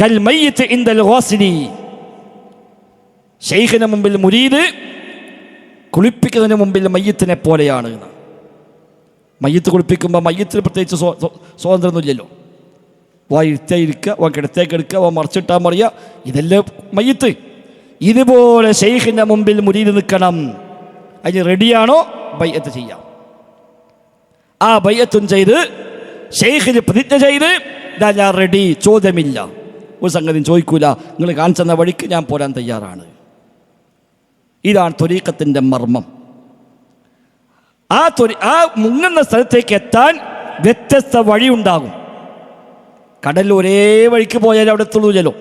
S1: കൽ മയ്യിത്ത് ഇൻദൽ ഗാസിലി. ഷെയ്ഖിന് മുമ്പിൽ മുരീദ് കുളിപ്പിക്കുന്നതിന് മുമ്പിൽ മയ്യത്തിനെ പോലെയാണ്. മയ്യത്ത് കുളിപ്പിക്കുമ്പോൾ മയ്യത്തിന് പ്രത്യേകിച്ച് സ്വാതന്ത്ര്യമൊന്നുമില്ലല്ലോ. ഇരിക്കുക, കിടത്തേക്ക് എടുക്കുക, മറിച്ചിട്ടാൽ മറിയുക, ഇതെല്ലാം മയ്യത്ത്. ഇതുപോലെ ഷെയ്ഖിൻ്റെ മുമ്പിൽ മുരീദ് നിൽക്കണം. അതിന് റെഡിയാണോ ബൈഅത്ത് ചെയ്യാം. ആ ബൈഅത്തും ചെയ്ത് ഷെയ്ഖിന് പ്രതിജ്ഞ ചെയ്ത് ഞാൻ റെഡി, ചോദ്യമില്ല, ഒരു സംഗതിയും ചോദിക്കൂല, നിങ്ങൾ കാണിച്ചെന്ന വഴിക്ക് ഞാൻ പോരാൻ തയ്യാറാണ്. ഇതാണ് ത്വരീഖത്തിൻ്റെ മർമ്മം. ആ മുങ്ങുന്ന സ്ഥലത്തേക്ക് എത്താൻ വ്യത്യസ്ത വഴിയുണ്ടാകും. കടലിൽ ഒരേ വഴിക്ക് പോയാൽ അവിടെ എത്തുള്ളൂല്ലോ.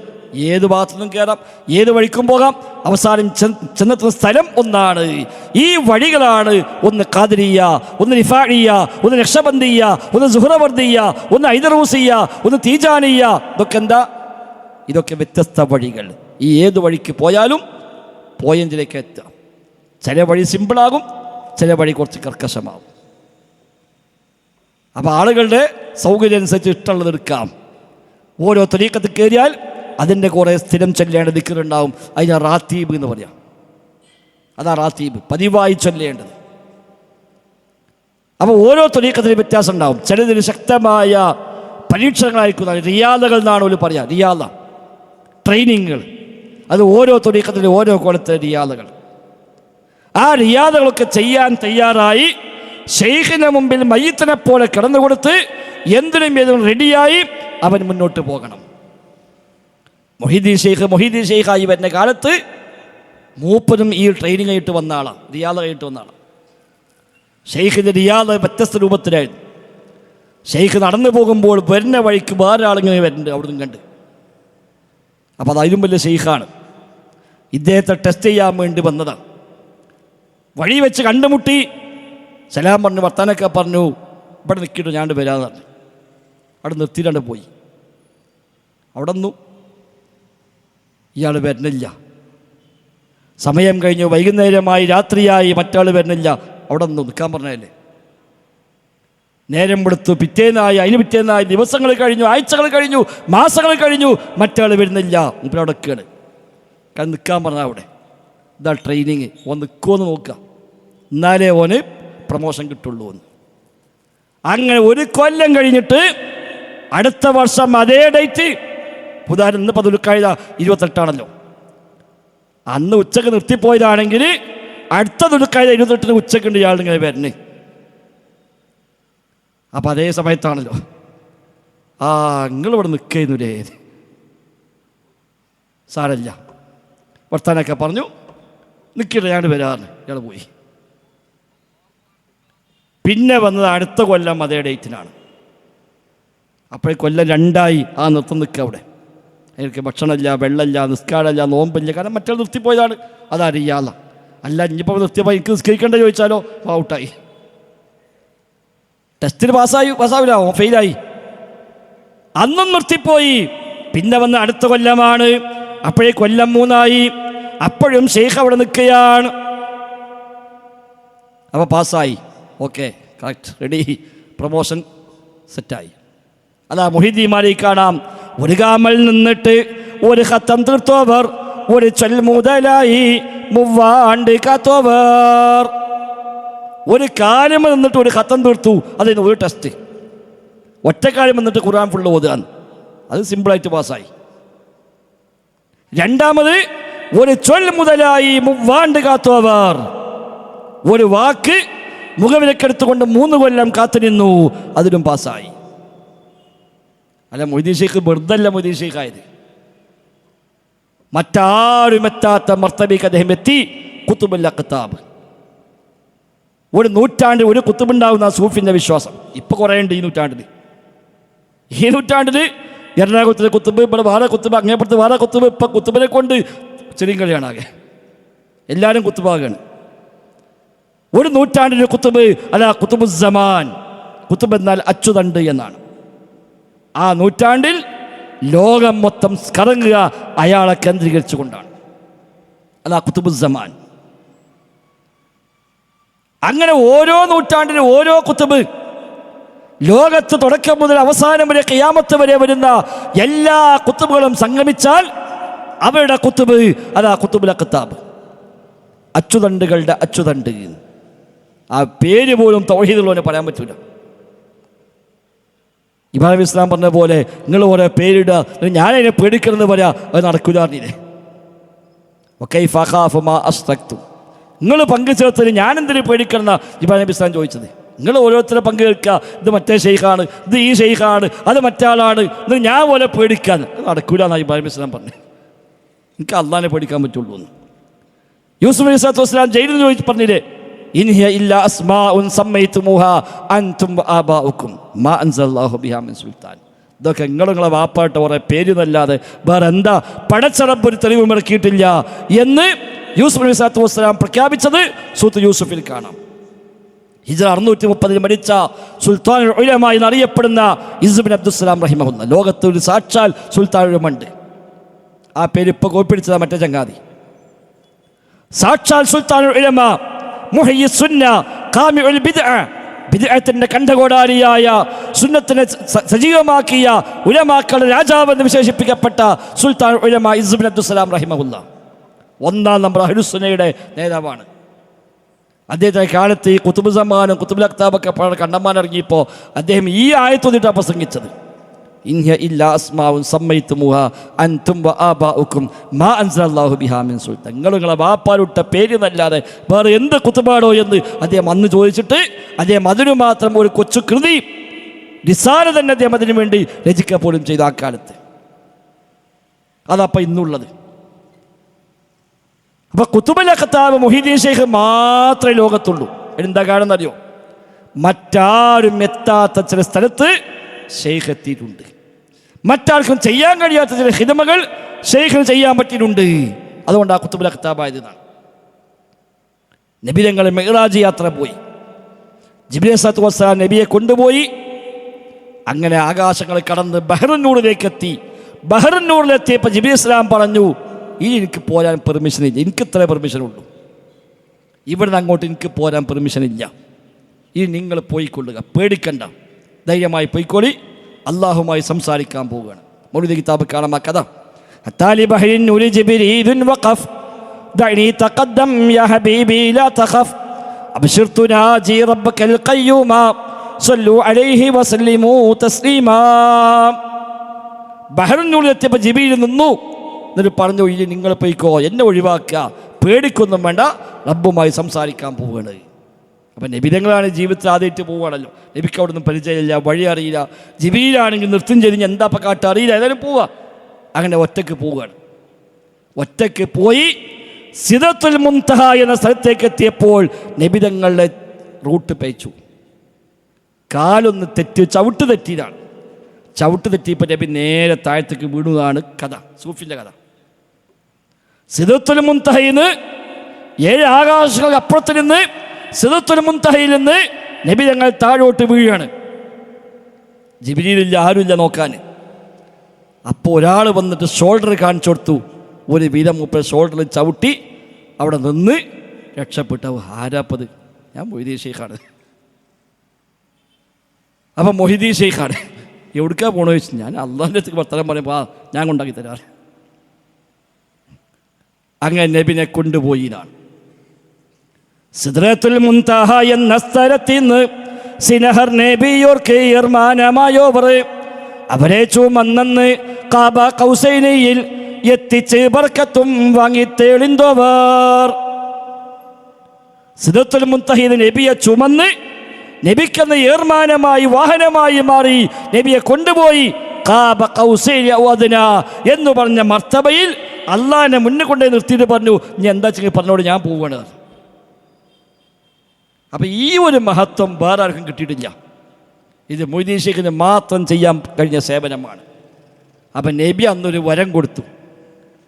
S1: ഏത് ഭാഗത്തുനിന്നും കയറാം, ഏത് വഴിക്കും പോകാം. അവസാനം ചെന്നെത്തുന്ന സ്ഥലം ഒന്നാണ്. ഈ വഴികളാണ് ഒന്ന് ഖാദിരിയ, ഒന്ന് റിഫാഇയ, ഒന്ന് നക്ഷബന്ദിയ, ഒന്ന് സുഹ്റവർദിയ, ഒന്ന് ഐദറൂസിയ, ഒന്ന് തീജാനിയ. ഇതൊക്കെ എന്താ? ഇതൊക്കെ വ്യത്യസ്ത വഴികൾ. ഈ ഏത് വഴിക്ക് പോയാലും പോയിന്റിലേക്ക് എത്താം. ചില വഴി സിമ്പിളാകും, ചില വഴി കുറച്ച് കർക്കശമാകും. അപ്പോൾ ആളുകളുടെ സൗകര്യം അനുസരിച്ച് ഇഷ്ടമുള്ളത് എടുക്കാം. ഓരോ ത്വരീഖത്ത് കയറിയാൽ അതിൻ്റെ കുറേ സ്ഥിരം ചൊല്ലേണ്ട ദിക്റുണ്ടാവും. അതിന് റാത്തീബ് എന്ന് പറയാം. അതാ റാത്തീബ്, പതിവായി ചൊല്ലേണ്ടത്. അപ്പോൾ ഓരോ ത്വരീഖത്തിന് വ്യത്യാസം ഉണ്ടാവും. ചിലതിന് ശക്തമായ പരീക്ഷണങ്ങളായിരിക്കും. റിയാദകൾ എന്നാണ് ഒരു പറയാം, റിയാദ ട്രെയിനിങ്ങുകൾ. അത് ഓരോ ത്വരീഖത്തിന് ഓരോ കോലത്തെ റിയാദകൾ. ആ റിയാദകളൊക്കെ ചെയ്യാൻ തയ്യാറായി ഷെയ്ഖിന് മുമ്പിൽ മയ്യിത്തിനെ പോലെ കിടന്നുകൊടുത്ത് എന്തിനും ഏതും റെഡിയായി അവൻ മുന്നോട്ട് പോകണം. മൊഹീദ്ദീൻ ഷെയ്ഖായി വരുന്ന കാലത്ത് മൂപ്പനും ഈ ട്രെയിനിങ് ആയിട്ട് വന്ന ആളാണ്, റിയാദ് ആയിട്ട് വന്ന ആളാണ്. ഷെയ്ഖിൻ്റെ റിയാദ് വ്യത്യസ്ത രൂപത്തിലായിരുന്നു. ഷെയ്ഖ് നടന്നു പോകുമ്പോൾ വരുന്ന വഴിക്ക് വേറെ ആളിങ്ങനെ വരുന്നുണ്ട്, അവിടെ നിന്ന് കണ്ട്. അപ്പോൾ അത് അതിലും വലിയ ഷെയ്ഖാണ്. ഇദ്ദേഹത്തെ ടെസ്റ്റ് ചെയ്യാൻ വേണ്ടി വന്നതാണ്. വഴി വെച്ച് കണ്ടുമുട്ടി, സലാം പറഞ്ഞു, വർത്താനൊക്കെ പറഞ്ഞു. ഇവിടെ നിൽക്കിയിട്ട് ഞാൻ വരാമെന്ന് പറഞ്ഞു. അവിടെ നിർത്തിയിട്ടാണ്ട് പോയി. അവിടെ നിന്നു. ഇയാൾ വരുന്നില്ല. സമയം കഴിഞ്ഞു, വൈകുന്നേരമായി, രാത്രിയായി, മറ്റാൾ വരുന്നില്ല. അവിടെ നിന്നു നിൽക്കാൻ പറഞ്ഞതല്ലേ. നേരം വെളുത്തു, പിറ്റേന്നായി, അതിന് പിറ്റേന്നായി, ദിവസങ്ങൾ കഴിഞ്ഞു, ആഴ്ചകൾ കഴിഞ്ഞു, മാസങ്ങൾ കഴിഞ്ഞു, മറ്റാൾ വരുന്നില്ല. ഇപ്പോൾ അവിടെ നിൽക്കുകയാണ്. കാരണം നിൽക്കാൻ പറഞ്ഞാൽ അവിടെ ഇതാ ട്രെയിനിങ്, ഓൻ നിൽക്കുമെന്ന് നോക്കുക, എന്നാലേ ഓന് പ്രമോഷൻ കിട്ടുള്ളൂ എന്ന്. അങ്ങനെ 1 കൊല്ലം കഴിഞ്ഞിട്ട് അടുത്ത വർഷം അതേ ഡേറ്റ്, ഉദാഹരണം ഇന്ന് ദുൽഖഅദ 28 അന്ന് ഉച്ചക്ക് നിർത്തിപ്പോയതാണെങ്കിൽ അടുത്ത ദുൽഖഅദ 28 ഉച്ചക്കുണ്ട് ഇയാൾ ഇങ്ങനെ വരുന്നേ. അപ്പം അതേ സമയത്താണല്ലോ നിങ്ങളിവിടെ നിൽക്കുന്നില്ലേ, സാരല്ല, വർത്താനൊക്കെ പറഞ്ഞു, നിൽക്കില്ല ഞാൻ വരാറിന്. ഇയാൾ പോയി. പിന്നെ വന്നത് അടുത്ത കൊല്ലം അതേ ഡേറ്റിനാണ്. അപ്പോൾ കൊല്ലം 2ആയി ആ നൃത്തം നിൽക്കുക അവിടെ. എനിക്ക് ഭക്ഷണമില്ല, വെള്ളമില്ല, നിസ്കാരമില്ല, നോമ്പില്ല. കാരണം മറ്റേ നിർത്തിപ്പോയതാണ്, അതറിയാല. അല്ല ഇനിയിപ്പോൾ നിർത്തിയപ്പോൾ എനിക്ക് നിസ്കരിക്കേണ്ട ചോദിച്ചാലോ, ഔട്ടായി. ടെസ്റ്റിന് പാസ്സാവില്ല, ഫെയിലായി. അന്നും നിർത്തിപ്പോയി. പിന്നെ വന്ന അടുത്ത കൊല്ലമാണ്. അപ്പോഴേ കൊല്ലം 3ആയി. അപ്പോഴും ഷെയ്ഖ് അവിടെ നിൽക്കുകയാണ്. അപ്പോൾ പാസ്സായി, ഓക്കെ, കറക്റ്റ്, റെഡി, പ്രമോഷൻ സെറ്റായി. അതാ മുഹീദ്ദീന്മാരെ കാണാം. ഒരു കാമൽ നിന്നിട്ട് ഒരു ഖത്തം തീർത്തോവർ, ഒരു ചൊൽ മുതലായി 3 ആണ്ട് കാത്തോവർ. ഒരു കാര്യം നിന്നിട്ട് ഒരു ഖത്തം തീർത്തു, അതിന് ഒരു ടെസ്റ്റ്. ഒറ്റക്കാര്യം വന്നിട്ട് ഖുർആൻ ഫുള്ള് ഓതുകയാണ്, അത് സിമ്പിളായിട്ട് പാസ്സായി. രണ്ടാമത് ഒരു ചൊൽ മുതലായി 3 ആണ്ട് കാത്തോവർ, ഒരു വാക്ക് മുഖവിലക്കെടുത്തുകൊണ്ട് 3 കൊല്ലം കാത്തുനിന്നു, അതിലും പാസ്സായി. അല്ല, മൊയ്തീൻ ഷെയ്ഖ് വെറുതല്ല മൊയ്തീൻ ഷെയ്ഖായത്. മറ്റാരും എത്താത്ത മർത്തബയ്ക്ക് അദ്ദേഹം എത്തി. കുത്തുബുൽ അഖ്താബ്. 1 നൂറ്റാണ്ട് ഒരു കുത്തുബുണ്ടാവുന്ന സൂഫിൻ്റെ വിശ്വാസം. ഇപ്പോൾ കുറേ ഉണ്ട് ഈ നൂറ്റാണ്ടിൽ. എറണാകുളത്തിലെ കുത്തുബ്, ഇവിടെ വേറെ കുത്തുബ്, അങ്ങേപ്പുറത്ത് വേറെ കുത്തുബ്. ഇപ്പം കുത്തുബിനെ കൊണ്ട് ചെറിയ കളിയാണ് ആകെ, എല്ലാവരും കുത്തുബാകാണ്. 1 നൂറ്റാണ്ടിൻ്റെ കുത്തുബ്, അല്ല കുത്തുബുസ്സമാൻ. കുത്തുബ് എന്നാൽ അച്ചുതണ്ട് എന്നാണ്. ആ നൂറ്റാണ്ടിൽ ലോകം മൊത്തം കറങ്ങുക അയാളെ കേന്ദ്രീകരിച്ചു കൊണ്ടാണ്. അല്ല കുത്തുബുസ്സമാൻ. അങ്ങനെ ഓരോ നൂറ്റാണ്ടിലും ഓരോ കുത്തുബ്, ലോകത്ത് തുടക്കം മുതൽ അവസാനം വരെ ഖിയാമത്ത് വരെ വരുന്ന എല്ലാ കുത്തുബുകളും സംഗമിച്ചാൽ അവരുടെ കുത്തുബ്, അതാ കുത്തുബുൽ അഖ്താബ്, അച്ചുതണ്ടുകളുടെ അച്ചുതണ്ട്. ആ പേര് പോലും തൗഹീദുള്ളവന് പറയാൻ പറ്റൂല. ഇബ്രാഹിം ഇസ്ലാം പറഞ്ഞ പോലെ നിങ്ങൾ ഓരോ പേരിടുക, ഞാനതിനെ പേടിക്കണമെന്ന് പറയാ, അത് നടക്കൂല അറിഞ്ഞില്ലേ. നിങ്ങൾ പങ്കുചേർത്തതിന് ഞാനെന്തിനു പേടിക്കണം ഇബ്രാഹിം ഇസ്ലാം ചോദിച്ചത്. നിങ്ങൾ ഓരോരുത്തരെ പങ്കുവെക്കുക, ഇത് മറ്റേ ഷെയ്ഖാണ്, ഇത് ഈ ഷെയ്ഖാണ്, അത് മറ്റാളാണ്, ഇത് ഞാൻ പോലെ പേടിക്കാൻ, അത് നടക്കൂല എന്നാണ് ഇബ്രാഹിം ഇസ്ലാം പറഞ്ഞു. എനിക്ക് അള്ളാഹിനെ പേടിക്കാൻ പറ്റുള്ളൂ എന്ന്. യൂസുഫ് അലൈഹി സ്വലാത്തു വസ്സലാം ജയിലിൽ ചോദിച്ച് പറഞ്ഞില്ലേ, ഇൻഹിയ ഇല്ലാ അസ്മാഉൻ സമ്മൈതുമുഹാ അൻതും വആബാഉകും മാ അൻസലല്ലാഹു ബിഹാ മിൻ സുൽത്താൻ. ഇതൊക്കെ നിങ്ങളെ വാപ്പായിട്ട് കുറേ പേരുന്നല്ലാതെ വേറെ എന്താ പടച്ചറപ്പ് ഒരു തെളിവ് ഇറക്കിയിട്ടില്ല എന്ന് യൂസുഫ് അലൈഹി സ്വലാത്തു വസ്സലാം പ്രഖ്യാപിച്ചത് സൂറത്ത് യൂസുഫിൽ കാണാം. ഹിജ്റ 630 മരിച്ച സുൽത്താൻ ഉലമ എന്നറിയപ്പെടുന്ന ഇസ് ബിൻ അബ്ദുസ്സലാം റഹിമഹുല്ലാ, ലോകത്ത് ഒരു സാക്ഷാൽ സുൽത്താൻ ഉലമയുണ്ട്. ആ പേര് ഇപ്പോൾ കോപ്പിടിച്ചതാ മറ്റേ ചങ്ങാതി. സാക്ഷാൽ സുൽത്താൻ ഉലമ, മുഹയ്യി സുന്ന, ഖാമിഉൽ ബിദ്അ, ബിദ്അത്തിന്റെ കണ്ഠകോടാരിയായ, സുന്നത്തിനെ സജീവമാക്കിയ ഉലമാക്കളുടെ രാജാവെന്ന് വിശേഷിപ്പിക്കപ്പെട്ട സുൽത്താൻ ഉലമ ഇസ് ബിൻ അബ്ദുസ്സലാം റഹിമഹുല്ലാ 1-ാം നമ്പർ അഹ്ലുസുന്നയുടെ നേതാവാണ്. അദ്ദേഹത്തെ കാലത്ത് ഈ കുത്തുബുസ്സമാനും കുത്തുബുൽ അഖ്താബൊക്കെ കണ്ടമാൻ ഇറങ്ങിയപ്പോൾ അദ്ദേഹം ഈ ആയത്തൊന്നിട്ടാണ് പ്രസംഗിച്ചത്. ഇൻഹിയ ഇല്ലാ അസ്മാഉൻ സമ്മൈതുമുഹാ അൻതും വആബാഉകും മാ അൻസലല്ലാഹു ബിഹാ മിൻ സുൽത്താൻ. നിങ്ങളെ വാപ്പാലിട്ട പേര് എന്നല്ലാതെ വേറെ എന്ത് കുത്തുബാടോ എന്ന് അദ്ദേഹം അന്ന് ചോദിച്ചിട്ട് അദ്ദേഹം അതിനു മാത്രം ഒരു കൊച്ചു കൃതി റിസാല തന്നെ അദ്ദേഹം അതിനു വേണ്ടി രചിക്കുക പോലും ചെയ്ത ആ കാലത്ത്. അതപ്പം ഇന്നുള്ളത്. അപ്പൊ കുത്തുബുൽ അഖ്താബ് മുഹീദ്ദീൻ ഷെയ്ഖ് മാത്രമേ ലോകത്തുള്ളൂ. എന്താ കാണുന്നറിയോ? മറ്റാരും എത്താത്ത ചില സ്ഥലത്ത് ഷെയ്ഖ് എത്തിയിട്ടുണ്ട്. മറ്റാർക്കും ചെയ്യാൻ കഴിയാത്ത ചില ഹിദമകൾ ഷെയ്ഖിന് ചെയ്യാൻ പറ്റിയിട്ടുണ്ട്. അതുകൊണ്ട് ആ കുത്തുബുൽ അഖ്താബായതാണ്. നബി തങ്ങൾ മിഅ്റാജ് യാത്ര പോയി. ജിബ്രീൽ സ്വല്ലല്ലാഹു അലൈഹി വസല്ലം നബിയെ കൊണ്ടുപോയി. അങ്ങനെ ആകാശങ്ങൾ കടന്ന് ബഹ്റുന്നൂറിലേക്ക് എത്തി. ബഹ്റുന്നൂറിലെത്തിയപ്പോൾ ജിബ്രീൽ ഇസ്ലാം പറഞ്ഞു, ഇനി എനിക്ക് പോരാൻ പെർമിഷൻ ഇല്ല, എനിക്ക് ഇത്ര പെർമിഷനുള്ളൂ, ഇവിടുന്ന് അങ്ങോട്ട് എനിക്ക് പോരാൻ പെർമിഷൻ ഇല്ല, ഇനി നിങ്ങൾ പോയിക്കൊള്ളുക, പേടിക്കണ്ട, ധൈര്യമായി പോയിക്കോളി, അള്ളാഹുമായി സംസാരിക്കാൻ പോവുകയാണ്. മൗലൂദ് കിതാബ് കാണാം ആ കഥ. ബഹ്റിനുള്ളിലെത്തിയപ്പോൾ ജിബീൽ നിന്നു. എന്നിട്ട് പറഞ്ഞു, ഇനി നിങ്ങൾ പോയിക്കോ, എന്നെ ഒഴിവാക്കുക, പേടിക്കൊന്നും വേണ്ട, റബ്ബുമായി സംസാരിക്കാൻ പോവുകയാണ്. അപ്പം നബിതങ്ങളാണ് ജീവിതത്തിൽ ആദ്യമായിട്ട് പോവുകയാണല്ലോ. നബിക്ക് അവിടെ ഒന്നും പരിചയമില്ല, വഴി അറിയില്ല. ജിബീലാണെങ്കിൽ നൃത്തം ചെയ്ത് എന്താ അപ്പം കാട്ട് അറിയില്ല, ഏതായാലും പോവുക. അങ്ങനെ ഒറ്റയ്ക്ക് പോവുകയാണ്. ഒറ്റയ്ക്ക് പോയി സിദ്റത്തുൽ മുൻതഹ എന്ന സ്ഥലത്തേക്ക് എത്തിയപ്പോൾ നബിതങ്ങളുടെ റൂട്ട് പേച്ചു. കാലൊന്ന് തെറ്റി, ചവിട്ട് തെറ്റിയതാണ്. ചവിട്ട് തെറ്റിയപ്പോൾ നബി നേരെ താഴത്തേക്ക് വീണതാണ് കഥ, സൂഫിൻ്റെ കഥ. സിദ്റത്തുൽ മുൻതഹയിൽ നിന്ന് 7 ആകാശങ്ങൾക്ക് അപ്പുറത്ത് നിന്ന് സിദ്റത്തുൽ മുൻതഹയിൽ നിന്ന് നബി തങ്ങൾ താഴോട്ട് വീഴുകയാണ്. ജിബ്രീലില്ല, ആരുമില്ല നോക്കാൻ. അപ്പോൾ ഒരാൾ വന്നിട്ട് ഷോൾഡർ കാണിച്ചു കൊടുത്തു. ഒരു വീതം മുപ്പത് ഷോൾഡറിൽ ചവിട്ടി അവിടെ നിന്ന് രക്ഷപ്പെട്ടു. ആരാപ്പത്? ഞാൻ മൊയ്തീൻ ഷെയ്ഖാണ്. അപ്പം മൊയ്തീൻ ഷെയ്ഖാണ്. എവിടേക്കാ പോകണമെന്ന് ചോദിച്ചു. ഞാൻ അള്ളാഹിൻ്റെ അടുത്ത് വർത്തമാനം പറയുമ്പോൾ ഞാൻ കൊണ്ടാക്കി തരാറ്. അങ്ങനെ നബിനെ കൊണ്ടുപോയി. സിദ്റത്തുൽ മുൻതഹ എന്ന സ്ഥലത്ത് നിന്ന് സിനഹർ നബിയോർക്ക് ഈർമാനമായോവർ അവരെ ചുമന്നെന്ന് കാബ കൗസൈനയിൽ എത്തിച്ച് ബർക്കത്തും വാങ്ങി തെളിന്തോവർ. സിദ്റത്തുൽ മുൻതഹയിൽ നബിയെ ചുമന്ന് നബിക്കെന്ന ഏർമാനമായി വാഹനമായി മാറി നബിയെ കൊണ്ടുപോയി കാബ കൗസൈന വഅദ്ന എന്ന് പറഞ്ഞ മർത്തബയിൽ അള്ളാഹിനെ മുന്നിൽ കൊണ്ടുപോയി നിർത്തിയിട്ട് പറഞ്ഞു, ഇനി എന്താ വെച്ചെങ്കിൽ പറഞ്ഞോട്, ഞാൻ പോവുകയാണ്. അപ്പം ഈ ഒരു മഹത്വം വേറെ ആർക്കും കിട്ടിയിട്ടില്ല. ഇത് മൊയ്തീൻ ഷെയ്ഖിന് മാത്രം ചെയ്യാൻ കഴിഞ്ഞ സേവനമാണ്. അപ്പം നബി അന്നൊരു വരം കൊടുത്തു.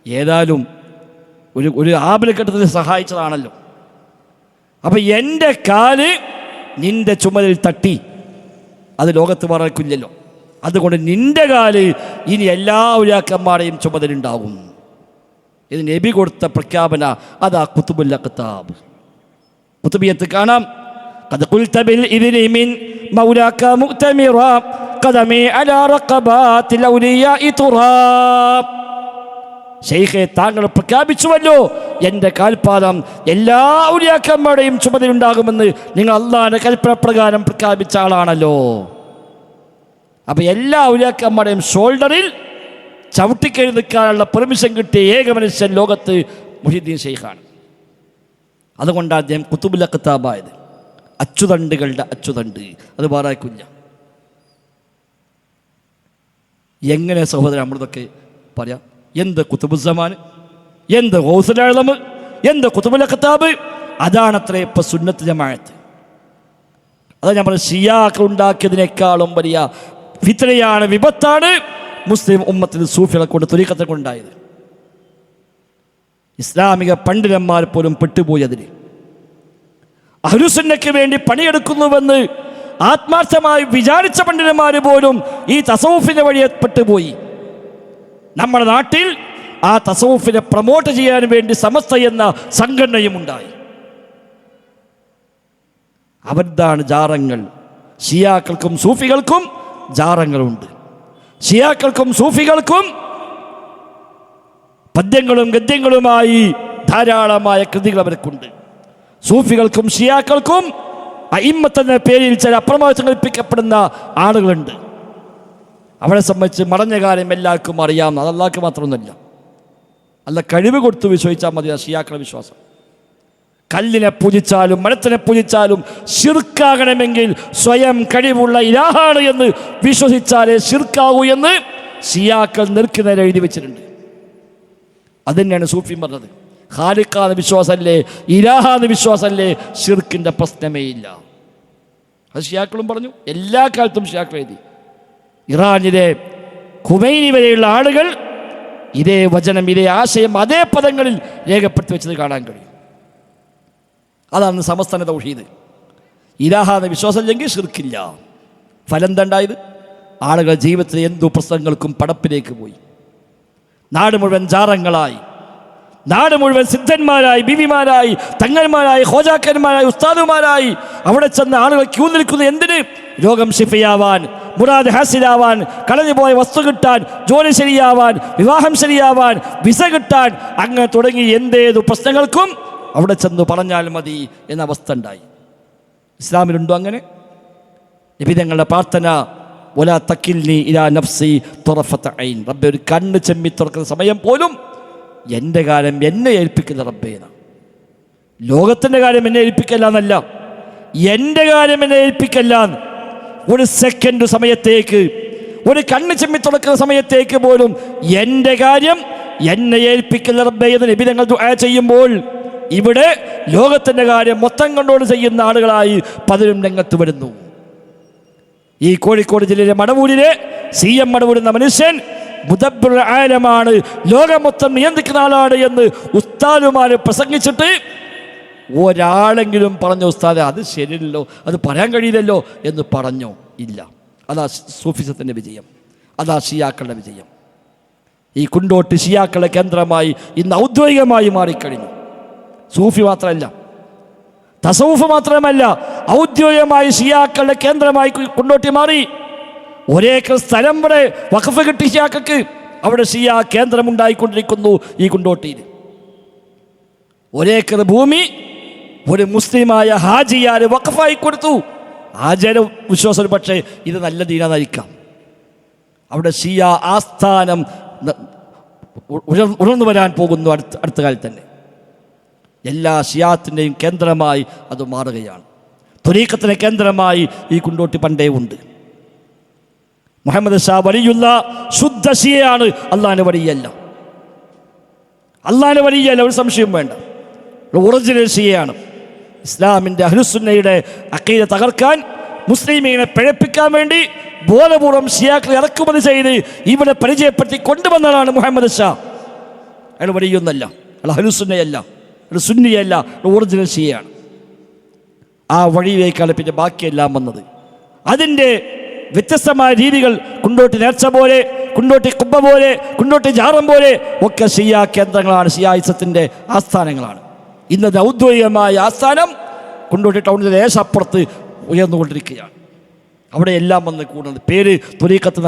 S1: ഏതായാലും ഒരു ആപൽഘട്ടത്തിൽ സഹായിച്ചതാണല്ലോ. അപ്പം എൻ്റെ കാല് നിൻ്റെ ചുമലിൽ തട്ടി, അത് ലോകത്ത് പറക്കില്ലല്ലോ. അതുകൊണ്ട് നിൻ്റെ കാല് ഇനി എല്ലാ ഉലാക്കന്മാരെയും ചുമതലുണ്ടാകും. ഇത് നബി കൊടുത്ത പ്രഖ്യാപന. അതാ കുത്തുബുൽ അഖ്താബ്. കുത്തുബിയത്ത് കാണാം. ഖദ് ഖുൽത ബിൽ ഇദ്നി മിൻ മൗലാക മുഅ്തമിറ ഖദമി അലാ റഖബാത്തിൽ ഔലിയാഇ തുറാബ്. ശൈഖേ, താങ്കൾ പ്രഖ്യാപിച്ചുവല്ലോ, എൻ്റെ കാൽപാദം എല്ലാ ഔലിയാക്കന്മാരുടെയും ചുമതലയുണ്ടാകുമെന്ന്. നിങ്ങൾ അള്ളാഹിൻ്റെ കൽപ്പന പ്രകാരം പ്രഖ്യാപിച്ച ആളാണല്ലോ. അപ്പം എല്ലാ ഔലിയാക്കന്മാരുടെയും ഷോൾഡറിൽ ചവിട്ടിക്കഴി നിൽക്കാനുള്ള പെർമിഷൻ കിട്ടിയ ഏക മനുഷ്യൻ ലോകത്ത് മുഹീദ്ദീൻ ഷെയ്ഖാണ്. അതുകൊണ്ടാണ് അദ്ദേഹം കുത്തുബുൽ അഖ്താബായത്. അച്ചുതണ്ടുകളുടെ അച്ചുതണ്ട്, അത് വേറായിക്കില്ല. എങ്ങനെ സഹോദരൻ നമ്മളിതൊക്കെ പറയാം? എന്ത് കുത്തുബുസ്സമാൻ, എന്ത് ഗൗസുൽ ആലം, എന്ത് കുത്തുബുൽ അഖ്താബ്. അതാണത്രേ ഇപ്പം സുന്നത്ത് ജമാഅത്ത്. അത് നമ്മൾ ഷിയാക്കൾ ഉണ്ടാക്കിയതിനേക്കാളും വലിയ ഫിത്നയാണ്, വിപത്താണ് മുസ്ലിം ഉമ്മത്തിൽ സൂഫികളെ കൊണ്ട് ത്വരീഖത്തെ കൊണ്ടുണ്ടായത്. ഇസ്ലാമിക പണ്ഡിതന്മാർ പോലും പെട്ടുപോയി അതിന്. അഹ്ലുസുന്നയ്ക്ക് വേണ്ടി പണിയെടുക്കുന്നുവെന്ന് ആത്മാർത്ഥമായി വിചാരിച്ച പണ്ഡിതന്മാർ പോലും ഈ തസവുഫിൻ്റെ വഴിയെ പെട്ടുപോയി. നമ്മുടെ നാട്ടിൽ ആ തസവുഫിനെ പ്രൊമോട്ട് ചെയ്യാൻ വേണ്ടി സമസ്ത എന്ന സംഘടനയും ഉണ്ടായി. അവരുതാണ് ജാറങ്ങൾ. ഷിയാക്കൾക്കും സൂഫികൾക്കും ജാറങ്ങളുണ്ട്. ഷിയാക്കൾക്കും സൂഫികൾക്കും പദ്യങ്ങളും ഗദ്യങ്ങളുമായി ധാരാളമായ കൃതികൾ അവർക്കുണ്ട്. സൂഫികൾക്കും ഷിയാക്കൾക്കും അഇമ്മത്ത് എന്ന പേരിൽ ചില അപ്രമാദം കൽപ്പിക്കപ്പെടുന്ന ആളുകളുണ്ട്. അവരെ സംബന്ധിച്ച് മറഞ്ഞ കാര്യം എല്ലാവർക്കും അറിയാം. അത് അള്ളാഹ്ക്ക് മാത്രമൊന്നുമില്ല. അല്ല കഴിവ് കൊടുത്ത് വിശ്വസിച്ചാൽ മതി. ഷിയാക്കളുടെ വിശ്വാസം കല്ലിനെ പൂജിച്ചാലും മരത്തിനെ പൂജിച്ചാലും ശിർക്കാകണമെങ്കിൽ സ്വയം കഴിവുള്ള ഇലാഹാണ് എന്ന് വിശ്വസിച്ചാലേ ശിർക്കാവൂ എന്ന് ഷിയാക്കൾ നേരെ എഴുതി വെച്ചിട്ടുണ്ട്. അത് തന്നെയാണ് സൂഫി പറഞ്ഞത്. ഖാലിഖാന്ന് വിശ്വാസമല്ലേ, ഇലാഹാന്ന് വിശ്വാസമല്ലേ, ശിർക്കിൻ്റെ പ്രശ്നമേ ഇല്ല. അത് ഷിയാക്കളും പറഞ്ഞു. എല്ലാ കാലത്തും ഷിയാക്കൾ എഴുതി. ഇറാനിലെ ഖുമൈനി വരെയുള്ള ആളുകൾ ഇതേ വചനം, ഇതേ ആശയം അതേ പദങ്ങളിൽ രേഖപ്പെടുത്തി വെച്ചത് കാണാൻ കഴിയും. അതാണ് സമസ്തന തൗഹീദ്. ഇലാഹാന്ന് വിശ്വാസമില്ലെങ്കിൽ ശിർക്കില്ല. ഫലം എന്താണ്ടായത്? ആളുകൾ ജീവിതത്തിൽ എന്തു പ്രശ്നങ്ങൾക്കും പടപ്പിലേക്ക് പോയി. നാട് മുഴുവൻ ജാറങ്ങളായി, നാട് മുഴുവൻ സിദ്ധന്മാരായി, ബീവിമാരായി, തങ്ങന്മാരായി, ഹോജാക്കന്മാരായി, ഉസ്താദുമാരായി. അവിടെ ചെന്ന് ആളുകൾ ക്യൂ നിൽക്കുന്നത് എന്തിന്? രോഗം ശിഫയാവാൻ, മുറാദ് ഹാസിലാവാൻ, കളഞ്ഞുപോയ വസ്തു കിട്ടാൻ, ജോലി ശരിയാവാൻ, വിവാഹം ശരിയാവാൻ, വിസ കിട്ടാൻ, അങ്ങനെ തുടങ്ങി എന്തേതു പ്രശ്നങ്ങൾക്കും അവിടെ ചെന്ന് പറഞ്ഞാൽ മതി എന്ന അവസ്ഥ ഉണ്ടായി. ഇസ്ലാമിലുണ്ടോ അങ്ങനെ? നബി തങ്ങളുടെ പ്രാർത്ഥന, വലാ തക്കിൽനി ഇലാ നഫ്സി തുറഫത ഐൻ, റബ്ബേ ഒരു കണ്ണ് ചെമ്മി തുറക്കുന്ന സമയം പോലും എൻ്റെ കാര്യം എന്നെ ഏൽപ്പിക്കുന്ന റബ്ബേന. ലോകത്തിൻ്റെ കാര്യം എന്നെ ഏൽപ്പിക്കല്ല എന്നല്ല, എൻ്റെ കാര്യം എന്നെ ഏൽപ്പിക്കല്ല. ഒരു സെക്കൻഡ് സമയത്തേക്ക്, ഒരു കണ്ണ് ചെമ്മി തുറക്കുന്ന സമയത്തേക്ക് പോലും എൻ്റെ കാര്യം എന്നെ ഏൽപ്പിക്കുന്ന റബ്ബേ എന്ന് നബി തങ്ങൾ ദുആ ചെയ്യുമ്പോൾ ഇവിടെ ലോകത്തിൻ്റെ കാര്യം മൊത്തം കണ്ടോട് ചെയ്യുന്ന ആളുകളായി പലരും രംഗത്ത് വരുന്നു. ഈ കോഴിക്കോട് ജില്ലയിലെ മടവൂരിലെ CM മടവൂർ എന്ന മനുഷ്യൻ മുദബ്ബിറുൽ ആലമാണ്, ലോകം മൊത്തം നിയന്ത്രിക്കുന്ന ആളാണ് എന്ന് ഉസ്താദുമാര് പ്രസംഗിച്ചിട്ട് ഒരാളെങ്കിലും പറഞ്ഞു ഉസ്താദെ അത് ശരിയല്ലോ, അത് പറയാൻ കഴിയില്ലല്ലോ എന്ന് പറഞ്ഞോ? ഇല്ല. അതാ സൂഫിസത്തിൻ്റെ വിജയം, അതാ ഷിയാക്കളുടെ വിജയം. ഈ കുണ്ടോട്ട് ഷിയാക്കളുടെ കേന്ദ്രമായി ഇന്ന് ഔദ്യോഗികമായി മാറിക്കഴിഞ്ഞു. സൂഫി മാത്രമല്ല, തസവുഫ് മാത്രമല്ല, ഔദ്യോഗികമായി ഷിയാക്കളുടെ കേന്ദ്രമായി കുണ്ടോട്ടി മാറി. ഒരേക്കർ സ്ഥലം വരെ വഖഫ് കിട്ടി ഷിയാക്കൾക്ക്. അവിടെ ഷിയാ കേന്ദ്രമുണ്ടായിക്കൊണ്ടിരിക്കുന്നു ഈ കുണ്ടോട്ടിയിൽ. ഒരേക്കർ ഭൂമി ഒരു മുസ്ലിമായ ഹാജിയാര് വഖഫായി കൊടുത്തു. ഹാജിയുടെ വിശ്വാസം പക്ഷേ ഇത് നല്ല ദീനായിരിക്കാം. അവിടെ ഷിയാ ആസ്ഥാനം ഉണർന്നു വരാൻ പോകുന്നു അടുത്ത കാലത്ത് തന്നെ. എല്ലാ ഷിയാത്തിൻ്റെയും കേന്ദ്രമായി അത് മാറുകയാണ്. ത്വരീഖത്തിൻ്റെ കേന്ദ്രമായി ഈ കുണ്ടോട്ടി പണ്ടേ ഉണ്ട്. മുഹമ്മദ് ഷാ വലിയുള്ള ശുദ്ധ ഷിയയാണ്, അള്ളാഹിൻ്റെ വലിയല്ല. അള്ളാഹിൻ്റെ വലിയല്ല, ഒരു സംശയം വേണ്ട. ഒറിജിനൽ ഷിയയാണ്. ഇസ്ലാമിൻ്റെ അഹ്ലുസുന്നയുടെ അഖീദ തകർക്കാൻ, മുസ്ലിമീനെ പിഴപ്പിക്കാൻ വേണ്ടി ബോധപൂർവം ഷിയാക്കളെ ഇറക്കുമതി ചെയ്ത് ഇവിടെ പരിചയപ്പെടുത്തി കൊണ്ടുവന്നതാണ് മുഹമ്മദ് ഷാ. അയാൾ വലിയൊന്നല്ല, അയാൾ അഹ്ലുസുന്നയല്ല, അയാൾ സുന്നിയല്ല, ഒറിജിനൽ ഷിയയാണ്. ആ വഴിയിലേക്കാണ് പിന്നെ ബാക്കിയെല്ലാം വന്നത്. അതിൻ്റെ വ്യത്യസ്തമായ രീതികൾ കുണ്ടോട്ടി നേർച്ച പോലെ, കുണ്ടോട്ടി കുബ്ബ പോലെ, കുണ്ടോട്ടി ജാറം പോലെ ഒക്കെ ഷിയാ കേന്ദ്രങ്ങളാണ്, ഷിയായിസത്തിൻ്റെ ആസ്ഥാനങ്ങളാണ്. ഇന്നത്തെ ഔദ്യോഗികമായ ആസ്ഥാനം കുണ്ടോട്ടി ടൗണിലെ ദേശപ്പുറത്ത് ഉയർന്നുകൊണ്ടിരിക്കുകയാണ്. അവിടെ എല്ലാം വന്ന് കൂടുന്നത് പേര് ത്വരീഖത്ത്.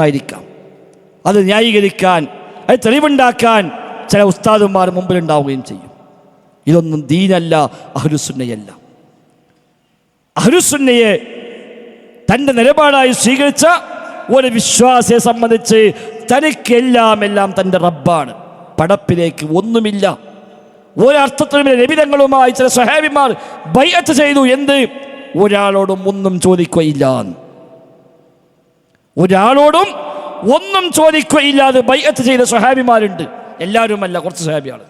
S1: അത് ന്യായീകരിക്കാൻ, അത് തെളിവുണ്ടാക്കാൻ ചില ഉസ്താദുമാർ മുമ്പിലുണ്ടാവുകയും ചെയ്യും. ഇതൊന്നും ദീനല്ല, അഹ്ലുസുന്നയല്ല. അഹ്ലുസുന്നയെ തൻ്റെ നിലപാടായി സ്വീകരിച്ച ഒരു വിശ്വാസിയെ സംബന്ധിച്ച് തനിക്കെല്ലാം തൻ്റെ റബ്ബാണ്. പടപ്പിലേക്ക് ഒന്നുമില്ല. ഒരർത്ഥത്തിലും നബിതങ്ങളുമായി ചില സ്വഹാബിമാർ ബൈഅത്ത് ചെയ്തു. എന്ത്? ഒരാളോടും ഒന്നും ചോദിക്കുകയില്ല, ഒരാളോടും ഒന്നും ചോദിക്കുകയില്ലാതെ ബൈഅത്ത് ചെയ്ത സ്വഹാബിമാരുണ്ട്. എല്ലാവരുമല്ല, കുറച്ച് സ്വഹാബിയാണ്.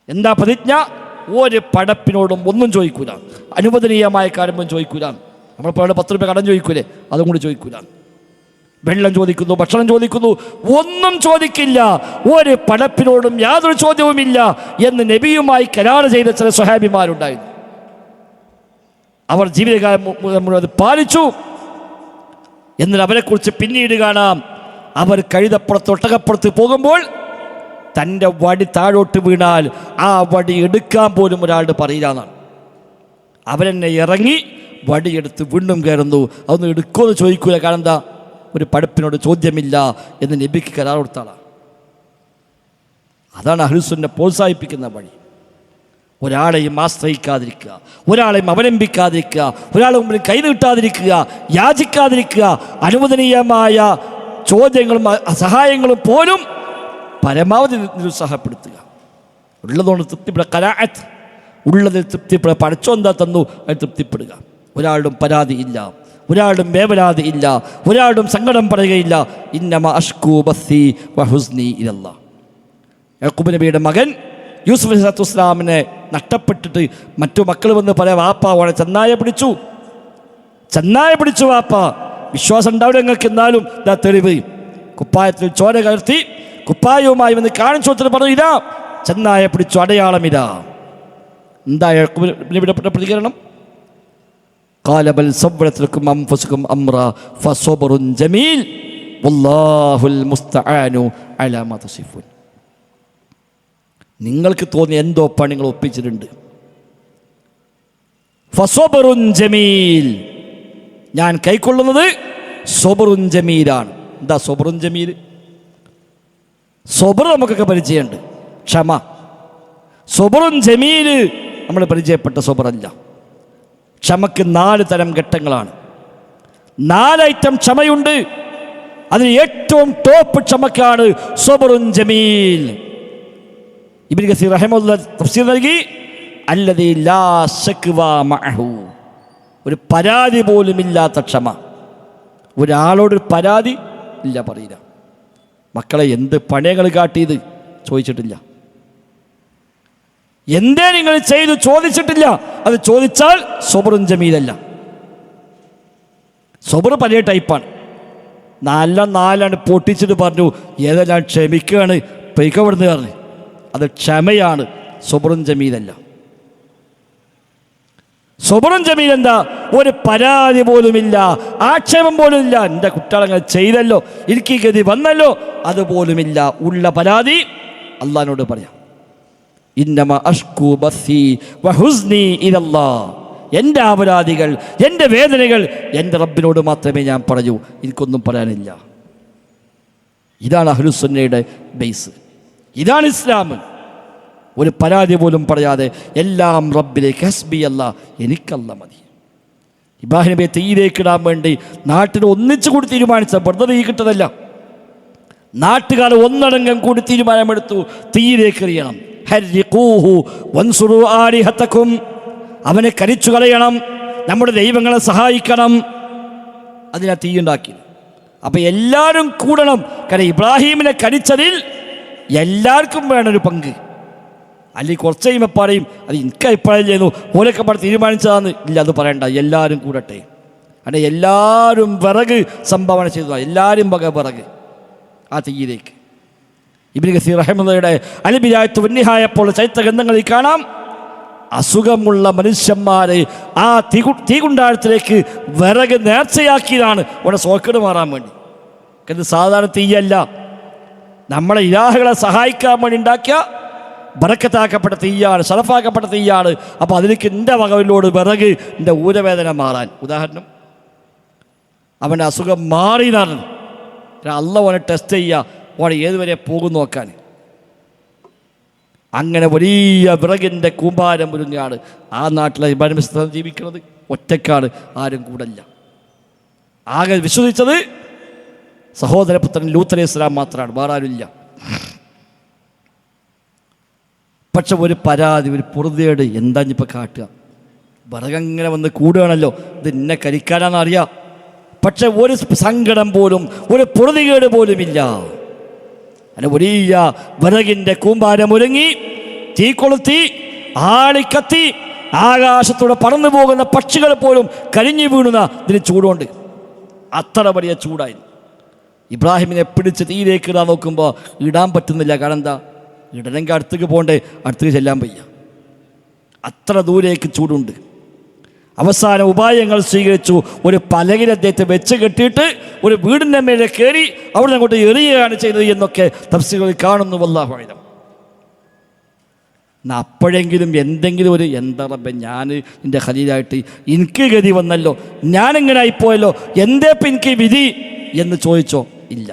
S1: എന്താ പ്രതിജ്ഞ? ഒരു പടപ്പിനോടും ഒന്നും ചോദിക്കൂല, അനുവദനീയമായ കാര്യമൊന്നും ചോദിക്കൂല. നമ്മളിപ്പോൾ അവിടെ 10 രൂപ കടം ചോദിക്കൂലേ, അതും കൂടി ചോദിക്കൂല. വെള്ളം ചോദിക്കുന്നു, ഭക്ഷണം ചോദിക്കുന്നു, ഒന്നും ചോദിക്കില്ല. ഒരു പടപ്പിനോടും യാതൊരു ചോദ്യവുമില്ല എന്ന് നബിയുമായി കരാർ ചെയ്ത ചില സ്വഹാബിമാരുണ്ടായിരുന്നു. അവർ ജീവിതകാലം മുഴുവൻ അത് പാലിച്ചു. എന്നാൽ അവരെക്കുറിച്ച് പിന്നീട് കാണാം, അവർ കഴുതപ്പുറത്ത് ഒട്ടകപ്പുറത്ത് പോകുമ്പോൾ തൻ്റെ വടി താഴോട്ട് വീണാൽ ആ വടി എടുക്കാൻ പോലും ഒരാളുടെ പറയില്ല എന്നാണ്. അവരെന്നെ ഇറങ്ങി വടിയെടുത്ത് വീണ്ടും കയറുന്നു. അതൊന്നും എടുക്കുമെന്ന് ചോദിക്കൂല. കാരണം എന്താ? ഒരു പടപ്പിനോട് ചോദ്യമില്ല എന്ന് നബിക്ക് കരാർ കൊടുത്താളാണ്. അതാണ് അഹ്ലുസുന്നെ പ്രോത്സാഹിപ്പിക്കുന്ന വഴി. ഒരാളെയും ആശ്രയിക്കാതിരിക്കുക, ഒരാളെയും അവലംബിക്കാതിരിക്കുക, ഒരാളെ മുമ്പിൽ കൈ നീട്ടാതിരിക്കുക, യാചിക്കാതിരിക്കുക. അനുവദനീയമായ ചോദ്യങ്ങളും സഹായങ്ങളും പോലും പരമാവധി നിരുത്സാഹപ്പെടുത്തുക. ഉള്ളതുകൊണ്ട് തൃപ്തിപ്പെടുക. ഖനാഅത്ത്, ഉള്ളതിൽ തൃപ്തിപ്പെടുക. പടച്ചോ എന്താ തന്നു അത് തൃപ്തിപ്പെടുക. ഒരാളും പരാതിയില്ല, ഒരാളും വേവലാതി ഇല്ല, ഒരാളും സങ്കടം പറയുകയില്ല. ഇന്നമ അഷ്കൂ ബസ്സി വഹുസ്നി ഇലല്ലാഹ്. യാക്കൂബ് നബിയുടെ മകൻ യൂസുഫ് അലൈഹിസ്സലാത്തു വസ്സലാമിനെ നഷ്ടപ്പെട്ടിട്ട് മറ്റു മക്കൾ വന്ന് പറയാം, വാപ്പ അവനെ ചെന്നായ പിടിച്ചു വാപ്പ. വിശ്വാസം ഉണ്ടാവില്ല നിങ്ങൾക്ക്, എന്നാലും ഇതാ തെളിവ്. കുപ്പായത്തിൽ ചോര കലർത്തി കുപ്പായവുമായി വന്ന് കാണിച്ചു കൊടുത്തിട്ട് പറഞ്ഞു, ഇതാ ചെന്നായ പിടിച്ചു, അടയാളമിതാ. എന്താ യാക്കൂബ് നബിയുടെ പ്രതികരണം? ഖാല ബൽ സവ്വലത് ലക്കും അൻഫുസുകും അംറാ ഫസബ്റുൻ ജമീൽ വല്ലാഹുൽ മുസ്തആനു അലാ മാ തസിഫൂൻ. നിങ്ങൾക്ക് തോന്നിയ എന്തോ പണി നിങ്ങൾ ഒപ്പിച്ചിട്ടുണ്ട്. ഫസബ്റുൻ ജമീൽ, ഞാൻ കൈക്കൊള്ളുന്നത് സബ്റുൻ ജമീലാണ്. എന്താ സബ്റുൻ ജമീൽ? സബ്ർ നമുക്കൊക്കെ പരിചയമുണ്ട്, ക്ഷമ. സബ്റുൻ ജമീൽ നമ്മൾ പരിചയപ്പെട്ട സബ്റല്ല. ക്ഷമയ്ക്ക് 4 തരം ഘട്ടങ്ങളാണ്. 4 ഐറ്റം ക്ഷമയുണ്ട്. അതിന് ഏറ്റവും ടോപ്പ് ക്ഷമക്കാണ് സബ്റുൻ ജമീൽ. ഇബ്നു കസീർ റഹിമഹുല്ലാഹ് തഫ്സീർ നൽകി, അല്ലദീ ലാ ശക്വാ മഅഹു, ഒരു പരാതി പോലുമില്ലാത്ത ക്ഷമ. ഒരാളോടൊരു പരാതി ഇല്ല പറയില്ല. മക്കളെ എന്ത് പണികൾ കാട്ടിയത് ചോദിച്ചിട്ടില്ല. എന്തേ നിങ്ങൾ ചെയ്തു ചോദിച്ചിട്ടില്ല. അത് ചോദിച്ചാൽ സബ്റുൻ ജമീലല്ല. സബ്ർ പല ടൈപ്പാണ്. 4 പൊട്ടിച്ചിട്ട് പറഞ്ഞു, ഏതെല്ലാം ക്ഷമിക്കുകയാണ് പെയ്ക്കവിടുന്ന് പറഞ്ഞു. അത് ക്ഷമയാണ്, സബ്റുൻ ജമീലല്ല. സബ്റുൻ ജമീൽ എന്താ? ഒരു പരാതി പോലുമില്ല, ആക്ഷേപം പോലുമില്ല. എൻ്റെ കുട്ടികളങ്ങനെ ചെയ്തല്ലോ, എനിക്ക് ഗതി വന്നല്ലോ, അതുപോലുമില്ല. ഉള്ള പരാതി അള്ളാഹിനോട് പറയാം. ഇന്നമ അഷ്കൂ ബസ്സി വഹുസ്നി ഇലല്ലാഹ്, എൻ്റെ അപരാധികൾ, എൻ്റെ വേദനകൾ എൻ്റെ റബ്ബിനോട് മാത്രമേ ഞാൻ പറയൂ, എനിക്കൊന്നും പറയാനില്ല. ഇതാണ് അഹ്ലുസുന്നയുടെ ബേസ്, ഇതാണ് ഇസ്ലാം. ഒരു പരാതി പോലും പറയാതെ എല്ലാം റബ്ബിലേക്ക്, ഹസ്ബി അല്ലാ, എനിക്കല്ല മതി. ഇബ്രാഹിം നബിയെ തീയിലേക്ക് ഇടാൻ വേണ്ടി നാട്ടിൽ ഒന്നിച്ചു കൂടി തീരുമാനിച്ച, വെറുതെ തീ കിട്ടതല്ല. നാട്ടുകാർ ഒന്നടങ്കം കൂടി തീരുമാനമെടുത്തു, തീയിലേക്ക് എറിയണം. ഹർരിഖൂഹു വൻസുറു ആലിഹത്തക്കും, അവനെ കരിച്ചു കളയണം, നമ്മുടെ ദൈവങ്ങളെ സഹായിക്കണം. അതിനാ തീയുണ്ടാക്കി. അപ്പം എല്ലാവരും കൂടണം. കാരണം ഇബ്രാഹീമിനെ കരിച്ചതിൽ എല്ലാവർക്കും വേണൊരു പങ്ക്. അല്ലെങ്കിൽ കുറച്ച് കഴിയുമ്പോൾ പറയും, അത് എനിക്ക് അഭിപ്രായം ചെയ്യുന്നു, ഓരൊക്കെ പാടെ തീരുമാനിച്ചതാന്ന്. ഇല്ല, അത് പറയണ്ട, എല്ലാവരും കൂടട്ടെ. അവിടെ എല്ലാവരും വിറക് സംഭാവന ചെയ്തതാണ്, എല്ലാവരും വക വിറക് ആ തീയിലേക്ക്. ഇബ്നു കസീർ റഹിമഹുള്ളയുടെ അൽ ബിദായത്തു വന്നിഹായപ്പോൾ ചരിത്ര ഗ്രന്ഥങ്ങളിൽ കാണാം, അസുഖമുള്ള മനുഷ്യന്മാരെ ആ തീകുണ്ടാഴത്തിലേക്ക് വിറക് നേർച്ചയാക്കിയതാണ് ഇവിടെ സോക്കേട് മാറാൻ വേണ്ടി. ഇത് സാധാരണ തീയല്ല, നമ്മളെ ഇലാഹുകളെ സഹായിക്കാൻ വേണ്ടി ഉണ്ടാക്കിയ ബറക്കത്താക്കപ്പെട്ട തീയാണ്, ഷറഫാക്കപ്പെട്ട തീയാണ്. അപ്പോൾ അതിലേക്ക് എൻ്റെ വകവിലോട് വിറക് എൻ്റെ ഊരവേദന മാറാൻ. ഉദാഹരണം, അവൻ്റെ അസുഖം മാറി എന്നാണ്. അള്ളാഹ് ഓനെ ടെസ്റ്റ് ചെയ്യുക, ഓനെ ഏതുവരെ പോകും നോക്കാൻ. അങ്ങനെ വലിയ വിറകിൻ്റെ കൂമ്പാരം ഒരുങ്ങാണ്. ആ നാട്ടിലെ ഇബ്രാഹിം ജീവിക്കുന്നത് ഒറ്റക്കാണ്, ആരും കൂടല്ല. ആകെ വിശ്വസിച്ചത് സഹോദരപുത്രൻ ലൂത്ത് അലൈഹി സ്വലാം മാത്രമാണ്, വേറെ ആരുമില്ല. പക്ഷെ ഒരു പരാതി, ഒരു പൊറുതേട്, എന്താ ഇപ്പം കാട്ടുക? വിറകങ്ങനെ വന്ന് കൂടുകയാണല്ലോ, ഇത് എന്നെ കരിക്കാനാണെന്നറിയാം. പക്ഷെ ഒരു സങ്കടം പോലും, ഒരു പൊറുതികേട് പോലുമില്ല. അങ്ങനെ വലിയ വിറകിൻ്റെ കൂമ്പാരം ഒരുങ്ങി, തീ കൊളുത്തി, ആളിക്കത്തി, ആകാശത്തൂടെ പറന്നു പോകുന്ന പക്ഷികൾ പോലും കരിഞ്ഞു വീണുന്ന ഇതിന് ചൂടുകൊണ്ട്. അത്ര വലിയ ചൂടായി. ഇബ്രാഹിമിനെ പിടിച്ച് തീയിലേക്ക് ഇടാൻ നോക്കുമ്പോൾ ഇടാൻ പറ്റുന്നില്ല. കാരണം എന്താ? ഇടനെങ്കിൽ അടുത്തേക്ക് പോകണ്ടേ, അടുത്തേക്ക് ചെല്ലാൻ വയ്യ, അത്ര ദൂരേക്ക് ചൂടുണ്ട്. അവസാന ഉപായങ്ങൾ സ്വീകരിച്ചു. ഒരു പലകിൽ അദ്ദേഹത്തെ വെച്ച് കെട്ടിയിട്ട് ഒരു വീടിൻ്റെ മേലെ കയറി അവിടെ അങ്ങോട്ട് എറിയുകയാണ് ചെയ്തത് എന്നൊക്കെ തഫ്സീറുകളിൽ കാണുന്നു. വല്ലാഹു അഅലം. എന്നാൽ അപ്പോഴെങ്കിലും എന്തെങ്കിലും ഒരു, എന്താ റബ്ബേ, ഞാൻ എൻ്റെ ഖലീലായിട്ട് എനിക്ക് ഗതി വന്നല്ലോ, ഞാനെങ്ങനെ ആയിപ്പോയല്ലോ, എന്തേ ഇപ്പം എനിക്ക് വിധി എന്ന് ചോദിച്ചോ? ഇല്ല.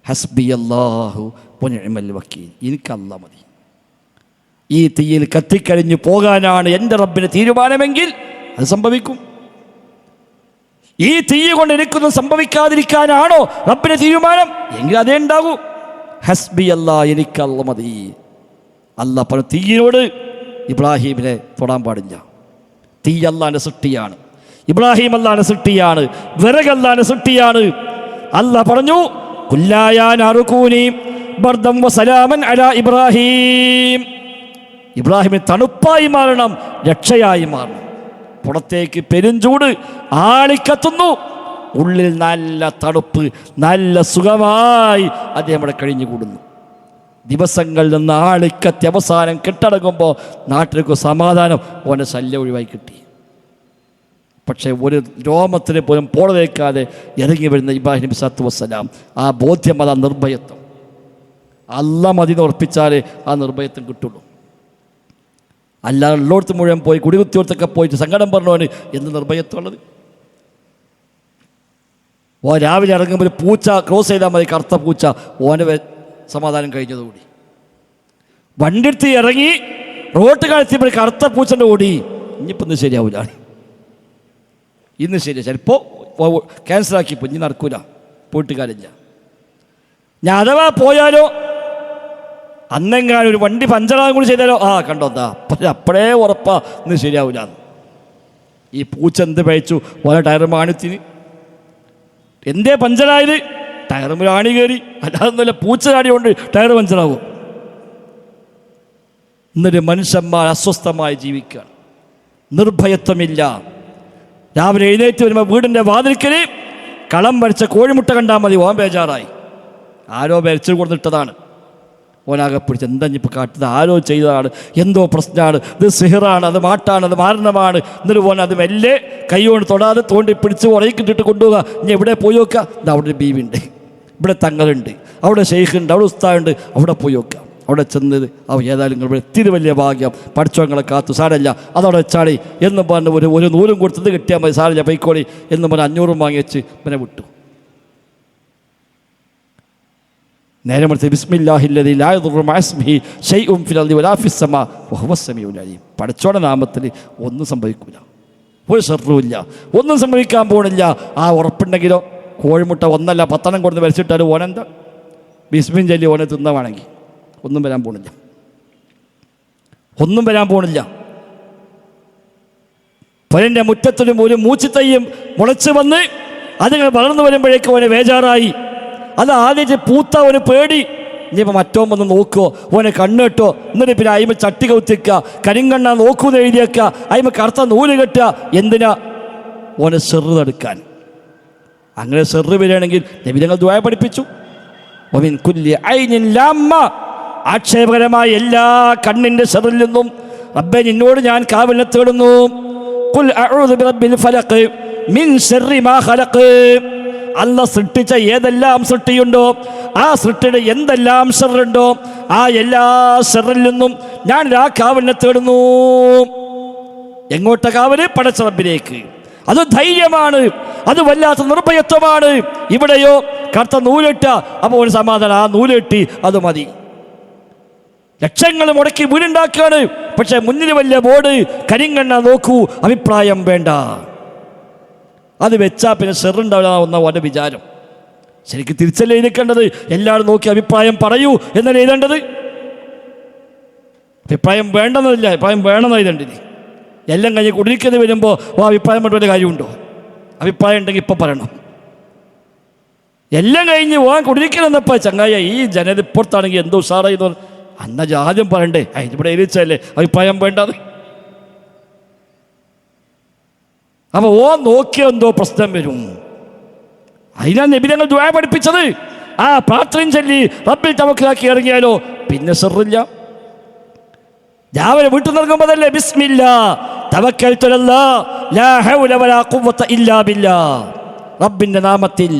S1: ഹസ്ബി അല്ലാഹു വനിഅമൽ വക്കീൽ, എനിക്കല്ല മതി. ഈ തീയിൽ കത്തിക്കഴിഞ്ഞു പോകാനാണ് എൻ്റെ റബ്ബിന് തീരുമാനമെങ്കിൽ അത് സംഭവിക്കും. ഈ തീ കൊണ്ട് എനിക്കൊന്നും സംഭവിക്കാതിരിക്കാനാണോ റബ്ബിന് തീരുമാനം എങ്കിൽ അതേ ഉണ്ടാകൂ. ഹസ്ബി അല്ലാ, എനിക്കല്ല മതി. അല്ലാ പറഞ്ഞ തീയിനോട് ഇബ്രാഹീമിനെ തൊടാൻ പാടില്ല. തീ അല്ലാൻ്റെ സൃഷ്ടിയാണ്, ഇബ്രാഹിം അല്ലാൻ്റെ സൃഷ്ടിയാണ്, വിറക് അല്ലാൻ്റെ സൃഷ്ടിയാണ്. അല്ലാ പറഞ്ഞു കുല്ലായാനറുകൂനി ബർദം വസലാമൻ അലാ ഇബ്രാഹിം. ഇബ്രാഹിമിന് തണുപ്പായി മാറണം, രക്ഷയായി മാറണം. പുറത്തേക്ക് പെരുംചൂട് ആളിക്കത്തുന്നു, ഉള്ളിൽ നല്ല തണുപ്പ്, നല്ല സുഖമായി അദ്ദേഹം അവിടെ കഴിഞ്ഞുകൂടുന്നു. ദിവസങ്ങളിൽ നിന്ന് ആളിക്കത്തി അവസാനം കെട്ടടങ്ങുമ്പോൾ നാട്ടിലേക്ക് സമാധാനം, ഓൻ്റെ ശല്യം ഒഴിവായി കിട്ടി. പക്ഷേ ഒരു രോമത്തിന് പോലും പോളതേക്കാതെ ഇറങ്ങി വരുന്ന ഇബ്രാഹിം നബി സ്വല്ലല്ലാഹു അലൈഹി വസല്ലം, ആ ബോധ്യം, അതാ നിർഭയത്വം. അല്ലാഹ് മദീന ഉറപ്പിച്ചാലേ ആ നിർഭയത്വം കിട്ടുള്ളൂ. അല്ലാതെ ഉള്ളോടത്ത് മുഴുവൻ പോയി കുടികുത്തിയോടത്തൊക്കെ പോയിട്ട് സങ്കടം പറഞ്ഞവന് എന്ത് നിർഭയത്വമുള്ളത്? രാവിലെ ഇറങ്ങുമ്പോൾ ഒരു പൂച്ച ക്രോസ് ചെയ്താൽ മതി, കറുത്ത പൂച്ച, ഓനെ സമാധാനം കഴിഞ്ഞതുകൂടി. വണ്ടിയെടുത്ത് ഇറങ്ങി റോട്ട് കാഴ്ചപ്പോൾ കറുത്ത പൂച്ചൻ്റെ ഓടി, ഇനിയിപ്പോൾ ഇന്ന് ശരിയാവില്ല, ഇന്ന് ശരിയാ, ചിലപ്പോൾ ക്യാൻസലാക്കിപ്പോൾ ഇനി നടക്കൂല, പോയിട്ട് കാര്യമില്ല. ഞാൻ അഥവാ പോയാലോ, അന്നെങ്ങാനും ഒരു വണ്ടി പഞ്ചറാകും കൂടി ചെയ്താലോ, കണ്ടോ എന്താ അപ്പോഴേ ഉറപ്പാ ഇന്ന് ശരിയാവില്ല. ഈ പൂച്ച എന്ത് പഴിച്ചു, ഓരോ ടയർ മാണിത്തിന് എന്തേ പഞ്ചറായത്? ടയറുമ്പോൾ ആണി കയറി, അല്ലാതൊന്നുമില്ല, പൂച്ച ചാടി കൊണ്ട് ടയർ പഞ്ചറാവും. ഇന്നൊരു മനുഷ്യന്മാർ അസ്വസ്ഥമായി ജീവിക്കുകയാണ്, നിർഭയത്വമില്ല. രാവിലെ എഴുന്നേറ്റ് വരുമ്പോൾ വീടിൻ്റെ വാതിൽക്കൽ കളം വരച്ച കോഴിമുട്ട കണ്ടാൽ മതി, ഓൻ ബേജാറായി. ആരോ വരച്ചു കൊടുത്തിട്ടതാണ്, ഓനാകെ പിടിച്ച് എന്താ ഇപ്പോൾ കാട്ടുന്നത്, ആരോ ചെയ്തതാണ്, എന്തോ പ്രശ്നമാണ്, ഇത് സിഹിറാണ്, അത് മാട്ടാണ്, അത് മാരണമാണ്. എന്നിട്ട് പോകാൻ അത് മെല്ലെ കൈ കൊണ്ട് തൊടാതെ തോണ്ടി പിടിച്ച് ഉറയിക്കിട്ടിട്ട് കൊണ്ടുപോകുക. ഇനി എവിടെ പോയി നോക്കുക, ഇത് അവിടെ ഒരു ബീവിയുണ്ട്, ഇവിടെ തങ്ങളുണ്ട്, അവിടെ ഷെയ്ഖുണ്ട്, അവിടെ ഉസ്താദുണ്ട്, അവിടെ പോയി നോക്കുക. അവിടെ ചെന്നത് ഏതായാലും നിങ്ങൾ ഇവിടെ എത്തിയത് വലിയ ഭാഗ്യം, പഠിച്ചവങ്ങളെ കാത്തു, സാരമില്ല അതവിടെ വെച്ചാളി എന്നും പറഞ്ഞ് ഒരു നൂലും കൊടുത്തത് കിട്ടിയാൽ മതി, സാരമില്ല പൈക്കോളി എന്നും പറഞ്ഞ് 500 വാങ്ങി വെച്ച് പിന്നെ വിട്ടു. നേരെ മറിച്ച് ബിസ്മില്ലാഹില്ലദീ ലാ യദുറു മഅ ഇസ്മിഹി ശൈഉൻ ഫിൽ അർളി വലാ ഫിസ് സമാ വഹുവ സമീഉൽ അലീം. പടച്ചോടെ നാമത്തിൽ ഒന്നും സംഭവിക്കില്ല, ഒരു ഷർറുമില്ല, ഒന്നും സംഭവിക്കാൻ പോകണില്ല. ആ ഉറപ്പുണ്ടെങ്കിലോ കോഴിമുട്ട 1 അല്ല 10 കൊടുത്ത് വരച്ചിട്ടാലും ഓനെന്താ ബിസ്മിൻ ചൊല്ലി ഓനെ തിന്നവാണെങ്കിൽ ഒന്നും വരാൻ പോണില്ല, ഒന്നും വരാൻ പോണില്ല. പരൻ്റെ മുറ്റത്തിലും ഒരു മൂച്ചിത്തയ്യും മുളച്ച് വന്ന് അതിങ്ങനെ വളർന്നു വരുമ്പോഴേക്കും ഓനെ ബേജാറായി. അത് ആദ്യത്തെ പൂത്ത ഒരു പേടി, ഇനിയിപ്പോൾ മറ്റോ വന്ന് നോക്കുമോ, ഓനെ കണ്ണെട്ടോ, എന്നിട്ട് പിന്നെ അയിമ ചട്ടി കൗത്തിക്കുക, കരിങ്കണ്ണ നോക്കൂന്ന് എഴുതിയേക്കുക, അയിമ കറുത്ത നൂല് കെട്ടുക. എന്തിനാ? ഓനെ സെറ് തടുക്കാൻ. അങ്ങനെ സെറ് വരികയാണെങ്കിൽ നബി തങ്ങൾ ദുആ പഠിപ്പിച്ചു, വമിൻ കുല്ലി ഐനിൻ ലാമ്മ, ആക്ഷേപകരമായ എല്ലാ കണ്ണിൻ്റെ സെറിൽ നിന്നും റബ്ബേ നിന്നോട് ഞാൻ കാവലിനെ തേടുന്നു. ഖുൽ അഊദു ബിറബ്ബിൽ ഫലഖ് മിൻ ശർരി മാ ഖലഖ്. അല്ലാഹ് സൃഷ്ടിച്ച ഏതെല്ലാം സൃഷ്ടിയുണ്ടോ, ആ സൃഷ്ടിയുടെ എന്തെല്ലാം ഷർറുണ്ടോ, ആ എല്ലാ ഷർറിൽ നിന്നും ഞാൻ ആ കാവലിനെ തേടുന്നു. എങ്ങോട്ട കാവല്? പടച്ച റബ്ബിലേക്ക്. അത് ധൈര്യമാണ്, അത് വല്ലാത്ത നിർഭയത്വമാണ്. ഇവിടെയോ കറുത്ത നൂലിട്ട, അപ്പോൾ ഒരു സമാധാനം, ആ നൂലിട്ടി അത് മതി. ലക്ഷങ്ങൾ മുടക്കി വീടുണ്ടാക്കുകയാണ്, പക്ഷെ മുന്നിൽ വലിയ ബോർഡ്, കരിങ്കണ്ണ നോക്കൂ, അഭിപ്രായം വേണ്ട. അത് വെച്ചാൽ പിന്നെ ഷെറുണ്ടാവില്ല ഓൻ്റെ വിചാരം. ശരിക്കും തിരിച്ചല്ലേ എഴുതിക്കേണ്ടത്, എല്ലാവരും നോക്കി അഭിപ്രായം പറയൂ എന്നല്ലേ എഴുതേണ്ടത്. അഭിപ്രായം വേണ്ടെന്നതില്ല, അഭിപ്രായം വേണമെന്ന് എഴുതേണ്ടത്. എല്ലാം കഴിഞ്ഞ് കുടിക്കുന്നത് വരുമ്പോൾ അഭിപ്രായം കൊണ്ട് വലിയ കാര്യമുണ്ടോ? അഭിപ്രായം ഉണ്ടെങ്കിൽ ഇപ്പം പറയണം. എല്ലാം കഴിഞ്ഞ് കുടിരിക്കലെന്നപ്പോൾ ചങ്ങായ ഈ ജനതിപ്പുറത്താണെങ്കിൽ എന്തോ ഉഷാറായി അന്ന ആദ്യം പറയണ്ടേ, ഇവിടെ എഴുതിച്ചല്ലേ അഭിപ്രായം വേണ്ടത്. അപ്പോൾ നോക്കിയ എന്തോ പ്രശ്നം വരും. അതിനാണ് നബി തങ്ങൾ ദുആ പഠിപ്പിച്ചത്. ആ പ്രാർത്ഥനയും ചൊല്ലി റബ്ബിൽ തവക്കലാക്കി ഇറങ്ങിയാലോ പിന്നെ ഷർറില്ല. രാവിലെ വീട്ടിൽ നിന്നിറങ്ങുമ്പോൾ തന്നെ ബിസ്മില്ലാ തവക്കൽതു അലല്ലാഹ് ലാ ഹൗല വലാ ഖുവത ഇല്ലാ ബില്ലാഹ്. റബ്ബിന്റെ നാമത്തിൽ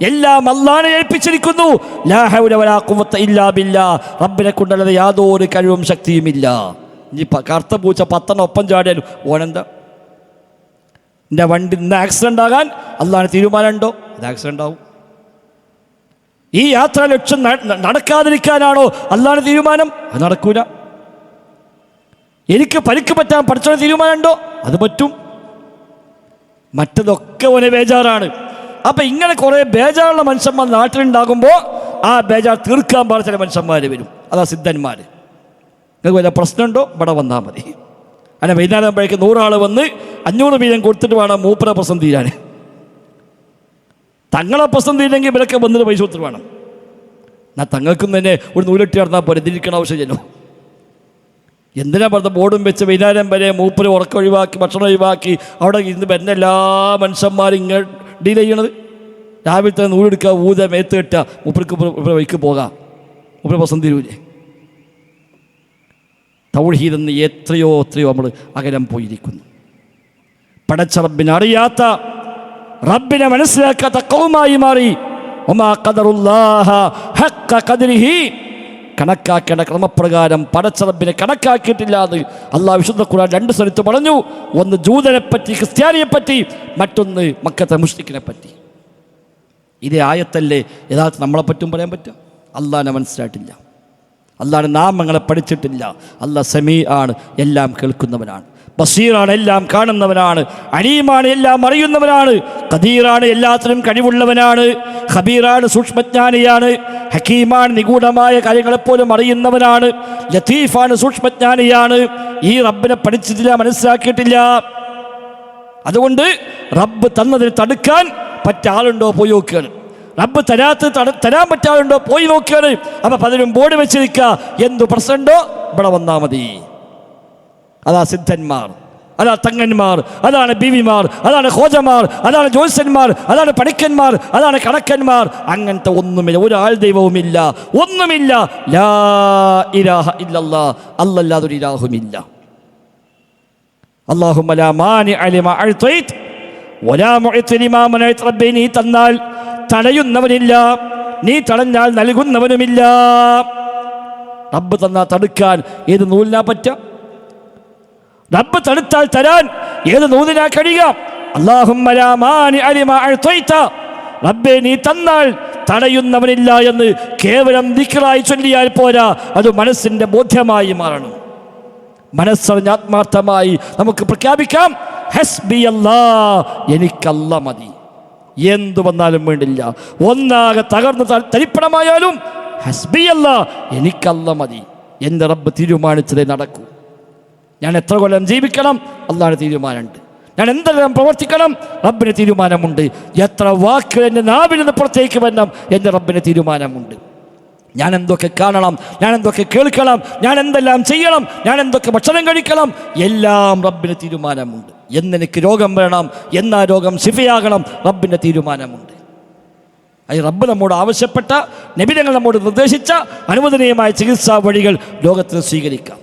S1: എല്ലാം അല്ലാഹനെ ഏൽപ്പിച്ചിരിക്കുന്നു. ലാ ഹൗല വലാ ഖുവത ഇല്ലാ ബില്ലാഹ്. റബ്ബിനെ കൊണ്ടല്ലാതെ യാതൊരു കഴിവും ശക്തിയുമില്ല. ഇനി കറുത്ത പൂച്ച 10 ഒപ്പം ചാടിയാലും ഓനെന്താ? എൻ്റെ വണ്ടി ഇന്ന് ആക്സിഡൻ്റ് ആകാൻ അല്ലാഹന് തീരുമാനമുണ്ടോ? അത് ആക്സിഡൻ്റ് ആവും. ഈ യാത്ര ലക്ഷ്യം നടക്കാതിരിക്കാനാണോ അല്ലാഹന് തീരുമാനം? അത് നടക്കൂല. എനിക്ക് പരിക്ക് പറ്റാൻ പഠിച്ചോടെ തീരുമാനമുണ്ടോ? അത് പറ്റും. മറ്റതൊക്കെ ഓനെ ബേജാറാണ്. അപ്പം ഇങ്ങനെ കുറേ ബേജാറുള്ള മനുഷ്യന്മാർ നാട്ടിലുണ്ടാകുമ്പോൾ ആ ബേജാർ തീർക്കാൻ പാടുന്ന ചില മനുഷ്യന്മാർ വരും. അതാ സിദ്ധന്മാർ. നിങ്ങൾക്ക് വല്ല പ്രശ്നമുണ്ടോ? ഇവിടെ വന്നാൽ മതി. അങ്ങനെ വൈകുന്നേരം ആകുമ്പോഴേക്ക് 100 ആൾ വന്ന് 500 വീതം കൊടുത്തിട്ട് വേണം മൂപ്പര പ്രശ്നം തീരാൻ. തങ്ങളെ പ്രശ്നം തീരില്ലെങ്കിൽ ഇവരൊക്കെ വന്നിട്ട് പൈസ കൊടുത്തിട്ട് വേണം. എന്നാൽ തങ്ങൾക്കും തന്നെ ഒരു നൂലെട്ടി നടന്നാൽ പോലെ തിരിക്കണ ആവശ്യമില്ലല്ലോ. എന്തിനാ പറഞ്ഞ ബോർഡും വെച്ച് വൈകുന്നേരം വരെ മൂപ്പര് ഉറക്കം ഒഴിവാക്കി ഭക്ഷണം ഒഴിവാക്കി അവിടെ ഇരുന്ന് വരുന്ന എല്ലാ മനുഷ്യന്മാരും ഇങ്ങനെ ഡീൽ ചെയ്യണത്? രാവിലെ തന്നെ നൂലെടുക്കുക, ഊത മേത്ത് കെട്ടുക, മൂപ്പർക്ക് വഴിക്ക് പോകാം. മൂപ്പര് പ്രശ്നം തീരൂലേ? തൗഹീദെന്ന് എത്രയോ നമ്മൾ അകലം പോയിരിക്കുന്നു. പടച്ച റബ്ബിനെ അറിയാത്ത, റബ്ബിനെ മനസ്സിലാക്കാത്ത ഖൗമായി മാറി. വമാ ഖദറുല്ലാഹ ഹഖ്ക ഖദ്രിഹി, കണക്കാക്കേണ്ട ക്രമപ്രകാരം പടച്ച റബ്ബിനെ കണക്കാക്കിയിട്ടില്ല എന്ന് അല്ലാഹു വിശുദ്ധ ഖുർആൻ 2 സ്ഥലത്ത് പറഞ്ഞു. ഒന്ന് ജൂതനെപ്പറ്റി, ക്രിസ്ത്യാനിയെപ്പറ്റി, മറ്റൊന്ന് മക്കത്തെ മുശ്രിക്കിനെ പറ്റി. ഇതേ ആയത്തല്ലേ യഥാർത്ഥം നമ്മളെപ്പറ്റും പറയാൻ പറ്റും? അള്ളാഹിനെ മനസ്സിലായിട്ടില്ല, അള്ളാഹിൻ്റെ നാമങ്ങളെ പഠിച്ചിട്ടില്ല. അല്ലാഹ് സമീ ആണ്, എല്ലാം കേൾക്കുന്നവനാണ്. ബസീറാണ്, എല്ലാം കാണുന്നവനാണ്. അലീമാണ്, എല്ലാം അറിയുന്നവനാണ്. ഖദീറാണ്, എല്ലാത്തിനും കഴിവുള്ളവനാണ്. ഖബീറാണ്, സൂക്ഷ്മജ്ഞാനിയാണ്. ഹക്കീമാണ്, നിഗൂഢമായ കാര്യങ്ങളെപ്പോലും അറിയുന്നവനാണ്. ലത്തീഫാണ്, സൂക്ഷ്മജ്ഞാനിയാണ്. ഈ റബ്ബിനെ പഠിച്ചിട്ടില്ല, മനസ്സിലാക്കിയിട്ടില്ല. അതുകൊണ്ട് റബ്ബ് തന്നതിന് തടുക്കാൻ പറ്റാളുണ്ടോ പോയി നോക്കുകയാണ്. റബ്ബ് തരാൻ പറ്റാളുണ്ടോ പോയി നോക്കുകയാണ്. അപ്പം പലരും ബോർഡ് വെച്ചിരിക്കുക, എന്തു പ്രശ്നമുണ്ടോ ഇവിടെ വന്നാൽ മതി. അതാ സിദ്ധന്മാർ, അതാ തങ്ങന്മാർ, അതാണ് ബീവിമാർ, അതാണ് ഖോജമാർ, അതാണ് ജ്യോത്സ്യന്മാർ, അതാണ് പണിക്കന്മാർ, അതാണ് കണക്കന്മാർ. അങ്ങനത്തെ ഒന്നുമില്ല, ഒരാൾ ദൈവവുമില്ല, ഒന്നുമില്ല. ലാ ഇലാഹ ഇല്ലല്ലാഹ്, അല്ലാതൊരു ഇലാഹുമില്ല. അല്ലാഹുമ്മ ലാ മാനിഅ ലിമാ അഅ്തൈത വലാ മുഅ്തി ലിമാ മനഅത. റബ്ബേ, നീ തന്നാൽ തടയുന്നവനില്ല, നീ തടഞ്ഞാൽ നൽകുന്നവനുമില്ല. റബ്ബ് തന്നാൽ തടുക്കാൻ ഏത് നൂലിനാ പറ്റുക? റബ്ബ് തടുത്താൽ തരാൻ ഏത് നൂലിനാ കഴിയുക? അല്ലാഹുമ്മ ലാ മാനിഅ ലിമാ അഅ്തൈത, റബ്ബേ നീ തന്നാൽ തടയുന്നവനില്ല എന്ന് കേവലം ദിക്റായി ചൊല്ലിയാൽ പോരാ, അത് മനസ്സിൻ്റെ ബോധ്യമായി മാറണം. മനസ്സറിഞ്ഞ് ആത്മാർത്ഥമായി നമുക്ക് പ്രഖ്യാപിക്കാം, ഹസ്ബി അല്ലാഹ്, എനിക്കല്ല മതി. എന്തു വന്നാലും വേണ്ടില്ല, ഒന്നാകെ തകർന്ന് തരിപ്പണമായാലും ഹസ്ബി അല്ലാഹ്, എനിക്കല്ല മതി. എൻ്റെ റബ്ബ് തീരുമാനിച്ചതേ നടക്കൂ. ഞാൻ എത്ര കൊല്ലം ജീവിക്കണം, അള്ളാഹുവിന് തീരുമാനമുണ്ട്. ഞാൻ എന്തെല്ലാം പ്രവർത്തിക്കണം, റബ്ബിന് തീരുമാനമുണ്ട്. എത്ര വാക്കുകൾ എൻ്റെ നാവിൽ നിന്ന് പുറത്തേക്ക് വരണം, എൻ്റെ റബ്ബിന് തീരുമാനമുണ്ട്. ഞാൻ എന്തൊക്കെ കാണണം, ഞാൻ എന്തൊക്കെ കേൾക്കണം, ഞാൻ എന്തെല്ലാം ചെയ്യണം, ഞാൻ എന്തൊക്കെ ഭക്ഷണം കഴിക്കണം, എല്ലാം റബ്ബിന് തീരുമാനമുണ്ട്. എന്നെനിക്ക് രോഗം വരണം, എന്നാ രോഗം ശിഫയാകണം, റബ്ബിൻ്റെ തീരുമാനമുണ്ട്. അത് റബ്ബ് നമ്മോട് ആവശ്യപ്പെട്ട, നബിതങ്ങൾ നമ്മോട് നിർദ്ദേശിച്ച അനുവദനീയമായ ചികിത്സാ വഴികൾ ലോകത്തിന് സ്വീകരിക്കാം.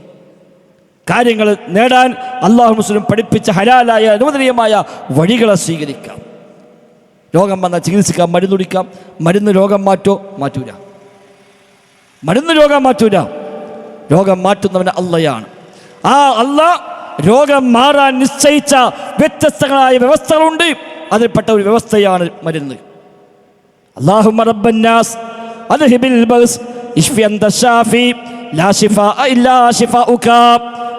S1: കാര്യങ്ങൾ നേടാൻ അല്ലാഹു മുസ്ലിം പഠിപ്പിച്ച ഹലാലായ അനുവദനീയമായ വഴികളെ സ്വീകരിക്കാം. രോഗം വന്നാൽ ചികിത്സിക്കാം, മരുന്നുടിക്കാം. മരുന്ന് രോഗം മാറ്റൂല. മരുന്ന് രോഗം മാറ്റൂല. രോഗം മാറ്റുന്നവന് അള്ളയാണ്. ആ അള്ളാഹ് രോഗം മാറാൻ നിശ്ചയിച്ച വ്യത്യസ്തങ്ങളായ വ്യവസ്ഥകളുണ്ട്. അതിൽപ്പെട്ട ഒരു വ്യവസ്ഥയാണ് മരുന്ന്. അല്ലാഹുമ്മ റബ്ബന്നാസ് അദ്ഹിബിൽ ബഅസ് ഇശ്ഫി അൻത ശാഫി ലാ ശിഫാഅ ഇല്ലാ ശിഫാഉക.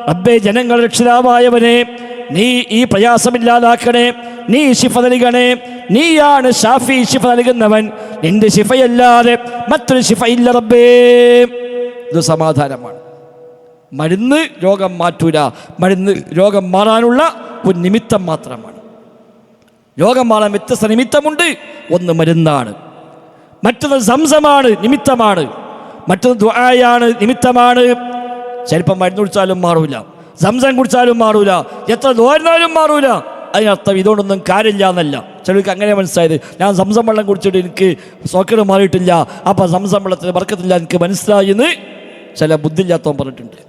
S1: റബ്ബേ, ജനങ്ങളുടെ രക്ഷിതാവായവനെ, നീ ഈ പ്രയാസമില്ലാതാക്കണേ, നീ ശിഫ നൽകണേ. നീയാണ് ഷാഫി, ശിഫ നൽകുന്നവൻ. നിന്റെ ശിഫയല്ലാതെ മറ്റൊരു ശിഫ ഇല്ല റബ്ബേ. ഇത് സമാധാനമാണ്. മരുന്ന് രോഗം മാറ്റൂല. മരുന്ന് രോഗം മാറാനുള്ള ഒരു നിമിത്തം മാത്രമാണ്. രോഗം മാറാൻ വ്യത്യസ്ത നിമിത്തമുണ്ട്. ഒന്ന് മരുന്നാണ്, മറ്റൊന്ന് സംസമാണ്, നിമിത്തമാണ്. മറ്റൊന്ന് ദുആയാണ്, നിമിത്തമാണ്. ചിലപ്പോൾ മരുന്ന് കുടിച്ചാലും മാറൂല, സംസം കുടിച്ചാലും മാറൂല, എത്ര ദുആയിരുന്നാലും മാറൂല. അതിനർത്ഥം ഇതുകൊണ്ടൊന്നും കാര്യമില്ല എന്നല്ല. ചിലർക്ക് അങ്ങനെ മനസ്സിലായത്, ഞാൻ സംസം വെള്ളം കുടിച്ചിട്ട് എനിക്ക് സോക്കേട് മാറിയിട്ടില്ല, അപ്പം സംസം വെള്ളത്തിന് ബർക്കത്തില്ല, എനിക്ക് മനസ്സിലായി എന്ന് ചില ബുദ്ധിയില്ലാത്തവൻ പറഞ്ഞിട്ടുണ്ട്.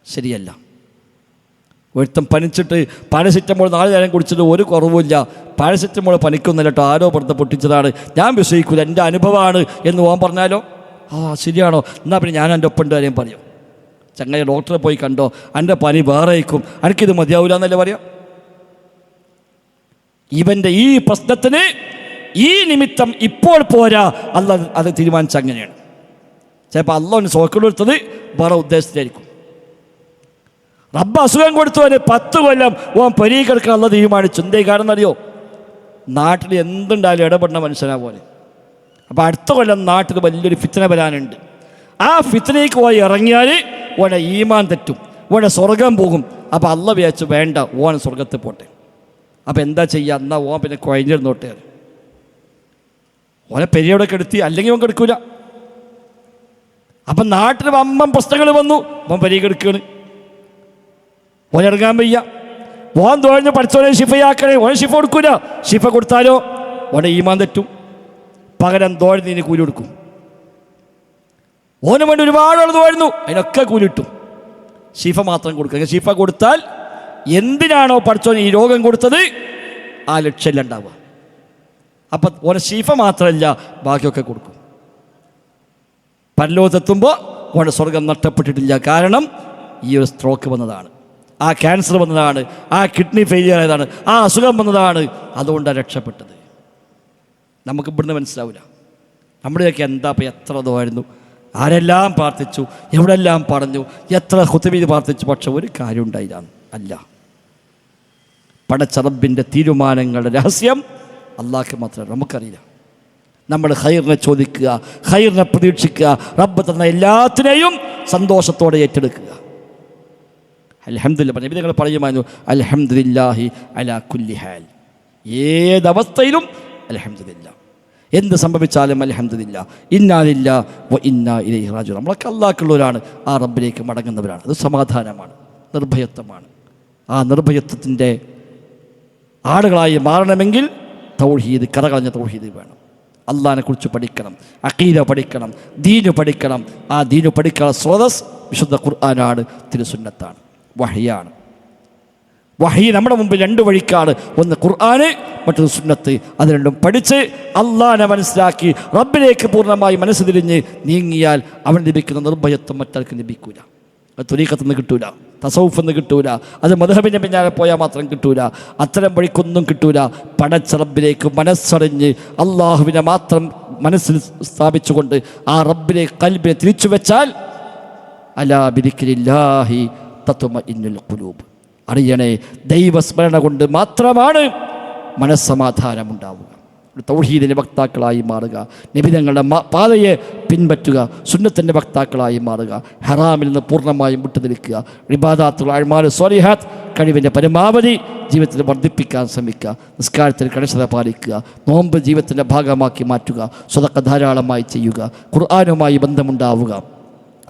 S1: ശരിയല്ല. ഒരുത്തം പനിച്ചിട്ട് പാരസെറ്റമോൾ 4 നേരം കുടിച്ചിട്ട് ഒരു കുറവുമില്ല. പാരസെറ്റമോൾ പനിക്കൊന്നുമില്ല കേട്ടോ, ആരോ പുറത്ത് പൊട്ടിച്ചതാണ്, ഞാൻ വിശ്വസിക്കില്ല, എൻ്റെ അനുഭവമാണ് എന്ന് ഓൻ പറഞ്ഞാലോ, ശരിയാണോ, എന്നാൽ പിന്നെ ഞാൻ എൻ്റെ ഒപ്പം കാര്യം പറയും. ചങ്ങായി ഡോക്ടറെ പോയി കണ്ടോ, എൻ്റെ പനി വേറെ ആയിരിക്കും, എനിക്കിത് മതിയാവില്ല എന്നല്ലേ പറയാം. ഇവൻ്റെ ഈ പ്രശ്നത്തിന് ഈ നിമിത്തം ഇപ്പോൾ പോരാ, അല്ലാഹ് അത് തീരുമാനിച്ച അങ്ങനെയാണ്. ചിലപ്പോൾ അല്ലാഹുവിന് സോക്കേട് കൊടുത്തത് വേറെ ഉദ്ദേശത്തിലായിരിക്കും. റബ്ബ് അസുഖം കൊടുത്തവന് 10 കൊല്ലം ഓൻ പരീക്കെടുക്കാനുള്ള തീരുമാനിച്ചു. എന്തേ കാരണം അറിയോ? നാട്ടിൽ എന്തുണ്ടായാലും ഇടപെടുന്ന മനുഷ്യനാ പോലെ. അപ്പോൾ അടുത്ത കൊല്ലം നാട്ടിൽ വലിയൊരു ഫിത്ന വരാനുണ്ട്. ആ ഫിത്നയ്ക്ക് പോയി ഇറങ്ങിയാൽ ഓനെ ഈമാൻ തെറ്റും, ഓനെ സ്വർഗം പോകും. അപ്പോൾ അള്ള വിചാരിച്ചു വേണ്ട, ഓൻ സ്വർഗത്തിൽ പോട്ടെ. അപ്പോൾ എന്താ ചെയ്യുക? എന്നാൽ ഓൻ പിന്നെ കുഴഞ്ഞിരുന്നോട്ടെ. ഓനെ പെരിയോടെ കെടുത്തി, അല്ലെങ്കിൽ ഓൻ കെടുക്കൂല. അപ്പം നാട്ടിൽ വമ്പൻ പ്രശ്നങ്ങൾ വന്നു. ഓൻ പെരിയ കെടുക്കുകയാണ്, ഓൻ ഇറങ്ങാൻ വയ്യ. ഓൻ തോന്നുന്നു പഠിച്ചോനെ ഷിഫയാക്കണേ, ഓൻ ഷിഫ കൊടുക്കൂല. ഷിഫ കൊടുത്താലോ ഓനെ ഈമാൻ തെറ്റും. പകരം തോഴുന്നതിന് കൂലി കൊടുക്കും. ഓന് വേണ്ടി ഒരുപാട് ആൾ തോഴുന്നു, അതിനൊക്കെ കൂലി കിട്ടും. ഷിഫ മാത്രം കൊടുക്കുക. ഷിഫ കൊടുത്താൽ എന്തിനാണോ പഠിച്ചോന് ഈ രോഗം കൊടുത്തത് ആ ലക്ഷ്യമല്ല ഉണ്ടാവുക. അപ്പം ഓനെ ഷിഫ മാത്രമല്ല ബാക്കിയൊക്കെ കൊടുക്കും. പരലോകത്തെത്തുമ്പോൾ ഓൻ്റെ സ്വർഗം നഷ്ടപ്പെട്ടിട്ടില്ല. കാരണം ഈ ഒരു സ്ട്രോക്ക് വന്നതാണ്, ആ ക്യാൻസർ വന്നതാണ്, ആ കിഡ്നി ഫെയിലിയർ ആയതാണ്, ആ അസുഖം വന്നതാണ്. അതുകൊണ്ടാണ് രക്ഷപ്പെട്ടത്. നമുക്ക് ഇവിടുന്ന് മനസ്സിലാവില്ല. നമ്മുടെയൊക്കെ എന്താ ഇപ്പം എത്ര ഇതായിരുന്നു, ആരെല്ലാം പ്രാർത്ഥിച്ചു, എവിടെല്ലാം പറഞ്ഞു, എത്ര ഖുതുബീദ് പ്രാർത്ഥിച്ചു, പക്ഷെ ഒരു കാര്യം ഉണ്ടായില്ല. അല്ല, പടച്ച റബ്ബിൻ്റെ തീരുമാനങ്ങളുടെ രഹസ്യം അള്ളാഹ്ക്ക് മാത്രമേ നമുക്കറിയില്ല. നമ്മൾ ഖൈറിനെ ചോദിക്കുക, ഖൈറിനെ പ്രതീക്ഷിക്കുക, റബ്ബ് തന്ന എല്ലാത്തിനെയും സന്തോഷത്തോടെ ഏറ്റെടുക്കുക. അൽഹംദുലില്ലാഹ്. നബി തങ്ങൾ പറയുമായിരുന്നു അൽഹംദുലില്ലാഹി അലാ കുല്ലി ഹാൽ. ഏതവസ്ഥയിലും അൽഹംദുലില്ലാഹ്, എന്ത് സംഭവിച്ചാലും അൽഹംദുലില്ലാഹ്, ഇന്നാ ലില്ലാഹി വ ഇന്നാ ഇലൈഹി റാജിഊൻ. നമ്മളൊക്കെ അള്ളാഹ്ക്കുള്ളവരാണ്, ആ റബ്ബിലേക്ക് മടങ്ങുന്നവരാണ്. അത് സമാധാനമാണ്, നിർഭയത്വമാണ്. ആ നിർഭയത്വത്തിൻ്റെ ആളുകളായി മാറണമെങ്കിൽ തൗഹീദ്, കറകളഞ്ഞ തൗഹീദ് വേണം. അള്ളാഹിനെ കുറിച്ച് പഠിക്കണം, അഖീദ പഠിക്കണം, ദീന് പഠിക്കണം. ആ ദീന് പഠിക്കാനുള്ള സ്രോതസ് വിശുദ്ധ ഖുർആനാണ്, തിരുസുന്നത്താണ്, വഹ്യാണ്. വഹി നമ്മുടെ മുമ്പിൽ 2 വഴിക്കാണ്. ഒന്ന് ഖുർആന്, മറ്റൊരു സുന്നത്ത്. അത് രണ്ടും പഠിച്ച് അള്ളാഹിനെ മനസ്സിലാക്കി റബ്ബിലേക്ക് പൂർണ്ണമായി മനസ്സ് തിരിഞ്ഞ് നീങ്ങിയാൽ അവൻ ലഭിക്കുന്ന നിർഭയത്വം മറ്റാർക്കും ലഭിക്കൂല. അത് തുരീഖത്തിൽ നിന്ന് കിട്ടൂല, തസൗഫിൽ നിന്ന് കിട്ടൂല, അത് മദ്ഹബിൻ്റെ പിന്നാലെ പോയാൽ മാത്രം കിട്ടൂല. അത്തരം വഴിക്കൊന്നും കിട്ടൂല. പടച്ച റബ്ബിലേക്ക് മനസ്സറിഞ്ഞ് അള്ളാഹുവിനെ മാത്രം മനസ്സിൽ സ്ഥാപിച്ചുകൊണ്ട് ആ റബ്ബിലേക്ക് ഖൽബിനെ തിരിച്ചു വെച്ചാൽ അലാ ബിദിക്രില്ലാഹി തത്മഇന്നുൽ ഖുലൂബ്. അറിയണേ, ദൈവസ്മരണ കൊണ്ട് മാത്രമാണ് മനസ്സമാധാനമുണ്ടാവുക. തൗഹീദിൻ്റെ വക്താക്കളായി മാറുക, നബിതങ്ങളുടെ പാതയെ പിൻപറ്റുക, സുന്നത്തിൻ്റെ വക്താക്കളായി മാറുക, ഹറാമിൽ നിന്ന് പൂർണ്ണമായും വിട്ടുനിൽക്കുക, ഇബാദാത്തുൽ അഅ്മാൽ സ്വാലിഹാത്ത് കഴിവിൻ്റെ പരമാവധി ജീവിതത്തിൽ വർദ്ധിപ്പിക്കാൻ ശ്രമിക്കുക, നിസ്കാരത്തിൽ കണിശത പാലിക്കുക, നോമ്പ് ജീവിതത്തിൻ്റെ ഭാഗമാക്കി മാറ്റുക, സ്വതക്ക ധാരാളമായി ചെയ്യുക, ഖുർആനുമായി ബന്ധമുണ്ടാവുക,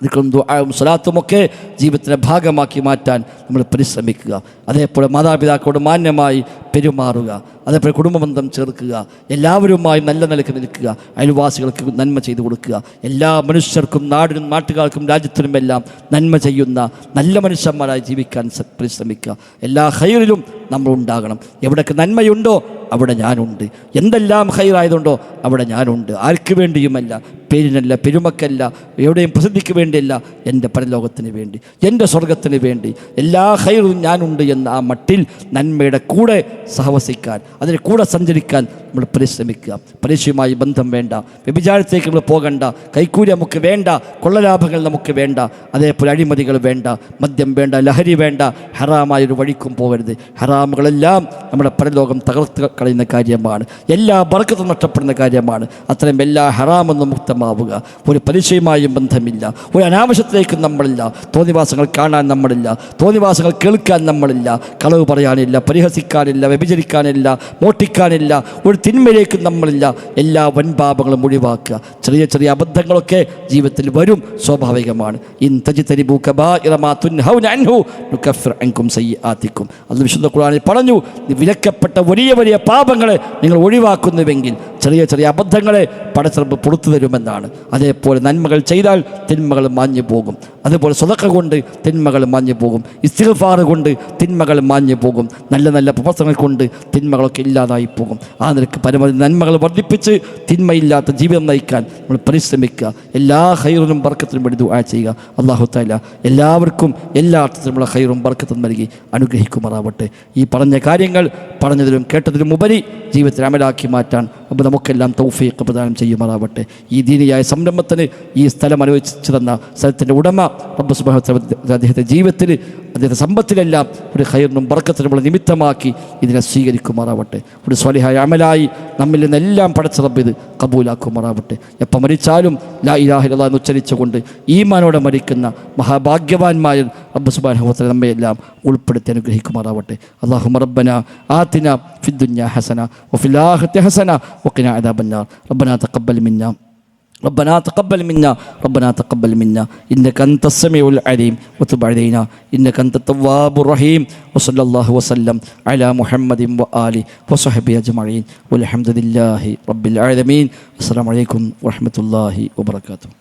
S1: ദിക്റും ദുആവും സ്വലാത്തുമൊക്കെ ജീവിതത്തിൻ്റെ ഭാഗമാക്കി മാറ്റാൻ നമ്മൾ പരിശ്രമിക്കുക. അതേപോലെ മാതാപിതാക്കളോട് മാന്യമായി പെരുമാറുക, അതേപോലെ കുടുംബബന്ധം ചേർക്കുക, എല്ലാവരുമായി നല്ല നിലയ്ക്ക് നിൽക്കുക, അയൽവാസികൾക്ക് നന്മ ചെയ്തു കൊടുക്കുക, എല്ലാ മനുഷ്യർക്കും നാടിനും നാട്ടുകാർക്കും രാജ്യത്തിനുമെല്ലാം നന്മ ചെയ്യുന്ന നല്ല മനുഷ്യന്മാരായി ജീവിക്കാൻ പരിശ്രമിക്കുക. എല്ലാ ഖൈറിലും നമ്മൾ ഉണ്ടാകണം. എവിടെയൊക്കെ നന്മയുണ്ടോ അവിടെ ഞാനുണ്ട്. എന്തെല്ലാം ഖൈറായതുണ്ടോ അവിടെ ഞാനുണ്ട്. ആർക്ക് വേണ്ടിയുമല്ല, പേരിനല്ല, പെരുമക്കല്ല, എവിടെയും പ്രസിദ്ധിക്ക് വേണ്ടിയല്ല, എൻ്റെ പരലോകത്തിന് വേണ്ടി, എൻ്റെ സ്വർഗത്തിന് വേണ്ടി എല്ലാ ഖൈറും ഞാനുണ്ട് എന്ന ആ മട്ടിൽ നന്മയുടെ കൂടെ സഹവസിക്കാൻ, അതിന് കൂടെ സഞ്ചരിക്കാൻ നമ്മൾ പരിശ്രമിക്കുക. പരീക്ഷയുമായി ബന്ധം വേണ്ട, വ്യഭിചാരത്തേക്ക് നമ്മൾ പോകണ്ട, കൈക്കൂലി നമുക്ക് വേണ്ട, കൊള്ളലാഭങ്ങൾ നമുക്ക് വേണ്ട, അതേപോലെ അഴിമതികൾ വേണ്ട, മദ്യം വേണ്ട, ലഹരി വേണ്ട, ഹറാമായൊരു വഴിക്കും പോകരുത്. ഹറാമുകളെല്ലാം നമ്മുടെ പരലോകം തകർത്ത് കളയുന്ന കാര്യമാണ്, എല്ലാ ബർക്കത്തും നഷ്ടപ്പെടുന്ന കാര്യമാണ്. അത്തരം എല്ലാ ഹറാമെന്നും മുക്തമാവുക. ഒരു പരീക്ഷയുമായും ബന്ധമില്ല, ഒരു അനാവശ്യത്തിലേക്കും നമ്മളില്ല, തോന്നിവാസങ്ങൾ കാണാൻ നമ്മളില്ല, തോന്നിവാസങ്ങൾ കേൾക്കാൻ നമ്മളില്ല, കളവ് പറയാനില്ല, പരിഹസിക്കാനില്ല, വ്യഭിചരിക്കാനില്ല, മോഷ്ടിക്കാനില്ല, ഒരു തിന്മയിലേക്കും നമ്മളില്ല. എല്ലാ വൻപാപങ്ങളും ഒഴിവാക്കുക. ചെറിയ ചെറിയ അബദ്ധങ്ങളൊക്കെ ജീവിതത്തിൽ വരും, സ്വാഭാവികമാണ്. ഇൻ തജ്തനിബൂ കബായിറ മാ തുൻഹൗന അൻഹു നുകഫിർ അൻകും സയ്യിആതികും. അല്ലാഹു വിശുദ്ധ ഖുർആനിൽ പറഞ്ഞു, വിലക്കപ്പെട്ട വലിയ വലിയ പാപങ്ങളെ നിങ്ങൾ ഒഴിവാക്കുന്നുവെങ്കിൽ ചെറിയ ചെറിയ അബദ്ധങ്ങളെ പടച്ചറബ് പുറത്തു തരുമെന്നാണ്. അതേപോലെ നന്മകൾ ചെയ്താൽ തിന്മകൾ മാഞ്ഞു പോകും. അതുപോലെ സ്വതക്ക കൊണ്ട് തിന്മകൾ മാഞ്ഞു പോകും. ഇസ്തിഗ്ഫാർ കൊണ്ട് തിന്മകൾ മാഞ്ഞു പോകും. നല്ല നല്ല പ്രവർത്തനങ്ങൾ കൊണ്ട് തിന്മകളൊക്കെ ഇല്ലാതായി പോകും. ആ നിലക്ക് പരമാവധി നന്മകൾ വർദ്ധിപ്പിച്ച് തിന്മയില്ലാത്ത ജീവിതം നയിക്കാൻ നമ്മൾ പരിശ്രമിക്കുക. എല്ലാ ഖൈറിനും ബർക്കത്തിനും വേണ്ടി ദുആ ചെയ്യുക. അല്ലാഹു തആല എല്ലാവർക്കും എല്ലാ അർത്ഥത്തിലുമുള്ള ഖൈറും ബർക്കത്തും നൽകി അനുഗ്രഹിക്കുമാറാവട്ടെ. ഈ പറഞ്ഞ കാര്യങ്ങൾ പറഞ്ഞതിലും കേട്ടതിലും ഉപരി ജീവിതത്തിൽ അമലാക്കി മാറ്റാൻ അപ്പോൾ നമുക്കെല്ലാം തൗഫീഖ് പ്രദാനം ചെയ്യുമാറാവട്ടെ. ഈ ദീനിയായ സംരംഭത്തിന് ഈ സ്ഥലം അനുവദിച്ചു തന്ന സ്ഥലത്തിൻ്റെ ഉടമ റബ്ബ് സുബ്ഹാനഹു വ തആല അദ്ദേഹത്തെ ജീവിതത്തിൽ അദ്ദേഹത്തെ സമ്പത്തിലെല്ലാം ഒരു ഖൈറിനും ബർക്കത്തിനുമുള്ള നിമിത്തമാക്കി ഇതിനെ സ്വീകരിക്കുമാറാവട്ടെ. ഒരു സ്വാലിഹായ അമലായി നമ്മിൽ നിന്നെല്ലാം പടച്ച റബ്ബ് ഇത് കബൂലാക്കുമാറാവട്ടെ. എപ്പോൾ മരിച്ചാലും ലാ ഇലാഹ ഇല്ലല്ലാഹ് എന്ന് ഉച്ചരിച്ചുകൊണ്ട് ഈമാനോടെ മരിക്കുന്ന മഹാഭാഗ്യവാന്മായ റബ്ബ് സുബ്ഹാനഹു വ തആല നമ്മയെല്ലാം ഉൾപ്പെടുത്തി അനുഗ്രഹിക്കുമാറാവട്ടെ. അല്ലാഹുമ്മ റബ്ബനാ ആതിനാ ഫിദ്ദുനിയാ ഹസന വഫിൽ ആഖിറതി ഹസന വഖിനാ അദാബന്നാർ. റബ്ബനാ തഖബ്ബൽ മിന്നാ ربنا تقبل منا إنك أنت السميع العليم وتب علينا إنك أنت التواب الرحيم وصلى الله وسلم على محمد وآله وصحبه أجمعين والحمد لله رب العالمين. السلام عليكم ورحمة الله وبركاته.